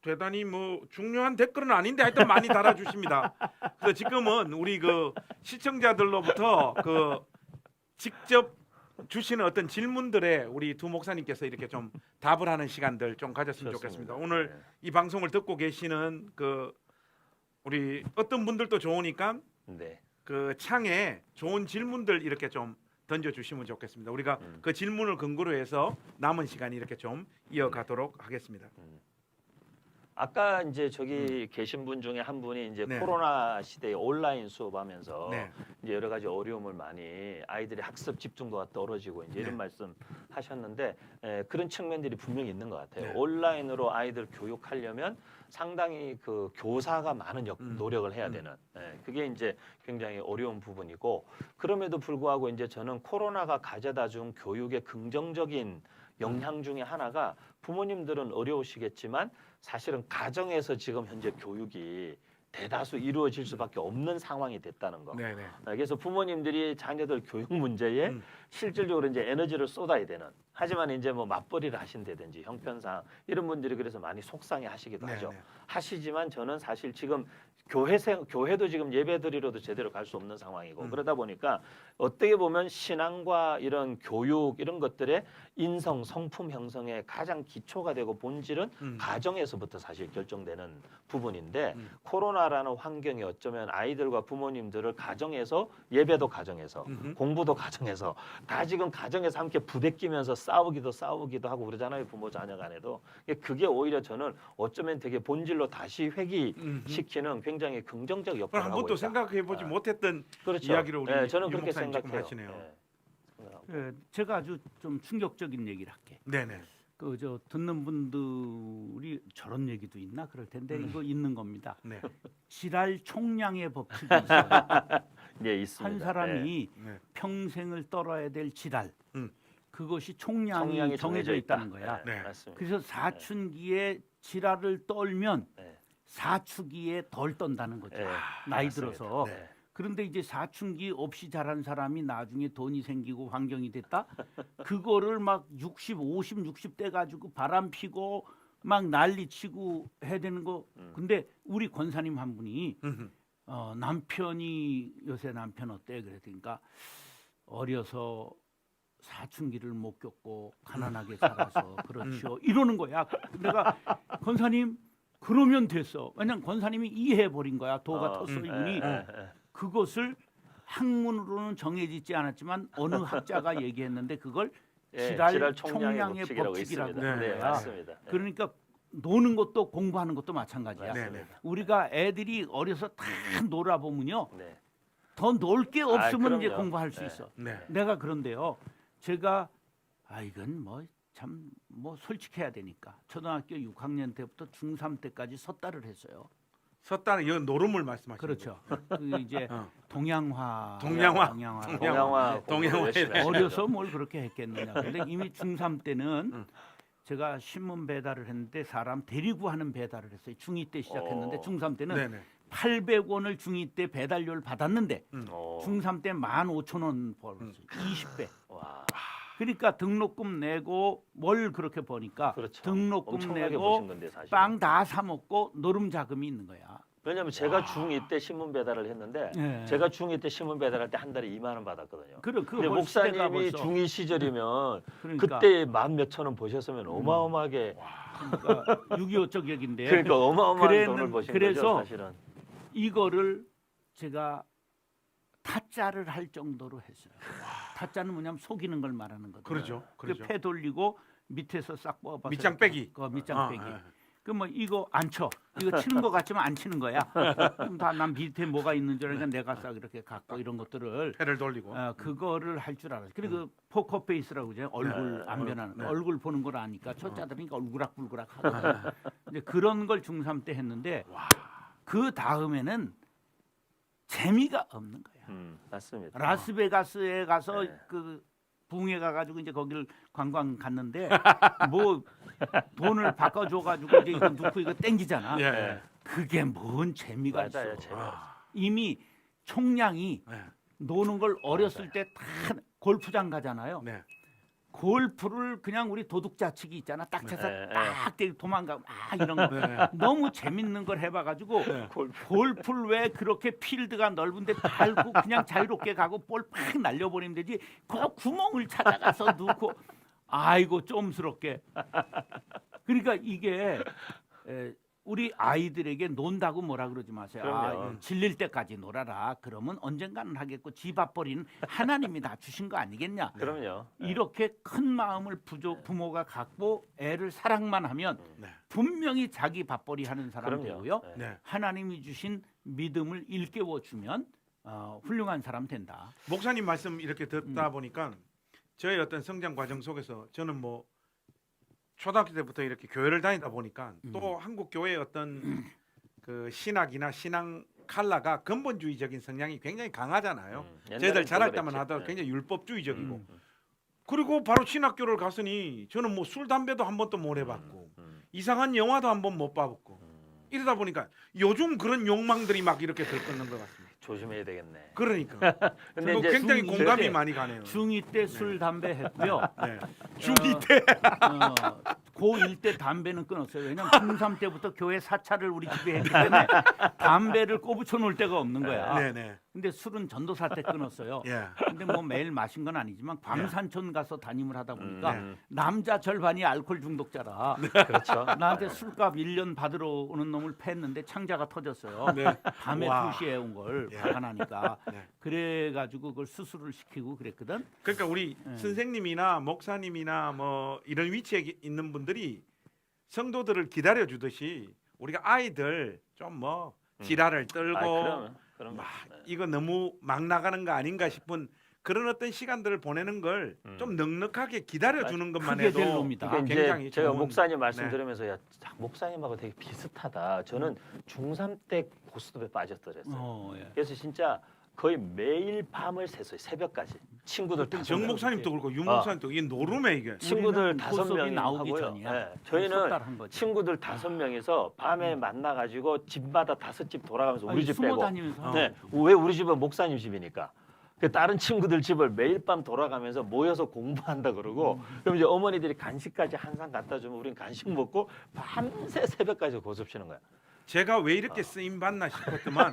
Speaker 3: 대단히 뭐 중요한 댓글은 아닌데 하여튼 많이 달아주십니다. 그래서 지금은 우리 그 시청자들로부터 그 직접 주시는 어떤 질문들에 우리 두 목사님께서 이렇게 좀 답을 하는 시간들 좀 가졌으면 좋겠습니다. 오늘
Speaker 2: 네.
Speaker 3: 이 방송을 듣고 계시는 그 우리 어떤 분들도 좋으니까
Speaker 2: 네.
Speaker 3: 그 창에 좋은 질문들 이렇게 좀 던져주시면 좋겠습니다. 우리가 그 질문을 근거로 해서 남은 시간 이렇게 좀 이어가도록 하겠습니다.
Speaker 2: 아까 이제 저기 계신 분 중에 한 분이 이제
Speaker 3: 네.
Speaker 2: 코로나 시대에 온라인 수업하면서
Speaker 3: 네.
Speaker 2: 이제 여러 가지 어려움을 많이 아이들의 학습 집중도가 떨어지고 이제 이런
Speaker 3: 네.
Speaker 2: 말씀 하셨는데 그런 측면들이 분명히 있는 것 같아요.
Speaker 3: 네.
Speaker 2: 온라인으로 아이들 교육하려면 상당히 그 교사가 많은 노력을 해야 되는 그게 이제 굉장히 어려운 부분이고 그럼에도 불구하고 이제 저는 코로나가 가져다 준 교육의 긍정적인 영향 중에 하나가 부모님들은 어려우시겠지만 사실은 가정에서 지금 현재 교육이 대다수 이루어질 수밖에 없는 상황이 됐다는 거.
Speaker 3: 네네.
Speaker 2: 그래서 부모님들이 자녀들 교육 문제에 실질적으로 이제 에너지를 쏟아야 되는. 하지만 이제 뭐 맞벌이를 하신다든지 형편상 이런 분들이 그래서 많이 속상해 하시기도 하죠.
Speaker 3: 네네.
Speaker 2: 하시지만 저는 사실 지금 교회도 지금 예배드리러도 제대로 갈 수 없는 상황이고 그러다 보니까 어떻게 보면 신앙과 이런 교육 이런 것들의 인성 성품 형성의 가장 기초가 되고 본질은 가정에서부터 사실 결정되는 부분인데 코로나라는 환경이 어쩌면 아이들과 부모님들을 가정에서 예배도 가정에서 공부도 가정에서 다 지금 가정에서 함께 부대끼면서 싸우기도 하고 그러잖아요. 부모 자녀 간에도 그게 오히려 저는 어쩌면 되게 본질로 다시 회귀시키는 굉장히 긍정적 역할을
Speaker 3: 한
Speaker 2: 하고
Speaker 3: 번도
Speaker 2: 있다.
Speaker 3: 생각해보지 못했던
Speaker 2: 그렇죠.
Speaker 3: 이야기를 우리
Speaker 2: 네, 저는
Speaker 3: 유
Speaker 2: 그렇게
Speaker 3: 목사님 지금
Speaker 2: 생각해요.
Speaker 3: 하시네요.
Speaker 2: 네. 생각하고.
Speaker 1: 제가 아주 좀 충격적인 얘기를 할게.
Speaker 3: 네네.
Speaker 1: 그 저 듣는 분들이 저런 얘기도 있나 그럴 텐데 이거 있는 겁니다.
Speaker 3: 네.
Speaker 1: 지랄 총량의 법칙이 있어요.
Speaker 2: 예, 있습니다.
Speaker 1: 한 사람이
Speaker 3: 네.
Speaker 1: 평생을 떨어야 될 지랄
Speaker 3: 음.
Speaker 1: 그것이 총량이
Speaker 2: 성향이
Speaker 1: 정해져 있다는 거야.
Speaker 3: 네.
Speaker 2: 맞습니다.
Speaker 1: 그래서 사춘기에 지랄을 떨면
Speaker 2: 네.
Speaker 1: 사춘기에 덜 떤다는 거죠.
Speaker 2: 네,
Speaker 1: 나이
Speaker 2: 맞습니다.
Speaker 1: 들어서.
Speaker 2: 네.
Speaker 1: 그런데 이제 사춘기 없이 자란 사람이 나중에 돈이 생기고 환경이 됐다. 그거를 막 60, 50, 60대 가지고 바람 피고 막 난리치고 해야 되는 거. 근데 우리 권사님 한 분이 남편이 요새 남편 어때? 그랬으니까 어려서 사춘기를 못 겪고 가난하게 살아서 그렇죠. 이러는 거야. 내가 권사님 그러면 됐어. 왜냐면 권사님이 이해해 버린 거야. 도가 텄어 이분이. 그것을 학문으로는 정해지지 않았지만 어느 학자가 얘기했는데 그걸 지랄 총량의 법칙이라고
Speaker 3: 있습니다.
Speaker 1: 하는
Speaker 2: 네,
Speaker 1: 거야.
Speaker 2: 맞습니다. 네.
Speaker 1: 그러니까 노는 것도 공부하는 것도 마찬가지야.
Speaker 2: 맞습니다.
Speaker 1: 우리가 애들이 어려서 다 놀아보면요.
Speaker 2: 네.
Speaker 1: 더 놀 게 없으면 이제
Speaker 2: 그럼요.
Speaker 1: 공부할 수
Speaker 2: 네.
Speaker 1: 있어.
Speaker 3: 네.
Speaker 1: 내가 그런데요. 제가 이건 뭐 참 뭐 솔직해야 되니까 초등학교 6학년 때부터 중3 때까지 섰다를 했어요.
Speaker 3: 섰다는 이건 노름을 말씀하시는
Speaker 1: 그렇죠.
Speaker 3: 거죠.
Speaker 1: 그 이제
Speaker 3: 어.
Speaker 1: 동양화
Speaker 3: 동양화.
Speaker 2: 동양화
Speaker 3: 동양화
Speaker 2: 열심히 하셔야죠.
Speaker 1: 어려서 뭘 그렇게 했겠느냐. 근데 이미 중3 때는
Speaker 3: 응.
Speaker 1: 제가 신문 배달을 했는데 사람 데리고 하는 배달을 했어요. 중2 때 시작했는데
Speaker 2: 어.
Speaker 1: 중3 때는
Speaker 3: 네네.
Speaker 1: 800원을 중2 때 배달료를 받았는데
Speaker 2: 어.
Speaker 1: 중3 때 15,000원 벌었어요. 20배.
Speaker 2: 와,
Speaker 1: 그러니까 등록금 내고 뭘 그렇게 버니까
Speaker 2: 그렇죠.
Speaker 1: 등록금
Speaker 2: 엄청나게
Speaker 1: 내고
Speaker 2: 보신 건데 사실.
Speaker 1: 빵 다 사 먹고 노름 자금이 있는 거야.
Speaker 2: 왜냐면 제가 중2 때 신문 배달을 했는데
Speaker 1: 예.
Speaker 2: 제가 중2 때 신문 배달할 때 한 달에 2만 원 받았거든요.
Speaker 1: 그래
Speaker 2: 근데
Speaker 1: 그거 시대가
Speaker 2: 목사님이
Speaker 1: 벌써
Speaker 2: 중2 시절이면
Speaker 1: 그러니까,
Speaker 2: 그때 만 몇천 원 버셨으면 어마어마하게
Speaker 1: 그러니까 6.25 적역인데
Speaker 2: 그러니까 어마어마한
Speaker 1: 그랬는-
Speaker 2: 돈을 버신
Speaker 1: 그래서
Speaker 2: 거죠 사실은.
Speaker 1: 이거를 제가 타짜를 할 정도로 했어요. 타짜는 뭐냐면 속이는 걸 말하는 거거든요.
Speaker 3: 그러죠. 그러죠.
Speaker 1: 패 돌리고 밑에서 싹 뽑아서
Speaker 3: 밑장 빼기.
Speaker 1: 그 밑장 빼기.
Speaker 3: 아,
Speaker 1: 그 뭐 이거 안 쳐. 이거 치는 것 같지만 안 치는 거야. 그럼 다 난 밑에 뭐가 있는 줄 알니까 내가 싹 이렇게 갖고 이런 것들을
Speaker 3: 패를 돌리고.
Speaker 1: 그거를 할 줄 알았어요. 그리고 포커 페이스라고 그러죠. 얼굴 안 변하는 거.
Speaker 3: 네.
Speaker 1: 얼굴 보는 걸 아니까 초짜들이니까 얼굴락불그락 하거든요. 이제 그런 걸 중3 때 했는데 그 다음에는 재미가 없는 거야.
Speaker 2: 맞습니다.
Speaker 1: 라스베가스에 가서
Speaker 2: 네.
Speaker 1: 그 붕에 가가지고 이제 거기를 관광 갔는데 뭐 돈을 바꿔줘가지고 이제 이거 넣고 이거 땡기잖아.
Speaker 3: 예.
Speaker 1: 그게 뭔 재미가
Speaker 2: 맞아요,
Speaker 1: 있어.
Speaker 2: 재미없어.
Speaker 1: 이미 총량이
Speaker 3: 네.
Speaker 1: 노는 걸 어렸을 때 다 골프장 가잖아요.
Speaker 3: 네.
Speaker 1: 골프를 그냥 우리 도둑자치기 있잖아. 딱 쳐서
Speaker 2: 네,
Speaker 1: 딱 때리고 도망가고 이런 거
Speaker 3: 네.
Speaker 1: 너무 재밌는 걸 해봐가지고
Speaker 2: 골프.
Speaker 1: 골프를 왜 그렇게 필드가 넓은데 밟고 그냥 자유롭게 가고 볼 팍 날려버리면 되지 그 구멍을 찾아가서 넣고 아이고 좀스럽게 그러니까 이게 우리 아이들에게 논다고 뭐라 그러지 마세요.
Speaker 2: 그럼요.
Speaker 1: 질릴 때까지 놀아라. 그러면 언젠가는 하겠고 집 앞벌이는 하나님이 다 주신 거 아니겠냐.
Speaker 2: 그럼요.
Speaker 1: 이렇게 큰 마음을 부모가 갖고 애를 사랑만 하면
Speaker 3: 네.
Speaker 1: 분명히 자기 밥벌이 하는 사람
Speaker 2: 그럼요.
Speaker 1: 되고요.
Speaker 2: 네.
Speaker 3: 네.
Speaker 1: 하나님이 주신 믿음을 일깨워 주면 훌륭한 사람 된다.
Speaker 3: 목사님 말씀 이렇게 듣다 보니까 저의 어떤 성장 과정 속에서 저는 뭐 초등학교 때부터 이렇게 교회를 다니다 보니까 또 한국 교회의 어떤 그 신학이나 신앙 칼라가 근본주의적인 성향이 굉장히 강하잖아요. 저희들 자랄 때만 하더라도 굉장히 율법주의적이고 그리고 바로 신학교를 갔으니 저는 뭐 술 담배도 한 번도 못 해봤고 이상한 영화도 한 번 못 봐봤고 이러다 보니까 요즘 그런 욕망들이 막 이렇게 들끓는 것 같습니다.
Speaker 2: 조심해야 되겠네.
Speaker 3: 그러니까
Speaker 2: 근데
Speaker 3: 그리고
Speaker 2: 이제
Speaker 3: 굉장히
Speaker 1: 중-
Speaker 3: 공감이
Speaker 2: 저기-
Speaker 3: 많이 가네요.
Speaker 1: 중2 때 술 담배 했고요.
Speaker 3: 네. 중2 때
Speaker 1: 고1 때 담배는 끊었어요. 왜냐면 중3 때부터 교회 사찰을 우리 집에 했기 때문에 담배를 꼬부쳐 놓을 데가 없는 거야.
Speaker 3: 네네.
Speaker 1: 근데 술은 전도사 때 끊었어요.
Speaker 3: 예.
Speaker 1: 근데 뭐 매일 마신 건 아니지만 광산촌 가서 담임을 하다 보니까
Speaker 3: 네.
Speaker 1: 남자 절반이 알코올 중독자라
Speaker 2: 그렇죠.
Speaker 1: 나한테 술값 1년 받으러 오는 놈을 팼는데 창자가 터졌어요.
Speaker 3: 네.
Speaker 1: 밤에
Speaker 3: 와.
Speaker 1: 2시에 온 걸
Speaker 3: 예.
Speaker 1: 화가 나니까
Speaker 3: 네.
Speaker 1: 그래가지고 그걸 수술을 시키고 그랬거든.
Speaker 3: 그러니까 우리
Speaker 1: 네.
Speaker 3: 선생님이나 목사님이나 뭐 이런 위치에 있는 분들이 성도들을 기다려 주듯이 우리가 아이들 좀 뭐 지랄을 떨고
Speaker 2: 그럼
Speaker 3: 막 이거 너무 막 나가는 거 아닌가 싶은 그런 어떤 시간들을 보내는 걸 좀 넉넉하게 기다려 주는 것만
Speaker 1: 크게
Speaker 3: 해도
Speaker 1: 될 놈이다.
Speaker 2: 그러니까
Speaker 3: 굉장히
Speaker 2: 이제 제가
Speaker 3: 좋은-
Speaker 2: 목사님 말씀
Speaker 3: 네.
Speaker 2: 들으면서 야 목사님하고 되게 비슷하다. 저는 중3 때 고스톱에 빠졌더랬어요.
Speaker 1: 예.
Speaker 2: 그래서 진짜 거의 매일 밤을 샜어요. 새벽까지. 친구들 다섯
Speaker 3: 정
Speaker 2: 명.
Speaker 3: 목사님도 그렇고 유 목사님도 이게 노름에 이게
Speaker 2: 친구들
Speaker 1: 우리는
Speaker 2: 다섯
Speaker 1: 고스톱이
Speaker 2: 명이
Speaker 1: 나오기
Speaker 2: 하고요.
Speaker 1: 전이야.
Speaker 2: 네. 저희는
Speaker 1: 섣달한 거지.
Speaker 2: 친구들 5명이서 밤에 만나가지고 집마다 5집 돌아가면서 우리
Speaker 1: 아니,
Speaker 2: 집
Speaker 1: 숨어
Speaker 2: 빼고.
Speaker 1: 다니면서
Speaker 2: 네. 왜 우리 집은 목사님 집이니까. 그 다른 친구들 집을 매일 밤 돌아가면서 모여서 공부한다 그러고 그럼 이제 어머니들이 간식까지 한 상 갖다 주면 우린 간식 먹고 밤새 새벽까지 고스톱 치는 거야.
Speaker 3: 제가 왜 이렇게 쓰임 받나 싶었더만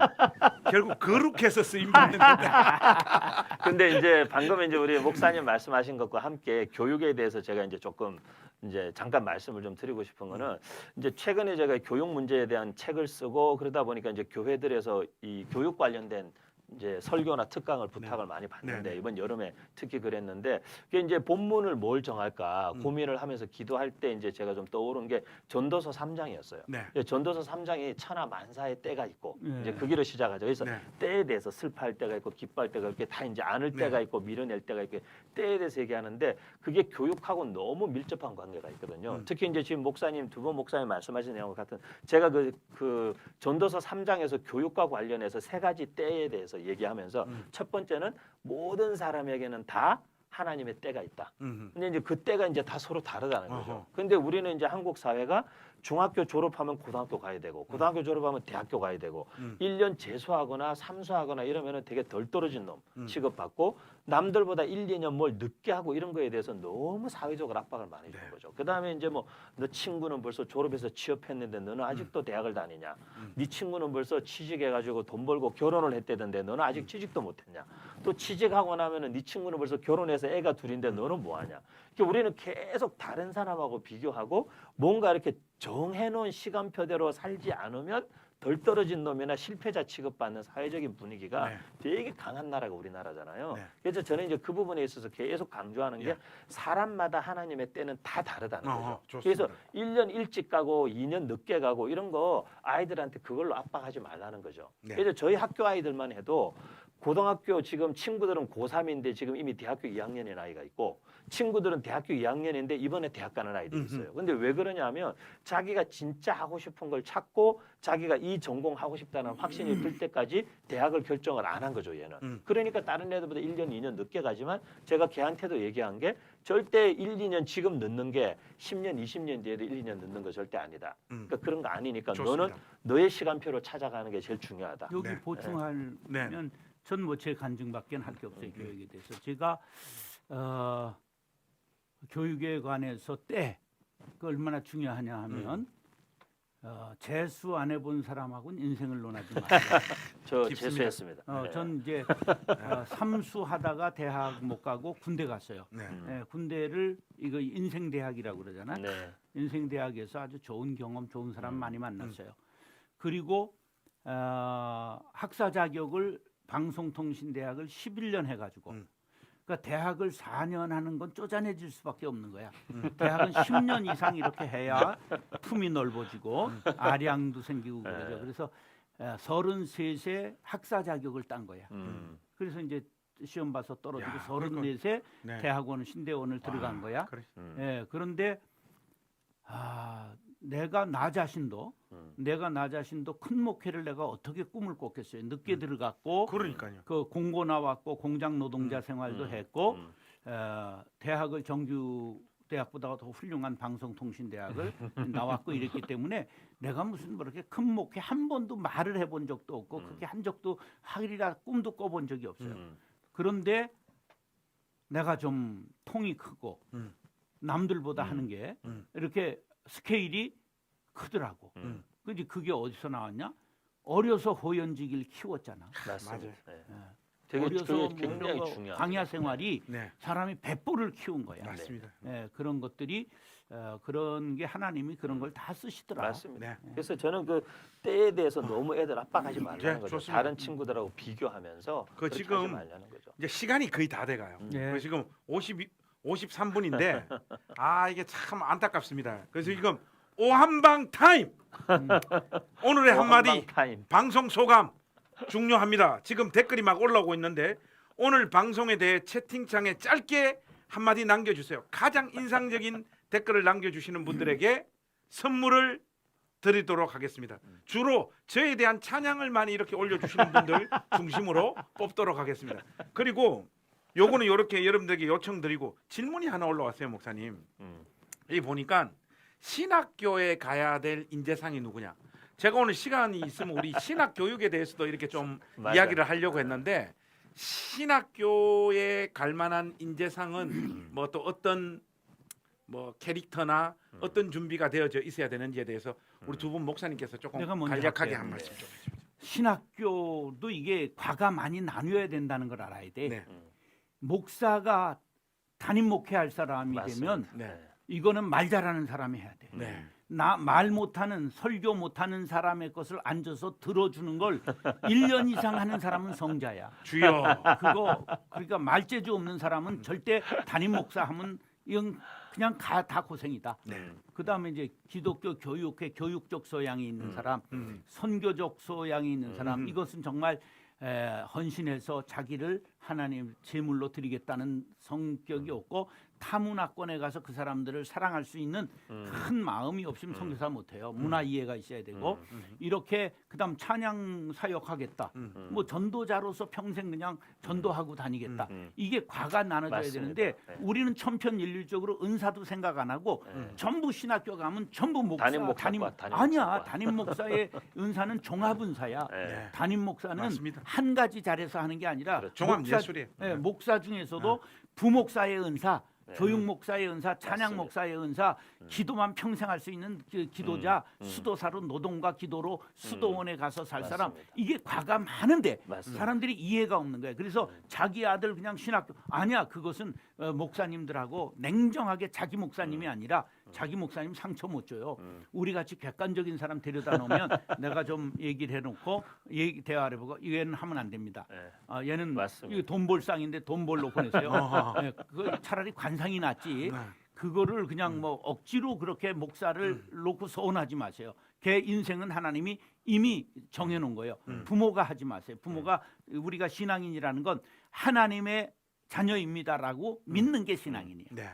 Speaker 3: 결국 거룩해서 쓰임 받는 거다.
Speaker 2: 근데 이제 방금 이제 우리 목사님 말씀하신 것과 함께 교육에 대해서 제가 이제 조금 이제 잠깐 말씀을 좀 드리고 싶은 거는 이제 최근에 제가 교육 문제에 대한 책을 쓰고 그러다 보니까 이제 교회들에서 이 교육 관련된 이제 설교나 특강을 부탁을 많이 받는데
Speaker 3: 네.
Speaker 2: 이번 여름에 특히 그랬는데 그게 이제 본문을 뭘 정할까 고민을 하면서 기도할 때 이제 제가 좀 떠오른 게 전도서 3장이었어요.
Speaker 3: 네.
Speaker 2: 전도서 3장이 천하 만사의 때가 있고
Speaker 1: 네.
Speaker 2: 이제 그 길을 시작하죠. 그래서
Speaker 3: 네.
Speaker 2: 때에 대해서 슬퍼할 때가 있고 기뻐할 때가 있고 다 이제 안을
Speaker 3: 네.
Speaker 2: 때가 있고 밀어낼 때가 있고 때에 대해서 얘기하는데 그게 교육하고 너무 밀접한 관계가 있거든요. 특히 이제 지금 목사님 두 번 목사님 말씀하신 내용 같은 제가 그 전도서 3장에서 교육과 관련해서 세 가지 때에 대해서 얘기하면서 첫 번째는 모든 사람에게는 다 하나님의 때가 있다. 근데 이제 그 때가 이제 다 서로 다르다는 거죠.
Speaker 3: 어허.
Speaker 2: 근데 우리는 이제 한국 사회가 중학교 졸업하면 고등학교 가야 되고 고등학교 졸업하면 대학교 가야 되고 1년 재수하거나 삼수하거나 이러면은 되게 덜 떨어진 놈 취급받고 남들보다 1, 2년 뭘 늦게 하고 이런 거에 대해서 너무 사회적으로 압박을 많이 주는
Speaker 3: 네.
Speaker 2: 거죠. 그다음에 이제 뭐 너 친구는 벌써 졸업해서 취업했는데 너는 아직도 대학을 다니냐? 네 친구는 벌써 취직해가지고 돈 벌고 결혼을 했대던데 너는 아직 취직도 못했냐? 또 취직하고 나면은 네 친구는 벌써 결혼해서 애가 둘인데 너는 뭐하냐? 그러니까 우리는 계속 다른 사람하고 비교하고 뭔가 이렇게 정해놓은 시간표대로 살지 않으면 덜 떨어진 놈이나 실패자 취급받는 사회적인 분위기가
Speaker 3: 네.
Speaker 2: 되게 강한 나라가 우리나라잖아요.
Speaker 3: 네.
Speaker 2: 그래서 저는 이제 그 부분에 있어서 계속 강조하는 게
Speaker 3: 예.
Speaker 2: 사람마다 하나님의 때는 다 다르다는 거죠.
Speaker 3: 좋습니다.
Speaker 2: 그래서 1년 일찍 가고 2년 늦게 가고 이런 거 아이들한테 그걸로 압박하지 말라는 거죠.
Speaker 3: 네.
Speaker 2: 그래서 저희 학교 아이들만 해도 고등학교 지금 친구들은 고3인데 지금 이미 대학교 2학년의 나이가 있고 친구들은 대학교 2학년인데 이번에 대학 가는 아이들이 있어요. 근데 왜 그러냐면 자기가 진짜 하고 싶은 걸 찾고 자기가 이 전공 하고 싶다는 확신이 들 때까지 대학을 결정을 안 한 거죠, 얘는. 그러니까 다른 애들보다 1년, 2년 늦게 가지만 제가 걔한테도 얘기한 게 절대 1, 2년 지금 늦는 게 10년, 20년 뒤에도 1, 2년 늦는 거 절대 아니다. 그러니까 그런 거 아니니까
Speaker 3: 좋습니다.
Speaker 2: 너는 너의 시간표로 찾아가는 게 제일 중요하다.
Speaker 1: 여기
Speaker 3: 네.
Speaker 1: 보충하면
Speaker 3: 네.
Speaker 1: 전 뭐 제 간증밖에 할 게 없어요. 교육에 대해서 제가 교육에 관해서 때 그 얼마나 중요하냐 하면 재수 안 해본 사람하고는 인생을 논하지 마세요.
Speaker 2: 저
Speaker 3: 깊습니다.
Speaker 2: 재수했습니다. 네.
Speaker 1: 전 이제 삼수하다가 대학 못 가고 군대 갔어요.
Speaker 3: 네.
Speaker 1: 군대를 이거 인생 대학이라고 그러잖아요.
Speaker 2: 네.
Speaker 1: 인생 대학에서 아주 좋은 경험, 좋은 사람 많이 만났어요. 그리고 학사 자격을 방송통신대학을 11년 해가지고 그러니까 대학을 4년 하는 건 쪼잔해질 수밖에 없는 거야. 대학은 10년 이상 이렇게 해야 품이 넓어지고 아량도 생기고 그러죠. 그래서 33세 학사 자격을 딴 거야. 그래서 이제 시험 봐서 떨어지고
Speaker 3: 야,
Speaker 1: 34세
Speaker 3: 네.
Speaker 1: 대학원 신대원을 들어간 거야.
Speaker 3: 그래.
Speaker 1: 예, 그런데 내가 나 자신도 큰 목회를 내가 어떻게 꿈을 꿨겠어요. 늦게 들어갔고
Speaker 3: 그러니까요.
Speaker 1: 그 공고 나왔고 공장 노동자 생활도 했고 대학을 정규 대학보다 더 훌륭한 방송통신대학을 나왔고 이랬기 때문에 내가 무슨 뭐 이렇게 큰 목회 한 번도 말을 해본 적도 없고 그렇게 한 적도 하리라 꿈도 꿔본 적이 없어요. 그런데 내가 좀 통이 크고 남들보다 하는 게 이렇게 스케일이 크더라고. 근데 그게 어디서 나왔냐? 어려서 호연지기를 키웠잖아.
Speaker 2: 맞습니다.
Speaker 3: 맞아요.
Speaker 2: 네. 되게
Speaker 1: 어려서
Speaker 2: 굉장히
Speaker 1: 뭐
Speaker 2: 중요한
Speaker 1: 광야 생활이
Speaker 3: 네.
Speaker 1: 사람이 뱃불을 키운 거야.
Speaker 3: 맞습니다.
Speaker 1: 그런 것들이 그런 게 하나님이 그런 걸 다 쓰시더라.
Speaker 2: 맞습니다.
Speaker 3: 네.
Speaker 2: 그래서 저는 그 때에 대해서 너무 애들 압박하지 말라는 거죠.
Speaker 3: 좋습니다.
Speaker 2: 다른 친구들하고 비교하면서 그렇게
Speaker 3: 지금
Speaker 2: 하지 말라는 거죠.
Speaker 3: 이제 시간이 거의 다 돼가요.
Speaker 1: 네.
Speaker 3: 지금 53분인데 이게 참 안타깝습니다. 그래서 지금 오한방 타임 오늘의 한마디
Speaker 2: 타임.
Speaker 3: 방송 소감 중요합니다. 지금 댓글이 막 올라오고 있는데 오늘 방송에 대해 채팅창에 짧게 한마디 남겨주세요. 가장 인상적인 댓글을 남겨주시는 분들에게 선물을 드리도록 하겠습니다. 주로 저에 대한 찬양을 많이 이렇게 올려주시는 분들 중심으로 뽑도록 하겠습니다. 그리고 요거는 이렇게 여러분들에게 요청드리고 질문이 하나 올라왔어요, 목사님. 여기 보니까 신학교에 가야 될 인재상이 누구냐? 제가 오늘 시간이 있으면 우리 신학 교육에 대해서도 이렇게 좀
Speaker 2: 맞아요.
Speaker 3: 이야기를 하려고 했는데 신학교에 갈 만한 인재상은 뭐 또 어떤 뭐 캐릭터나 어떤 준비가 되어져 있어야 되는지에 대해서 우리 두 분 목사님께서 조금
Speaker 1: 내가 먼저
Speaker 3: 간략하게
Speaker 1: 할게요.
Speaker 3: 한 말씀 좀 해주세요.
Speaker 1: 신학교도 이게 과가 많이 나뉘어야 된다는 걸 알아야 돼.
Speaker 3: 네.
Speaker 1: 목사가 담임 목회할 사람이
Speaker 2: 맞습니다.
Speaker 1: 되면
Speaker 3: 네.
Speaker 1: 이거는 말 잘하는 사람이 해야 돼.
Speaker 3: 네.
Speaker 1: 말 못하는 설교 못하는 사람의 것을 앉아서 들어주는 걸 1년 이상 하는 사람은 성자야.
Speaker 3: 주여.
Speaker 1: 그거 그러니까 말재주 없는 사람은 절대 담임 목사 하면 이건 그냥 다 고생이다.
Speaker 3: 네.
Speaker 1: 그다음에 이제 기독교 교육의 교육적 소양이 있는 사람, 선교적 소양이 있는 사람, 이것은 정말 헌신해서 자기를 하나님 제물로 드리겠다는 성격이 없고 타문화권에 가서 그 사람들을 사랑할 수 있는 큰 마음이 없으면 선교사 못해요. 문화 이해가 있어야 되고 이렇게 그다음 찬양 사역하겠다. 뭐 전도자로서 평생 그냥 전도하고 다니겠다. 이게 과가 나눠져야
Speaker 2: 맞습니다.
Speaker 1: 되는데
Speaker 2: 네.
Speaker 1: 우리는 천편일률적으로 은사도 생각 안 하고 전부 신학교 가면 전부 목사,
Speaker 2: 담임 목사과 담임
Speaker 1: 아니야.
Speaker 2: 목사과.
Speaker 1: 담임 목사의 은사는 종합 은사야.
Speaker 2: 네.
Speaker 1: 담임 목사는
Speaker 3: 맞습니다.
Speaker 1: 한 가지 잘해서 하는 게 아니라
Speaker 2: 그렇죠.
Speaker 3: 종합
Speaker 1: 목사,
Speaker 3: 예술이에요.
Speaker 1: 목사 중에서도 부목사의 은사,
Speaker 2: 네.
Speaker 1: 교육 목사의 은사, 찬양
Speaker 2: 맞습니다.
Speaker 1: 목사의 은사, 기도만 평생 할 수 있는 그 기도자, 수도사로 노동과 기도로 수도원에 가서 살 사람,
Speaker 2: 맞습니다.
Speaker 1: 이게 과가 많은데
Speaker 2: 맞습니다.
Speaker 1: 사람들이 이해가 없는 거예요. 그래서 자기 아들 그냥 신학교 아니야. 그것은 목사님들하고 냉정하게 자기 목사님이 아니라 자기 목사님 상처 못 줘요. 우리 같이 객관적인 사람 데려다 놓으면 내가 좀 얘기를 해놓고 대화를 해보고 얘는 하면 안 됩니다.
Speaker 2: 네.
Speaker 1: 얘는
Speaker 2: 맞습니다.
Speaker 1: 돈 벌 쌍인데 돈 벌로 보내세요. 네, 그거 차라리 관상이 낫지. 그거를 그냥 뭐 억지로 그렇게 목사를 놓고 서운하지 마세요. 걔 인생은 하나님이 이미 정해놓은 거예요. 부모가 하지 마세요. 부모가 우리가 신앙인이라는 건 하나님의 자녀입니다라고 믿는 게 신앙인이에요.
Speaker 3: 네.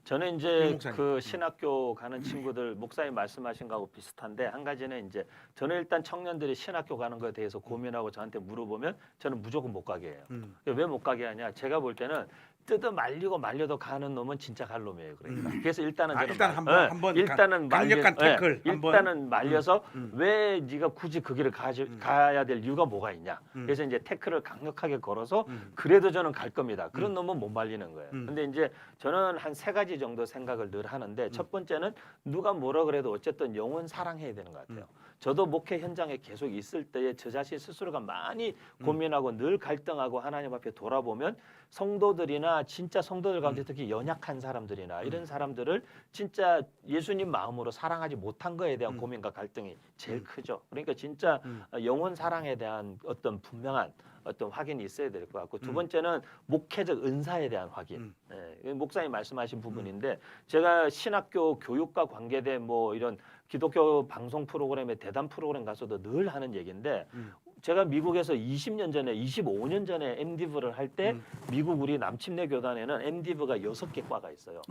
Speaker 2: 저는
Speaker 3: 유
Speaker 2: 이제
Speaker 3: 목사님.
Speaker 2: 그 신학교 가는 친구들 목사님 말씀하신 거하고 비슷한데 한 가지는 이제 저는 일단 청년들이 신학교 가는 거에 대해서 고민하고 저한테 물어보면 저는 무조건 못 가게 해요. 왜 못 가게 하냐? 제가 볼 때는 뜯어 말리고 말려도 가는 놈은 진짜 갈 놈이에요. 그러니까 그래서 일단은 저는
Speaker 3: 일단 한번
Speaker 2: 일단은
Speaker 3: 강력한 태클 한번.
Speaker 2: 일단은 말려서 왜 네가 굳이 그 길을 가야 될 이유가 뭐가 있냐? 그래서 이제 태클을 강력하게 걸어서 그래도 저는 갈 겁니다. 그런 놈은 못 말리는 거예요. 근데 이제 저는 한 3가지 정도 생각을 늘 하는데 첫 번째는 누가 뭐라 그래도 어쨌든 영혼 사랑해야 되는 것 같아요. 저도 목회 현장에 계속 있을 때에 저 자신 스스로가 많이 고민하고 늘 갈등하고 하나님 앞에 돌아보면 성도들이나 진짜 성도들 가운데 특히 연약한 사람들이나 이런 사람들을 진짜 예수님 마음으로 사랑하지 못한 거에 대한 고민과 갈등이 제일 크죠. 그러니까 진짜 영혼 사랑에 대한 어떤 분명한 어떤 확인이 있어야 될 것 같고 두 번째는 목회적 은사에 대한 확인. 예, 목사님 말씀하신 부분인데 제가 신학교 교육과 관계된 뭐 이런 기독교 방송 프로그램의 대담 프로그램 가서도 늘 하는 얘기인데 제가 미국에서 20년 전에 25년 전에 MDiv를 할 때 미국 우리 남침내 교단에는 MDiv가 6개 과가 있어요.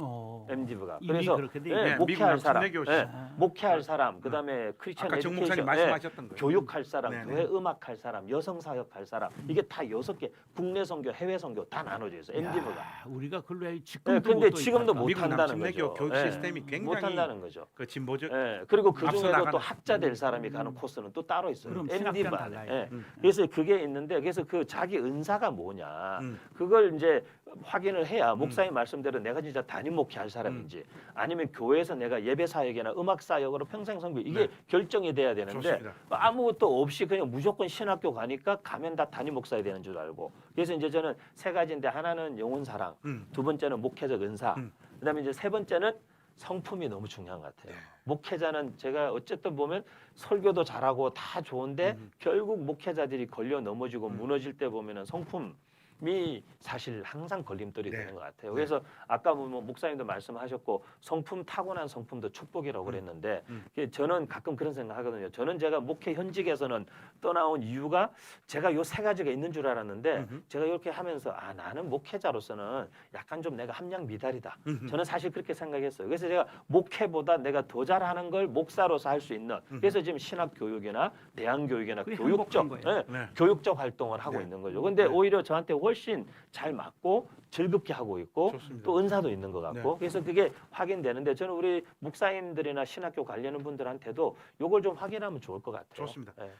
Speaker 2: MDiv가.
Speaker 1: 이미
Speaker 2: 그래서
Speaker 1: 그렇게 돼
Speaker 2: 예,
Speaker 3: 있네.
Speaker 2: 목회할
Speaker 3: 미국
Speaker 2: 사람,
Speaker 3: 남침내
Speaker 2: 예,
Speaker 1: 아.
Speaker 2: 목회할 사람, 그다음에 크리스천
Speaker 3: 아까 정 목사님
Speaker 2: 에듀케이션,
Speaker 3: 말씀하셨던 거예요.
Speaker 2: 교육할 사람,
Speaker 3: 네네.
Speaker 2: 교회 음악할 사람, 여성 사역할 사람 이게 다 6개 국내 선교, 해외 선교 다 나눠져 있어요. MDiv가.
Speaker 1: 우리가 그걸로
Speaker 2: 예,
Speaker 1: 지금도
Speaker 2: 근데
Speaker 1: 못
Speaker 2: 지금도
Speaker 1: 도입한다.
Speaker 2: 못
Speaker 3: 미국
Speaker 2: 한다는
Speaker 3: 남침내교
Speaker 2: 거죠.
Speaker 3: 교육
Speaker 2: 예,
Speaker 3: 시스템이 굉장히
Speaker 2: 못 한다는 거죠.
Speaker 3: 그 진보적.
Speaker 2: 예, 그리고 그
Speaker 3: 앞서
Speaker 2: 중에도
Speaker 3: 나가는.
Speaker 2: 또 학자 될 사람이 가는 코스는 또 따로 있어요.
Speaker 1: 그럼
Speaker 2: MDiv
Speaker 1: 신학교는
Speaker 2: 안에.
Speaker 1: 달라요.
Speaker 2: 예. 그래서 그게 있는데 그래서 그 자기 은사가 뭐냐 그걸 이제 확인을 해야 목사님 말씀대로 내가 진짜 담임 목회할 사람인지 아니면 교회에서 내가 예배 사역이나 음악 사역으로 평생 선교 이게
Speaker 3: 네.
Speaker 2: 결정이 돼야 되는데
Speaker 3: 좋습니다.
Speaker 2: 아무것도 없이 그냥 무조건 신학교 가니까 가면 다 담임 목사야 되는 줄 알고 그래서 이제 저는 3가지인데 하나는 영혼 사랑, 두 번째는 목회적 은사, 그다음에 이제 3번째는 성품이 너무 중요한 것 같아요. 목회자는 제가 어쨌든 보면 설교도 잘하고 다 좋은데 결국 목회자들이 걸려 넘어지고 무너질 때 보면은 성품이 사실 항상 걸림돌이
Speaker 3: 네.
Speaker 2: 되는 것 같아요. 그래서 아까 뭐 목사님도 말씀하셨고 성품 타고난 성품도 축복이라고 그랬는데 저는 가끔 그런 생각하거든요. 저는 제가 목회 현직에서는 떠나온 이유가 제가 요 3가지가 있는 줄 알았는데 제가 이렇게 하면서 아 나는 목회자로서는 약간 좀 내가 함량 미달이다. 저는 사실 그렇게 생각했어요. 그래서 제가 목회보다 내가 더 잘하는 걸 목사로서 할 수 있는 그래서 지금 신학 교육이나 대학 교육이나
Speaker 1: 그게
Speaker 2: 교육적
Speaker 1: 행복한 거예요.
Speaker 2: 예,
Speaker 3: 네.
Speaker 2: 교육적 활동을 하고
Speaker 3: 네.
Speaker 2: 있는 거죠. 근데 오히려 저한테 훨씬 잘 맞고 즐겁게 하고 있고
Speaker 3: 좋습니다.
Speaker 2: 또 은사도 있는 것 같고 그래서 그게 확인되는데 저는 우리 목사님들이나 신학교 관련 분들한테도 요걸 좀 확인하면 좋을 것 같아요.
Speaker 3: 좋습니다.
Speaker 2: 예.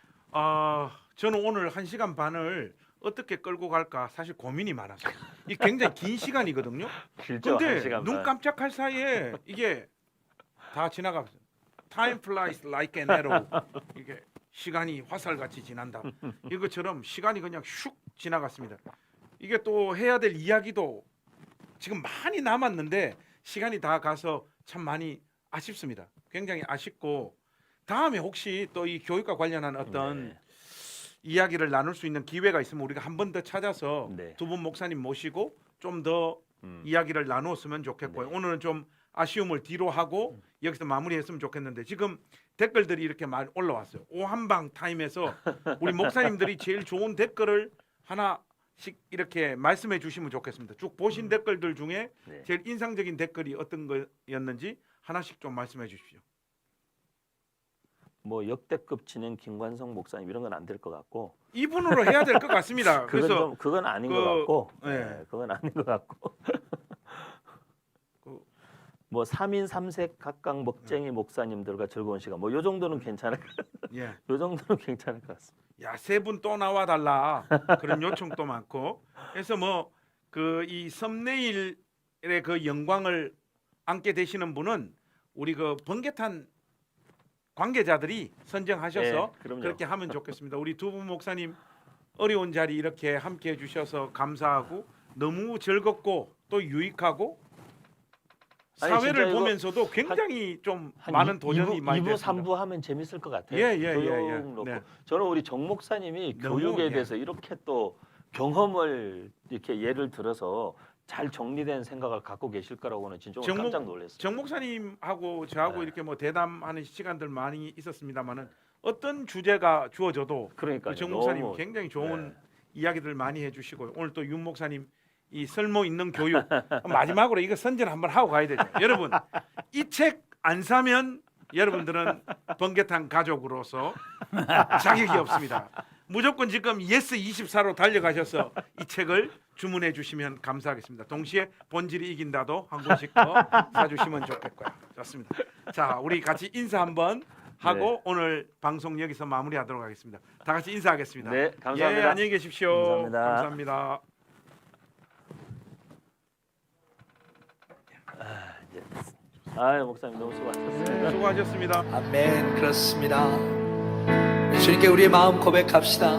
Speaker 3: 저는 오늘 1시간 반을 어떻게 끌고 갈까 사실 고민이 많았어요. 이 굉장히 긴 시간이거든요.
Speaker 2: 길죠.
Speaker 3: 근데
Speaker 2: 1시간
Speaker 3: 눈
Speaker 2: 반.
Speaker 3: 깜짝할 사이에 이게 다 지나갔어요. Time flies like an arrow. 이게 시간이 화살같이 지난다. 이것처럼 시간이 그냥 슉 지나갔습니다. 이게 또 해야 될 이야기도 지금 많이 남았는데 시간이 다 가서 참 많이 아쉽습니다. 굉장히 아쉽고 다음에 혹시 또 이 교육과 관련한 어떤
Speaker 2: 네.
Speaker 3: 이야기를 나눌 수 있는 기회가 있으면 우리가 한 번 더 찾아서
Speaker 2: 네.
Speaker 3: 두 분 목사님 모시고 좀 더 이야기를 나누었으면 좋겠고요.
Speaker 2: 네.
Speaker 3: 오늘은 좀 아쉬움을 뒤로 하고 여기서 마무리했으면 좋겠는데 지금 댓글들이 이렇게 많이 올라왔어요. 오한방 타임에서 우리 목사님들이 제일 좋은 댓글을 하나씩 이렇게 말씀해 주시면 좋겠습니다. 쭉 보신 댓글들 중에
Speaker 2: 네.
Speaker 3: 제일 인상적인 댓글이 어떤 거였는지 하나씩 좀 말씀해 주십시오.
Speaker 2: 뭐 역대급 진행 김관성 목사님 이런 건 안 될 것 같고
Speaker 3: 이분으로 해야 될 것 같습니다. 그래서
Speaker 2: 그건 아닌 것
Speaker 3: 그,
Speaker 2: 같고
Speaker 3: 네.
Speaker 2: 네, 그건 아닌 것 같고
Speaker 3: 그,
Speaker 2: 뭐 3인 3색 각각 먹쟁이 목사님들과 즐거운 시간 뭐 요 정도는 괜찮을
Speaker 3: 예.
Speaker 2: 요 정도는 괜찮을 것 같습니다.
Speaker 3: 야, 세 분 또 나와 달라. 그런 요청도 많고. 그래서 뭐 그 이 썸네일의 그 영광을 안게 되시는 분은 우리 그 번개탄 관계자들이 선정하셔서
Speaker 2: 네, 그럼요.
Speaker 3: 그렇게 하면 좋겠습니다. 우리 두 분 목사님 어려운 자리 이렇게 함께 해 주셔서 감사하고 너무 즐겁고 또 유익하고
Speaker 2: 아니, 진짜
Speaker 3: 사회를
Speaker 2: 이거
Speaker 3: 보면서도 굉장히 좀
Speaker 2: 한
Speaker 3: 많은 도전이 많이
Speaker 2: 2부,
Speaker 3: 됐습니다.
Speaker 2: 3부 하면 재밌을 것 같아요.
Speaker 3: 예, 예, 예,
Speaker 2: 교육
Speaker 3: 예.
Speaker 2: 놓고.
Speaker 3: 네.
Speaker 2: 저는 우리 정 목사님이
Speaker 3: 너무,
Speaker 2: 교육에
Speaker 3: 예.
Speaker 2: 대해서 이렇게 또 경험을 이렇게 예를 들어서 잘 정리된 생각을 갖고 계실 거라고는 진짜 오늘 깜짝 놀랐어요.
Speaker 3: 정 목사님하고 저하고
Speaker 2: 네.
Speaker 3: 이렇게 뭐 대담하는 시간들 많이 있었습니다만은 어떤 주제가 주어져도
Speaker 2: 그러니까요.
Speaker 3: 정 목사님
Speaker 2: 너무,
Speaker 3: 굉장히 좋은
Speaker 2: 네.
Speaker 3: 이야기들 많이 해주시고요. 오늘 또 윤 목사님 이 설모 있는 교육 마지막으로 이거 선전 한번 하고 가야 되죠. 여러분 이 책 안 사면 여러분들은 번개탄 가족으로서 자격이 없습니다. 무조건 지금 예스24로 달려가셔서 이 책을 주문해 주시면 감사하겠습니다. 동시에 본질이 이긴다도 한 권씩 더 사주시면 좋겠고요. 좋습니다. 자, 우리 같이 인사 한번 하고
Speaker 2: 네.
Speaker 3: 오늘 방송 여기서 마무리하도록 하겠습니다. 다 같이 인사하겠습니다.
Speaker 2: 네, 감사합니다.
Speaker 3: 예, 안녕히 계십시오.
Speaker 2: 감사합니다.
Speaker 3: 감사합니다.
Speaker 2: 아유 목사님 너무 수고하셨어요.
Speaker 3: 수고하셨습니다.
Speaker 4: 아멘. 그렇습니다. 주님께 우리의 마음 고백합시다.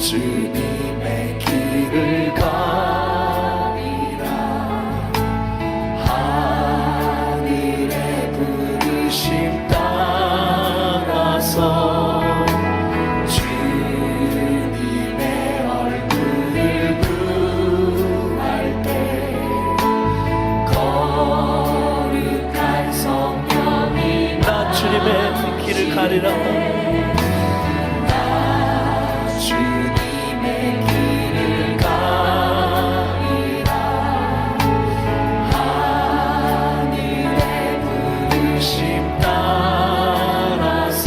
Speaker 4: 주님의 길을 가리라. 하늘의 부르심 따라서 주님의 얼굴을 구할 때 거룩한 성령이 나 주님의 길을 가리라. 주님의 길을 가리라. 하늘의 부르심 따라서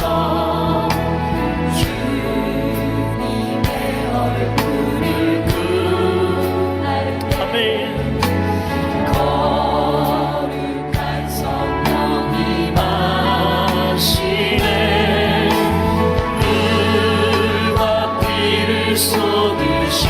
Speaker 4: 주님의 얼굴을 구할 때 거룩한 성령이 마시네. 물과 피를 쏟으시